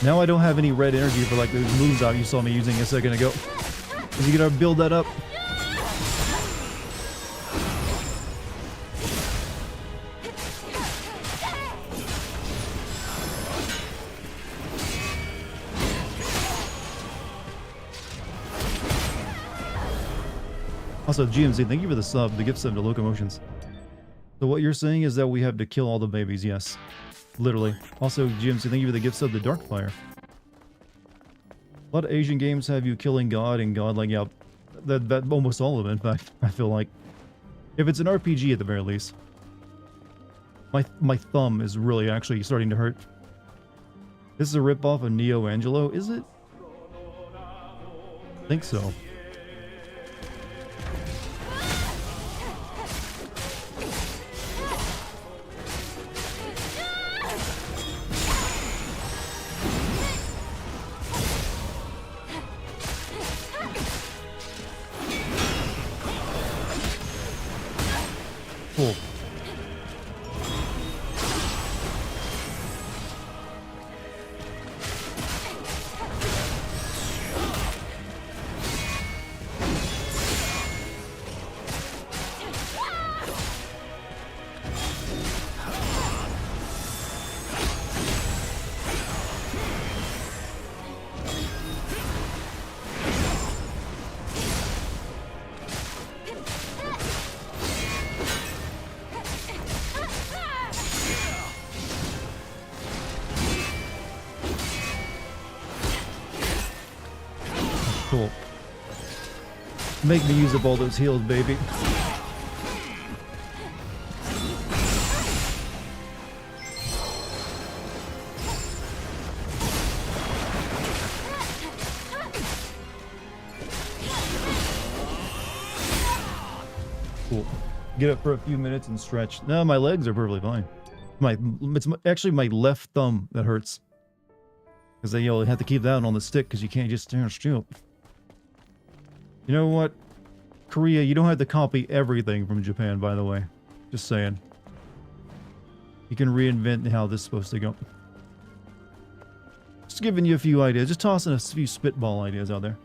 Now I don't have any red energy for like those moves out you saw me using a second ago. Is you gonna build that up? Also, GMZ, thank you for the sub, the gift sub to Locomotions. So what you're saying is that we have to kill all the babies, yes. Literally. Also, GMC, thank you for the gift sub to Darkfire. A lot of Asian games have you killing God and God, like, yeah, that almost all of it, in fact, I feel like. If it's an RPG at the very least. My thumb is really actually starting to hurt. This is a ripoff of Neo Angelo, is it? I think so. Cool. Cool. Make me use up all those heals, baby. Cool. Get up for a few minutes and stretch. No, my legs are perfectly fine. It's actually my left thumb that hurts. Because you have to keep that on the stick because you can't just stand still. You know what? Korea, you don't have to copy everything from Japan, by the way. Just saying. You can reinvent how this is supposed to go. Just giving you a few ideas. Just tossing a few spitball ideas out there.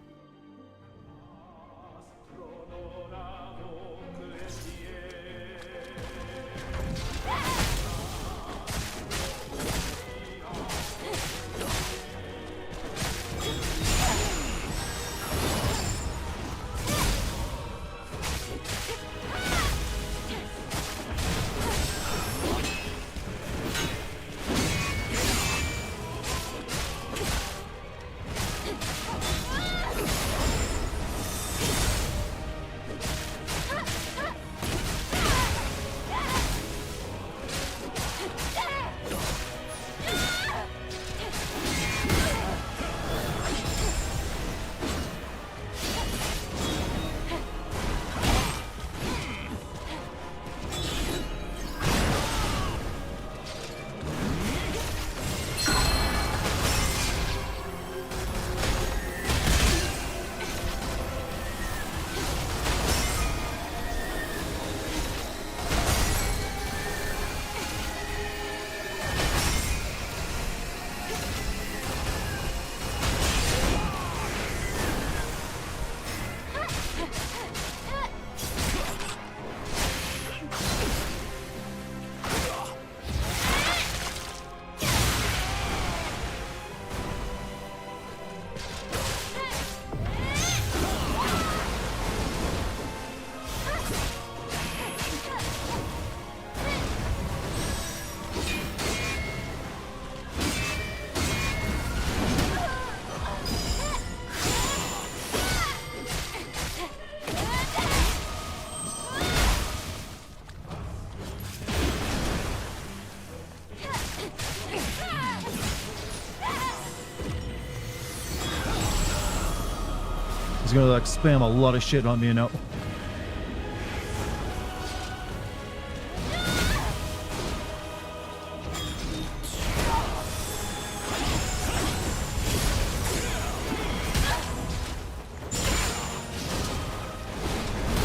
He's gonna like spam a lot of shit on me now.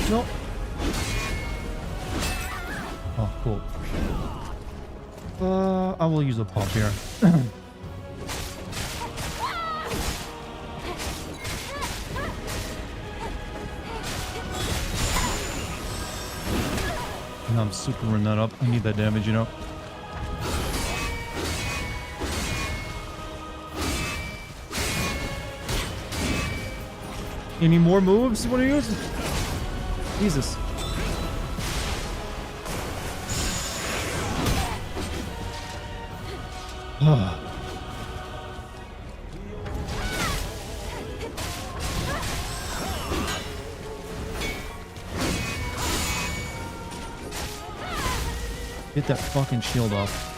No. Oh, cool. I will use a pop here. And I'm supering that up. I need that damage, you know. Any more moves you want to use? Jesus. Get that fucking shield off.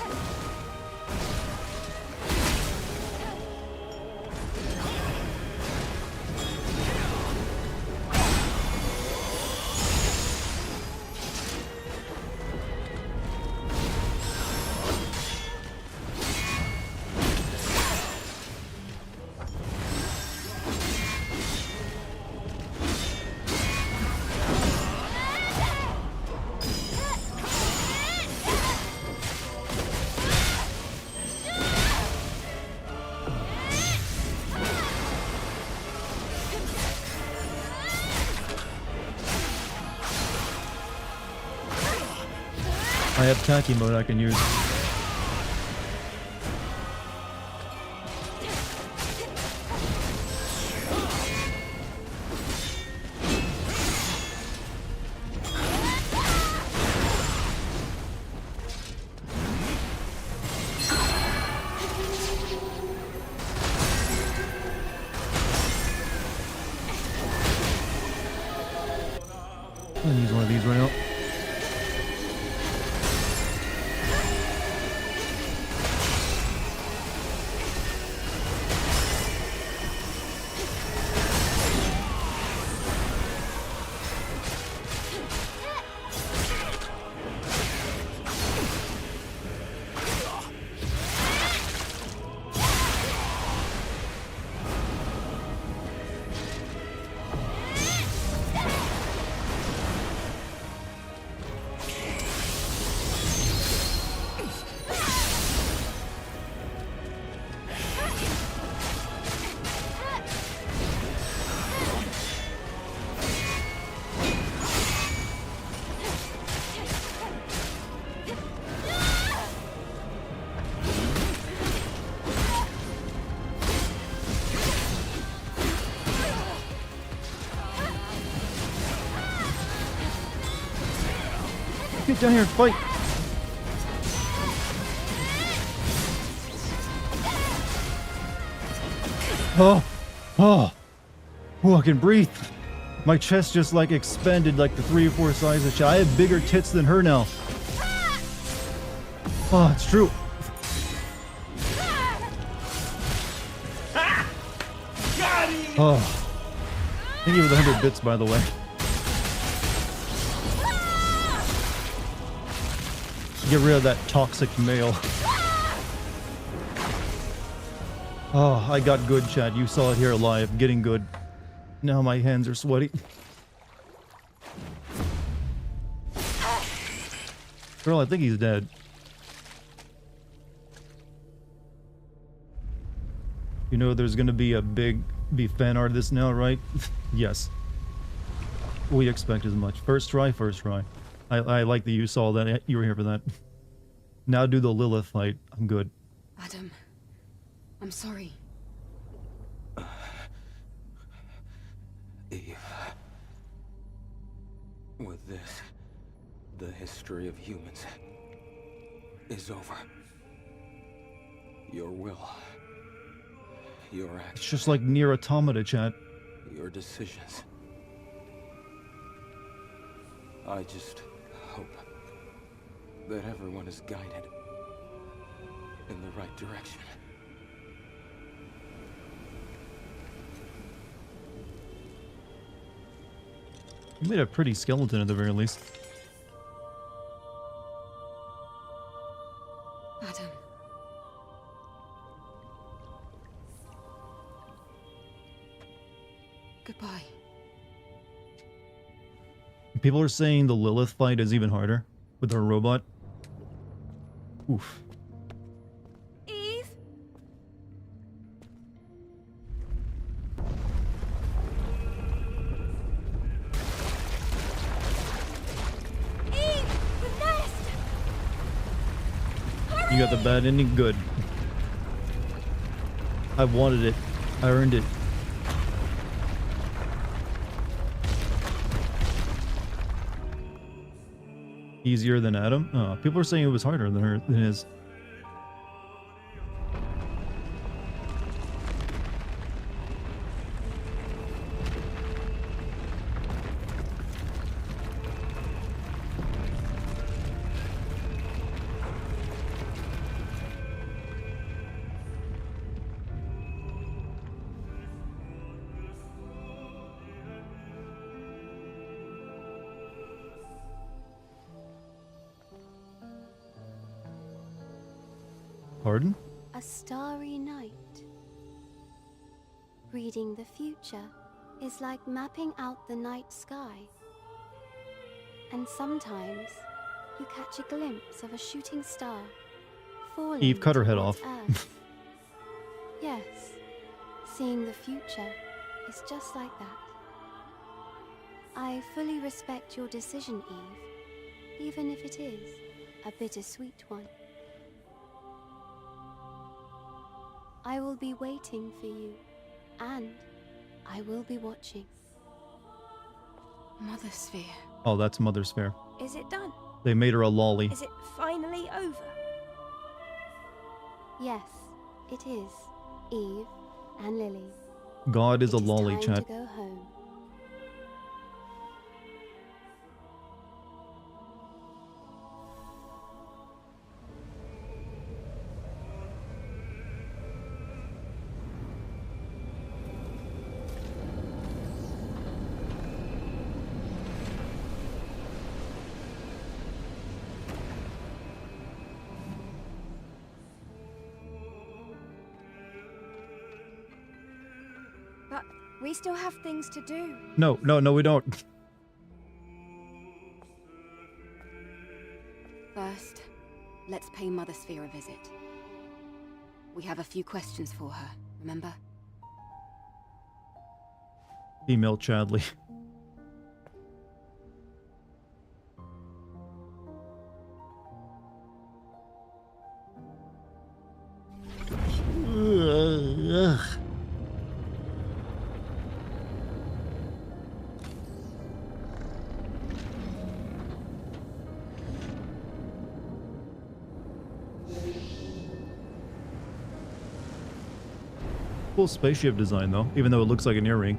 I have tacky mode I can use. I'm gonna use one of these right now. Get down here and fight! Oh! Oh! Oh, I can breathe! My chest just like expanded like the 3 or 4 sizes. Shit. I have bigger tits than her now. Oh, it's true. Oh. Thank you for the 100 bits, by the way. Get rid of that toxic male. Oh, I got good, Chad. You saw it here live. Getting good. Now my hands are sweaty. Girl, I think he's dead. You know there's gonna be a big fan art of this now, right? Yes. We expect as much. First try, first try. I like that you saw that. You were here for that. Now do the Lilith fight. I'm good.
Adam, I'm sorry.
Eve. With this, the history of humans is over. Your will, your
It's
actions,
just like Nier Automata, chat.
your decisions. I just hope that everyone is guided in the right direction.
You made a pretty skeleton at the very least.
Adam. Goodbye.
People are saying the Lilith fight is even harder with her robot. Oof.
Eve? Eve! The nest!
You got the bad ending? Good. I wanted it. I earned it. Easier than Adam? Oh, people are saying it was harder than her than his. Pardon?
A starry night. Reading the future is like mapping out the night sky. And sometimes you catch a glimpse of a shooting star falling
Eve, cut her head
towards
off.
Earth. Yes, seeing the future is just like that. I fully respect your decision, Eve, even if it is a bittersweet one. I will be waiting for you, and I will be watching.
Mother Sphere.
Oh, that's Mother Sphere.
Is it done?
They made her a lolly.
Is it finally over?
Yes, it is, Eve and Lily.
God is a
It
lolly,
time
chat.
to go home.
But we still have things to do.
No, no, no, we don't.
First, let's pay Mother Sphere a visit. We have a few questions for her, remember?
Female Chadley. Ugh. Cool spaceship design though, even though it looks like an earring.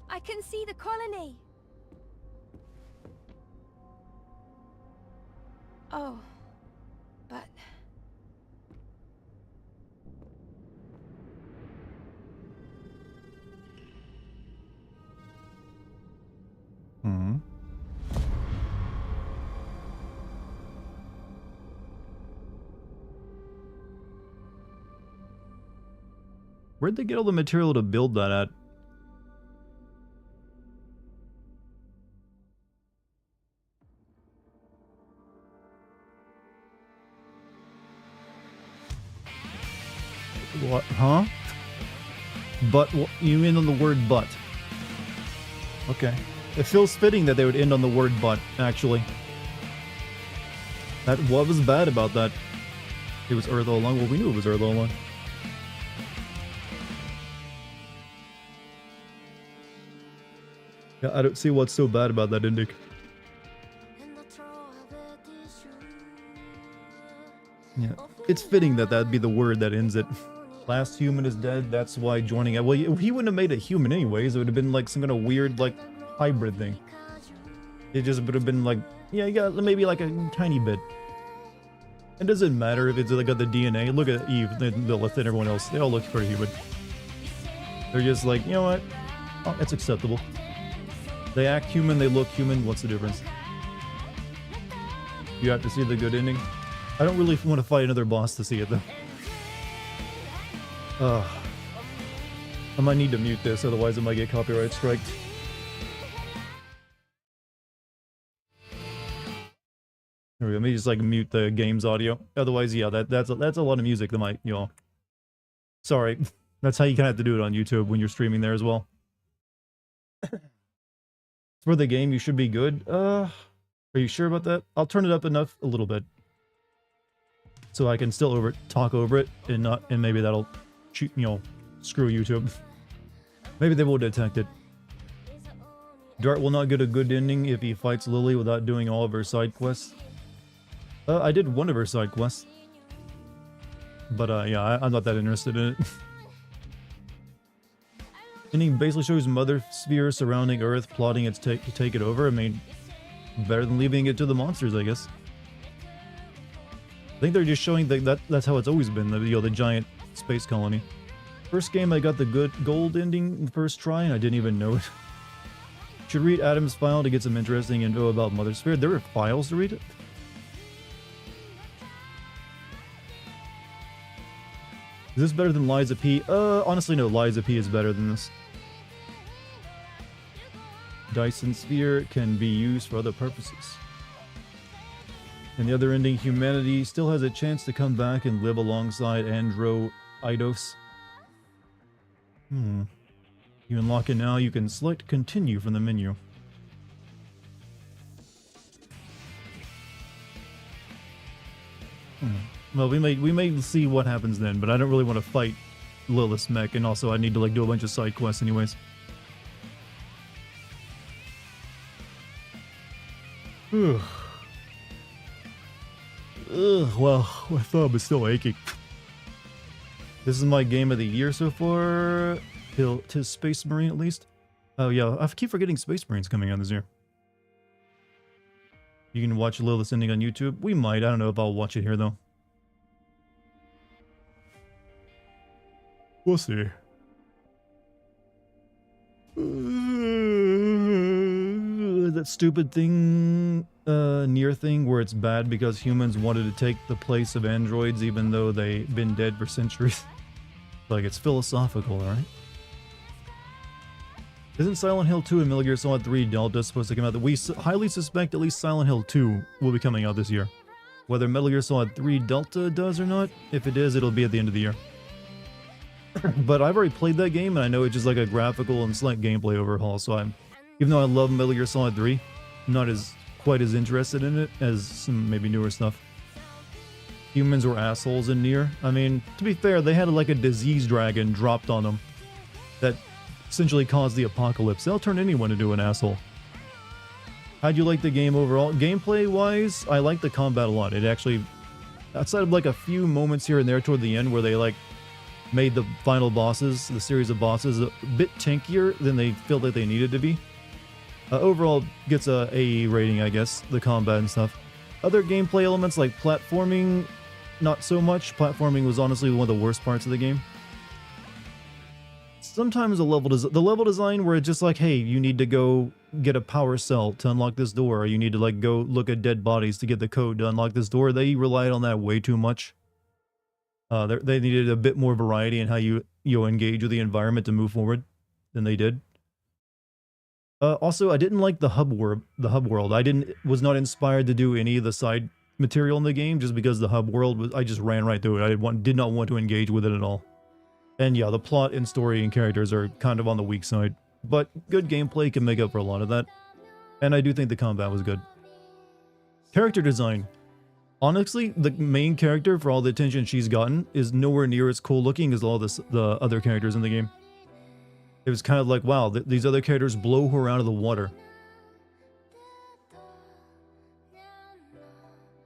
I can see the colony. Oh, but
Hmm. Where'd they get all the material to build that at? What? Huh? But you end on the word but. Okay. It feels fitting that they would end on the word but, actually. What was bad about that? It was Earth all along. Well, we knew it was Earth all along. Yeah, I don't see what's so bad about that ending. Yeah, it's fitting that that'd be the word that ends it. Last human is dead, that's why joining it. Well, he wouldn't have made a human anyways. It would have been like some kind of weird, like, hybrid thing. It just would have been like, yeah, you got maybe like a tiny bit. It doesn't matter if it's like got the DNA. Look at Eve, Lilith, and everyone else. They all look pretty human. They're just like, you know what? Oh, that's acceptable. They act human, they look human. What's the difference? You have to see the good ending. I don't really want to fight another boss to see it though. I might need to mute this, otherwise it might get copyright striked. There we go. Let me just like mute the game's audio. Otherwise, yeah, that's a lot of music that might, you know. Sorry, that's how you kind of have to do it on YouTube when you're streaming there as well. For the game, you should be good. Are you sure about that? I'll turn it up enough, a little bit, so I can still talk over it, and maybe that'll, you know, screw YouTube. Maybe they will detect it. Dart will not get a good ending if he fights Lily without doing all of her side quests. I did one of her side quests, but yeah, I'm not that interested in it. Ending basically shows Mother Sphere surrounding Earth, plotting to take it over. I mean, better than leaving it to the monsters, I guess. I think they're just showing that's how it's always been, the giant space colony. First game, I got the good gold ending the first try, and I didn't even know it. Should read Adam's file to get some interesting info about Mother Sphere. There were files to read it? Is this better than Liza P? Honestly, no, Liza P is better than this. Dyson Sphere can be used for other purposes. In the other ending, humanity still has a chance to come back and live alongside Andro Eidos. You unlock it now, you can select continue from the menu. Well, we may see what happens then, but I don't really want to fight Lilith's mech, and also I need to like do a bunch of side quests anyways. Ugh, well, my thumb is still aching. This is my game of the year so far. Tis Space Marine at least. Oh yeah, I keep forgetting Space Marine's coming out this year. You can watch Lilith's ending on YouTube. We might, I don't know if I'll watch it here though. We'll see. That stupid thing, near thing, where it's bad because humans wanted to take the place of androids even though they've been dead for centuries. Like, it's philosophical, alright? Isn't Silent Hill 2 and Metal Gear Solid 3 Delta supposed to come out? We highly suspect at least Silent Hill 2 will be coming out this year. Whether Metal Gear Solid 3 Delta does or not, if it is, it'll be at the end of the year. But I've already played that game, and I know it's just like a graphical and slight gameplay overhaul, so even though I love Metal Gear Solid 3, I'm not quite as interested in it as some maybe newer stuff. Humans were assholes in Nier. I mean, to be fair, they had like a disease dragon dropped on them that essentially caused the apocalypse. They'll turn anyone into an asshole. How'd you like the game overall? Gameplay-wise, I like the combat a lot. It actually, outside of like a few moments here and there toward the end where they like made the final bosses, the series of bosses, a bit tankier than they felt like they needed to be. Overall, gets a A rating, I guess, the combat and stuff. Other gameplay elements like platforming, not so much. Platforming was honestly one of the worst parts of the game. Sometimes the level design where it's just like, hey, you need to go get a power cell to unlock this door, or you need to like go look at dead bodies to get the code to unlock this door. They relied on that way too much. They needed a bit more variety in how you engage with the environment to move forward than they did. Also, I didn't like the hub world. I was not inspired to do any of the side material in the game just because the hub world I just ran right through it. I did not want to engage with it at all. And yeah, the plot and story and characters are kind of on the weak side, but good gameplay can make up for a lot of that. And I do think the combat was good. Character design. Honestly, the main character, for all the attention she's gotten, is nowhere near as cool looking as all the other characters in the game. It was kind of like, wow, these other characters blow her out of the water.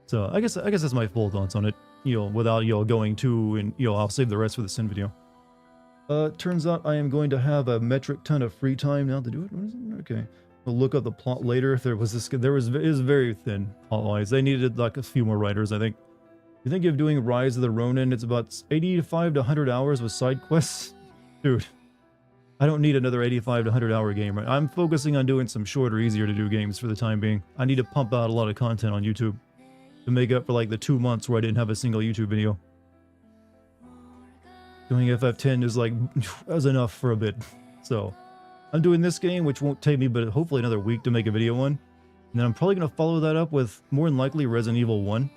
So I guess that's my full thoughts on it. You know, without going to, and I'll save the rest for the Sin video. Turns out I am going to have a metric ton of free time now to do it. What is it? Okay. We'll look up the plot later. If there was this, it was very thin plot-wise. They needed like a few more writers, I think. You think of doing Rise of the Ronin? It's about 85 to 100 hours with side quests, dude. I don't need another 85 to 100 hour game, right? I'm focusing on doing some shorter, easier to do games for the time being. I need to pump out a lot of content on YouTube to make up for like the 2 months where I didn't have a single YouTube video. Doing FF10 is like, was enough for a bit. So, I'm doing this game, which won't take me but hopefully another week to make a video on. And then I'm probably going to follow that up with, more than likely, Resident Evil 1.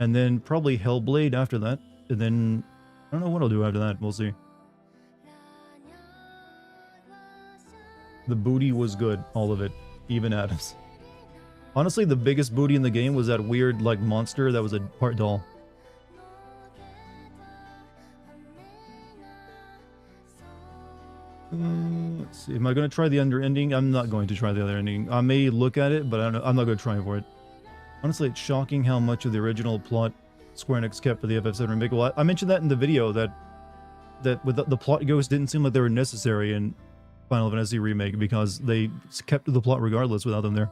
And then probably Hellblade after that. And then, I don't know what I'll do after that, we'll see. The booty was good, all of it. Even Adams. Honestly, the biggest booty in the game was that weird, like, monster that was a part doll. Let's see. Am I going to try the under ending? I'm not going to try the other ending. I may look at it, but I'm not going to try for it. Honestly, it's shocking how much of the original plot Square Enix kept for the FF7 remake. Well, I mentioned that in the video, that with the plot ghosts didn't seem like they were necessary in Final Fantasy Remake because they kept the plot regardless without them there.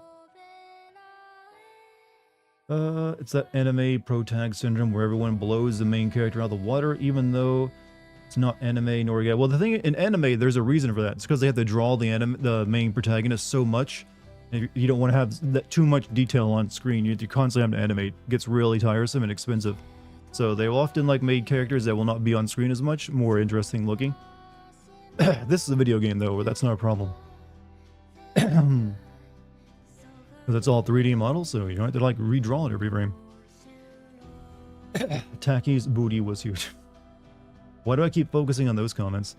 It's that anime protag syndrome where everyone blows the main character out of the water, even though it's not anime nor yeah. Well, the thing in anime, there's a reason for that. It's because they have to draw the main protagonist so much, and you don't want to have too much detail on screen. You constantly have to animate. It gets really tiresome and expensive. So they will often like made characters that will not be on screen as much, more interesting looking. This is a video game though, where that's not a problem. Because it's all 3D models, so you don't have to like redraw it every frame. Taki's booty was huge. Why do I keep focusing on those comments?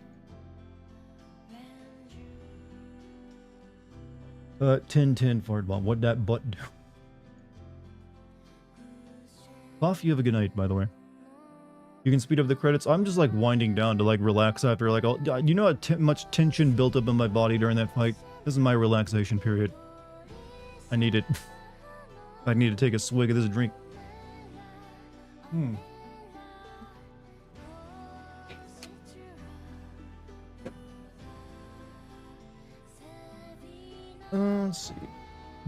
10-10 fart bomb. What'd that butt do? Buff, you have a good night, by the way. You can speed up the credits. I'm just like winding down to like relax after like all, you know how much tension built up in my body during that fight? This is my relaxation period. I need it. I need to take a swig of this drink. Let's see.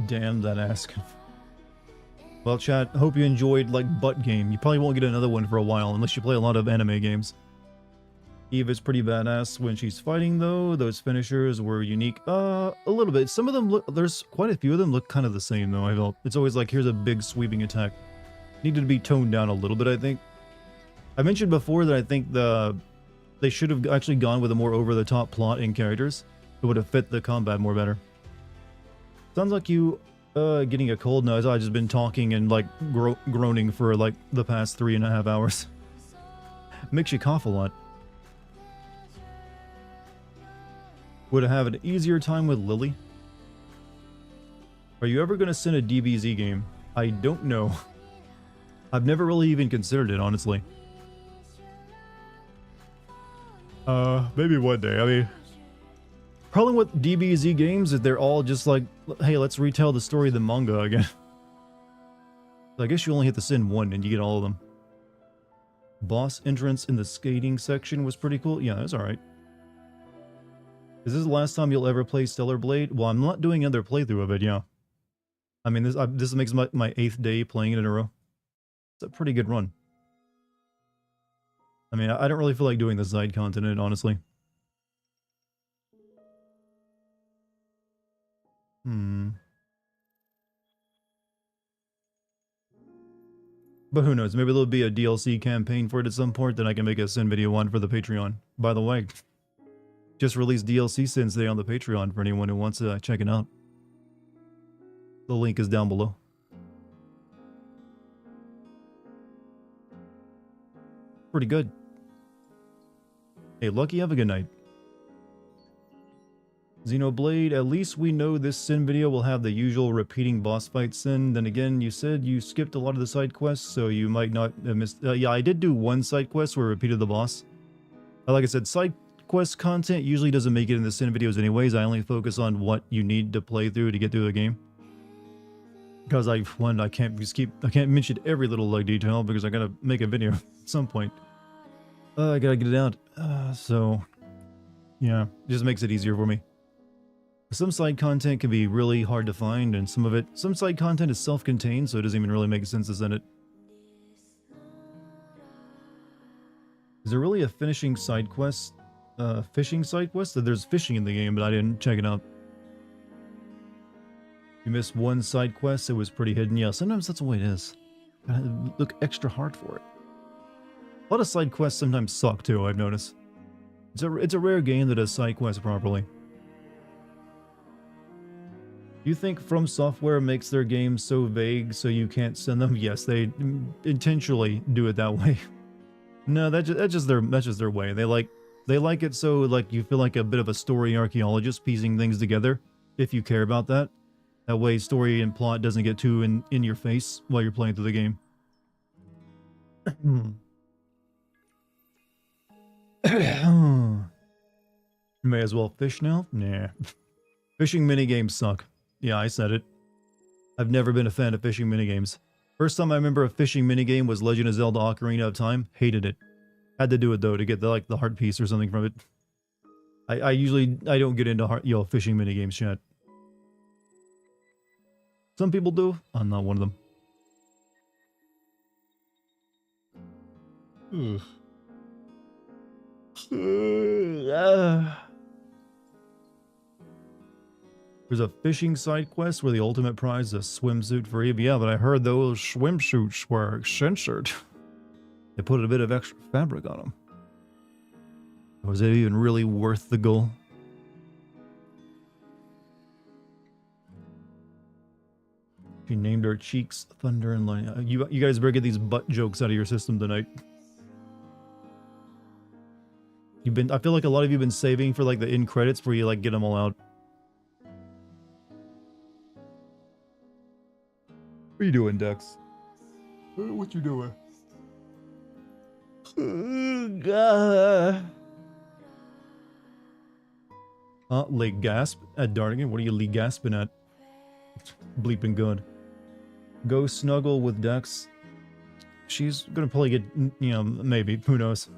Damn that ass. Well, chat, hope you enjoyed, like, Butt Game. You probably won't get another one for a while, unless you play a lot of anime games. Eve is pretty badass when she's fighting, though. Those finishers were unique. A little bit. Some of them look... There's quite a few of them look kind of the same, though, I felt. It's always like, here's a big sweeping attack. Needed to be toned down a little bit, I think. I mentioned before that I think they should have actually gone with a more over-the-top plot and characters. It would have fit the combat more better. Sounds like you... getting a cold now. I've just been talking and like groaning for like the past 3.5 hours. Makes you cough a lot. Would I have an easier time with Lily? Are you ever going to send a DBZ game? I don't know. I've never really even considered it, honestly. Maybe one day. I mean, problem with DBZ games is they're all just like, hey, let's retell the story of the manga again. So I guess you only have to send one and you get all of them. Boss entrance in the skating section was pretty cool. Yeah, that's alright. Is this the last time you'll ever play Stellar Blade? Well, I'm not doing another playthrough of it, yeah. I mean, this makes my 8th day playing it in a row. It's a pretty good run. I mean, I don't really feel like doing the side content, honestly. But who knows, maybe there'll be a DLC campaign for it at some point, then I can make a Sin video on for the Patreon. By the way, just released DLC Sins today on the Patreon for anyone who wants to check it out. The link is down below. Pretty good. Hey, Lucky, have a good night. Xenoblade, at least we know this Sin video will have the usual repeating boss fight Sin. Then again, you said you skipped a lot of the side quests, so you might not have missed... yeah, I did do one side quest where I repeated the boss. Like I said, side quest content usually doesn't make it in the Sin videos anyways. I only focus on what you need to play through to get through the game. Because I can't mention every little like detail because I gotta make a video at some point. I gotta get it out. So yeah, it just makes it easier for me. Some side content can be really hard to find, and some side content is self-contained, so it doesn't even really make sense to send it. Is there really a finishing side quest? Fishing side quest? There's fishing in the game, but I didn't check it out. You missed one side quest, it was pretty hidden. Yeah, sometimes that's the way it is. Gotta look extra hard for it. A lot of side quests sometimes suck too, I've noticed. It's a rare game that does side quests properly. Do you think From Software makes their games so vague so you can't send them? Yes, they intentionally do it that way. No, that's just their way. They like it so like you feel like a bit of a story archaeologist piecing things together if you care about that. That way story and plot doesn't get too in your face while you're playing through the game. May as well fish now? Nah. Fishing minigames suck. Yeah, I said it. I've never been a fan of fishing minigames. First time I remember a fishing minigame was Legend of Zelda Ocarina of Time. Hated it. Had to do it though to get the heart piece or something from it. I usually don't get into fishing minigames, chat. Some people do. I'm not one of them. There's a fishing side quest where the ultimate prize is a swimsuit for Eve. Yeah, but I heard those swimsuits were censored. They put a bit of extra fabric on them. Was it even really worth the goal? She named her cheeks Thunder and Lightning. You guys better get these butt jokes out of your system tonight. I feel like a lot of you have been saving for like the end credits where you like get them all out. What are you doing, Dex? What you doing? Late gasp at Dartigan. What are you Lee gasping at? Bleeping good. Go snuggle with Dex. She's gonna probably get, maybe. Who knows?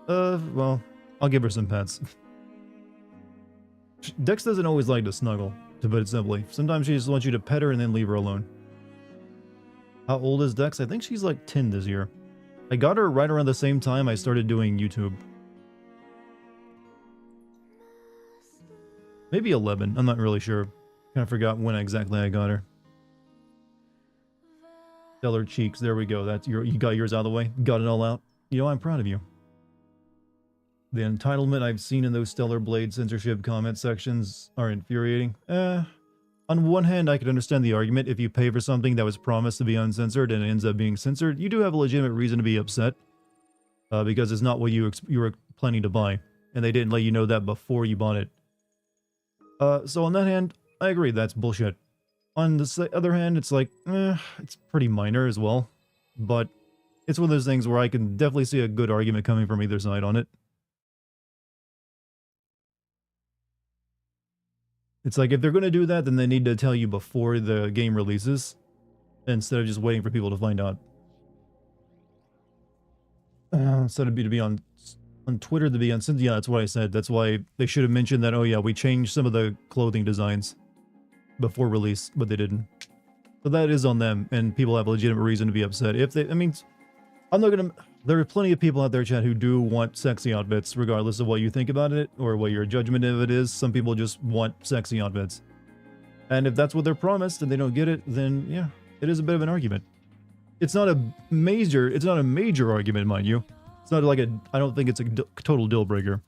Well, I'll give her some pets. Dex doesn't always like to snuggle, to put it simply. Sometimes she just wants you to pet her and then leave her alone. How old is Dex? I think she's like 10 this year. I got her right around the same time I started doing YouTube. Maybe 11, I'm not really sure. Kind of forgot when exactly I got her. Stellar cheeks, there we go. You got yours out of the way? Got it all out? I'm proud of you. The entitlement I've seen in those Stellar Blade censorship comment sections are infuriating. On one hand, I could understand the argument. If you pay for something that was promised to be uncensored and it ends up being censored, you do have a legitimate reason to be upset. Because it's not what you were planning to buy. And they didn't let you know that before you bought it. So on that hand, I agree, that's bullshit. On the other hand, it's like, it's pretty minor as well. But it's one of those things where I can definitely see a good argument coming from either side on it. It's like, if they're going to do that, then they need to tell you before the game releases, instead of just waiting for people to find out. Instead of to be on Twitter to be on... Yeah, that's what I said. That's why they should have mentioned that, oh yeah, we changed some of the clothing designs before release, but they didn't. So that is on them, and people have a legitimate reason to be upset. If they... I mean, I'm not gonna... There are plenty of people out there, chat, who do want sexy outfits, regardless of what you think about it, or what your judgment of it is. Some people just want sexy outfits. And if that's what they're promised and they don't get it, then yeah, it is a bit of an argument. It's not a major argument, mind you. It's not like I don't think it's a total deal breaker.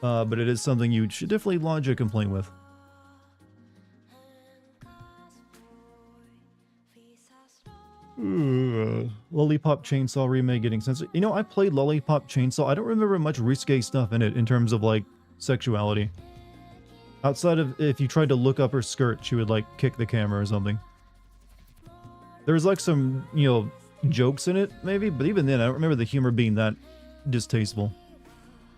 But it is something you should definitely lodge a complaint with. Lollipop Chainsaw remake getting censored. I played Lollipop Chainsaw. I don't remember much risque stuff in it in terms of like sexuality. Outside of if you tried to look up her skirt, she would like kick the camera or something. There's like some, jokes in it maybe, but even then I don't remember the humor being that distasteful.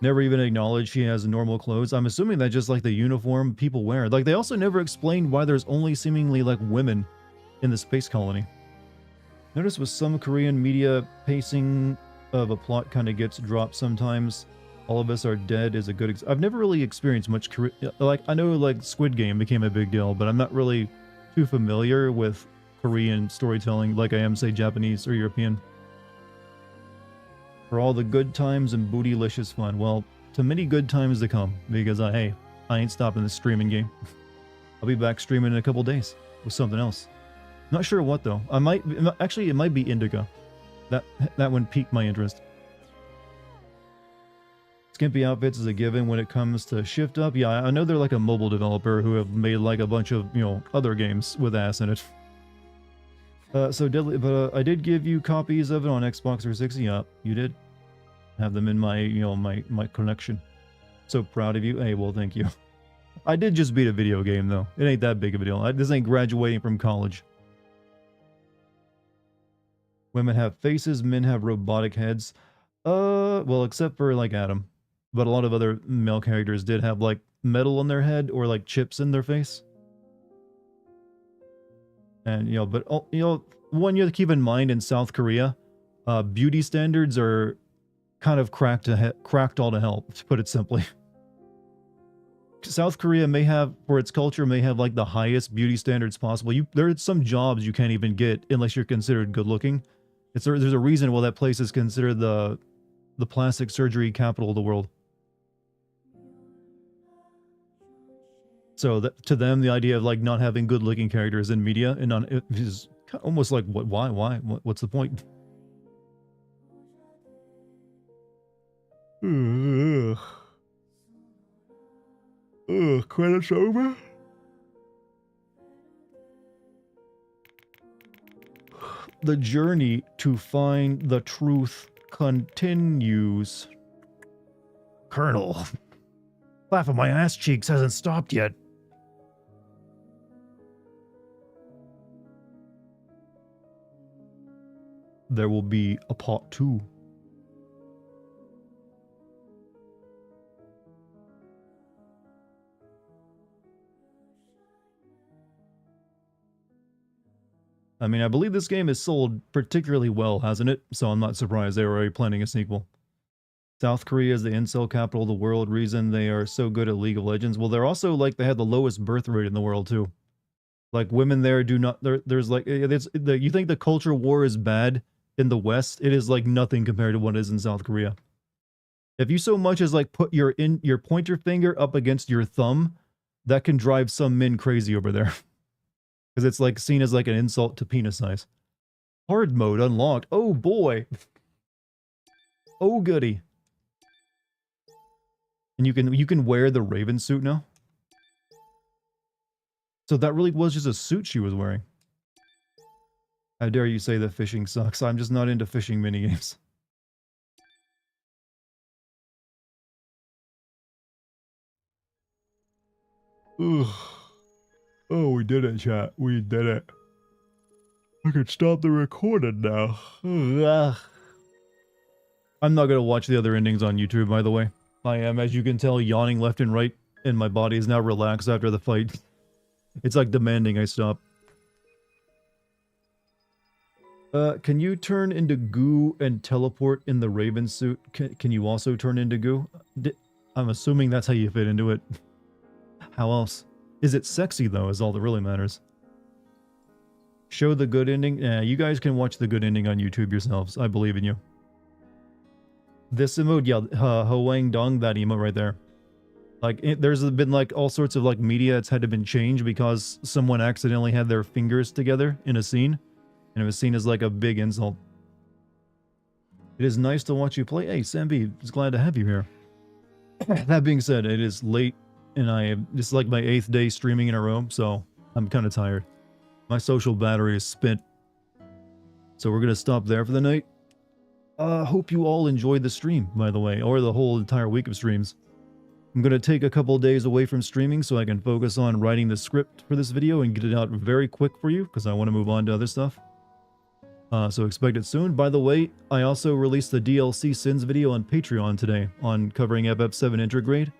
Never even acknowledged she has normal clothes. I'm assuming that's just like the uniform people wear. Like, they also never explained why there's only seemingly like women in the space colony. Notice with some Korean media, pacing of a plot kind of gets dropped sometimes. All of Us Are Dead is a good I've never really experienced much like, I know like Squid Game became a big deal, but I'm not really too familiar with Korean storytelling like I am, say, Japanese or European. For all the good times and bootylicious fun. Well, to many good times to come, because hey, I ain't stopping this streaming game. I'll be back streaming in a couple days with something else. Not sure what though. Actually, it might be Indigo. That one piqued my interest. Skimpy outfits is a given when it comes to Shift Up. Yeah, I know they're like a mobile developer who have made like a bunch of, you know, other games with ass in it. So deadly, but I did give you copies of it on Xbox 360. Yeah, you did. Have them in my, you know, my collection. So proud of you. Hey, well, thank you. I did just beat a video game though. It ain't that big of a deal. This ain't graduating from college. Women have faces, men have robotic heads. Well, except for like Adam. But a lot of other male characters did have like metal on their head or like chips in their face. And, you know, but, you know, one you have to keep in mind in South Korea, beauty standards are kind of cracked all to hell, to put it simply. South Korea may have, for its culture, may have like the highest beauty standards possible. There are some jobs you can't even get unless you're considered good looking. There's a reason why that place is considered the plastic surgery capital of the world. So to them, the idea of like not having good looking characters in media and it is almost like, what? Why? What's the point? Credits over? The journey to find the truth continues. Colonel, laugh of my ass cheeks hasn't stopped yet. There will be a part 2. I mean, I believe this game has sold particularly well, hasn't it? So I'm not surprised they were already planning a sequel. South Korea is the incel capital of the world. Reason they are so good at League of Legends. Well, they're also like, they have the lowest birth rate in the world too. Like, women there do not, there's like, you think the culture war is bad in the West? It is like nothing compared to what it is in South Korea. If you so much as like put your pointer finger up against your thumb, that can drive some men crazy over there. Because it's like seen as like an insult to penis size. Hard mode unlocked. Oh boy. Oh goody. And you can wear the Raven suit now. So that really was just a suit she was wearing. How dare you say that fishing sucks? I'm just not into fishing minigames. Ugh. Oh, we did it, chat. We did it. I could stop the recording now. Ugh. I'm not gonna watch the other endings on YouTube, by the way. I am, as you can tell, yawning left and right, and my body is now relaxed after the fight. It's like demanding I stop. Can you turn into goo and teleport in the Raven suit? Can you also turn into goo? I'm assuming that's how you fit into it. How else? Is it sexy, though, is all that really matters. Show the good ending? Yeah, you guys can watch the good ending on YouTube yourselves. I believe in you. This emote, yeah, Hoang Dong, that emote right there. Like, there's been, like, all sorts of, like, media it's had to been changed because someone accidentally had their fingers together in a scene. And it was seen as, like, a big insult. It is nice to watch you play. Hey, Sambi, it's glad to have you here. That being said, it is late. And this is like my 8th day streaming in a row, so I'm kind of tired. My social battery is spent. So we're going to stop there for the night. Hope you all enjoyed the stream, by the way, or the whole entire week of streams. I'm going to take a couple of days away from streaming so I can focus on writing the script for this video and get it out very quick for you, because I want to move on to other stuff. So expect it soon. By the way, I also released the DLC Sins video on Patreon today on covering FF7 Intergrade.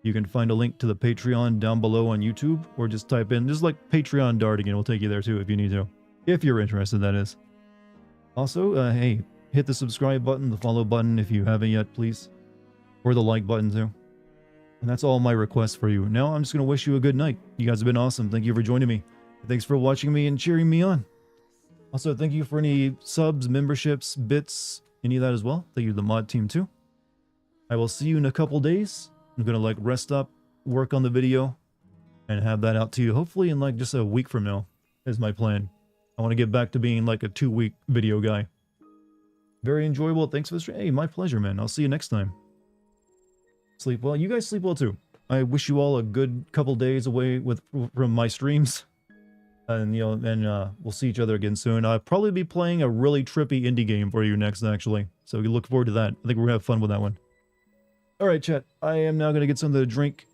You can find a link to the Patreon down below on YouTube, or just type in, just like Patreon Dartigan, will take you there too if you need to. If you're interested, that is. Also, hey, hit the subscribe button, the follow button if you haven't yet, please. Or the like button too. And that's all my requests for you. Now I'm just going to wish you a good night. You guys have been awesome. Thank you for joining me. Thanks for watching me and cheering me on. Also, thank you for any subs, memberships, bits, any of that as well. Thank you to the mod team too. I will see you in a couple days. I'm going to like rest up, work on the video, and have that out to you hopefully in like just a week from now is my plan. I want to get back to being like a 2-week video guy. Very enjoyable. Thanks for the stream. Hey, my pleasure, man. I'll see you next time. Sleep well. You guys sleep well too. I wish you all a good couple days away from my streams. And, you know, we'll see each other again soon. I'll probably be playing a really trippy indie game for you next, actually. So we look forward to that. I think we're going to have fun with that one. Alright, chat. I am now going to get something to drink.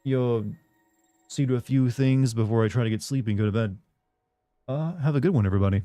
See to a few things before I try to get sleepy and go to bed. Have a good one, everybody.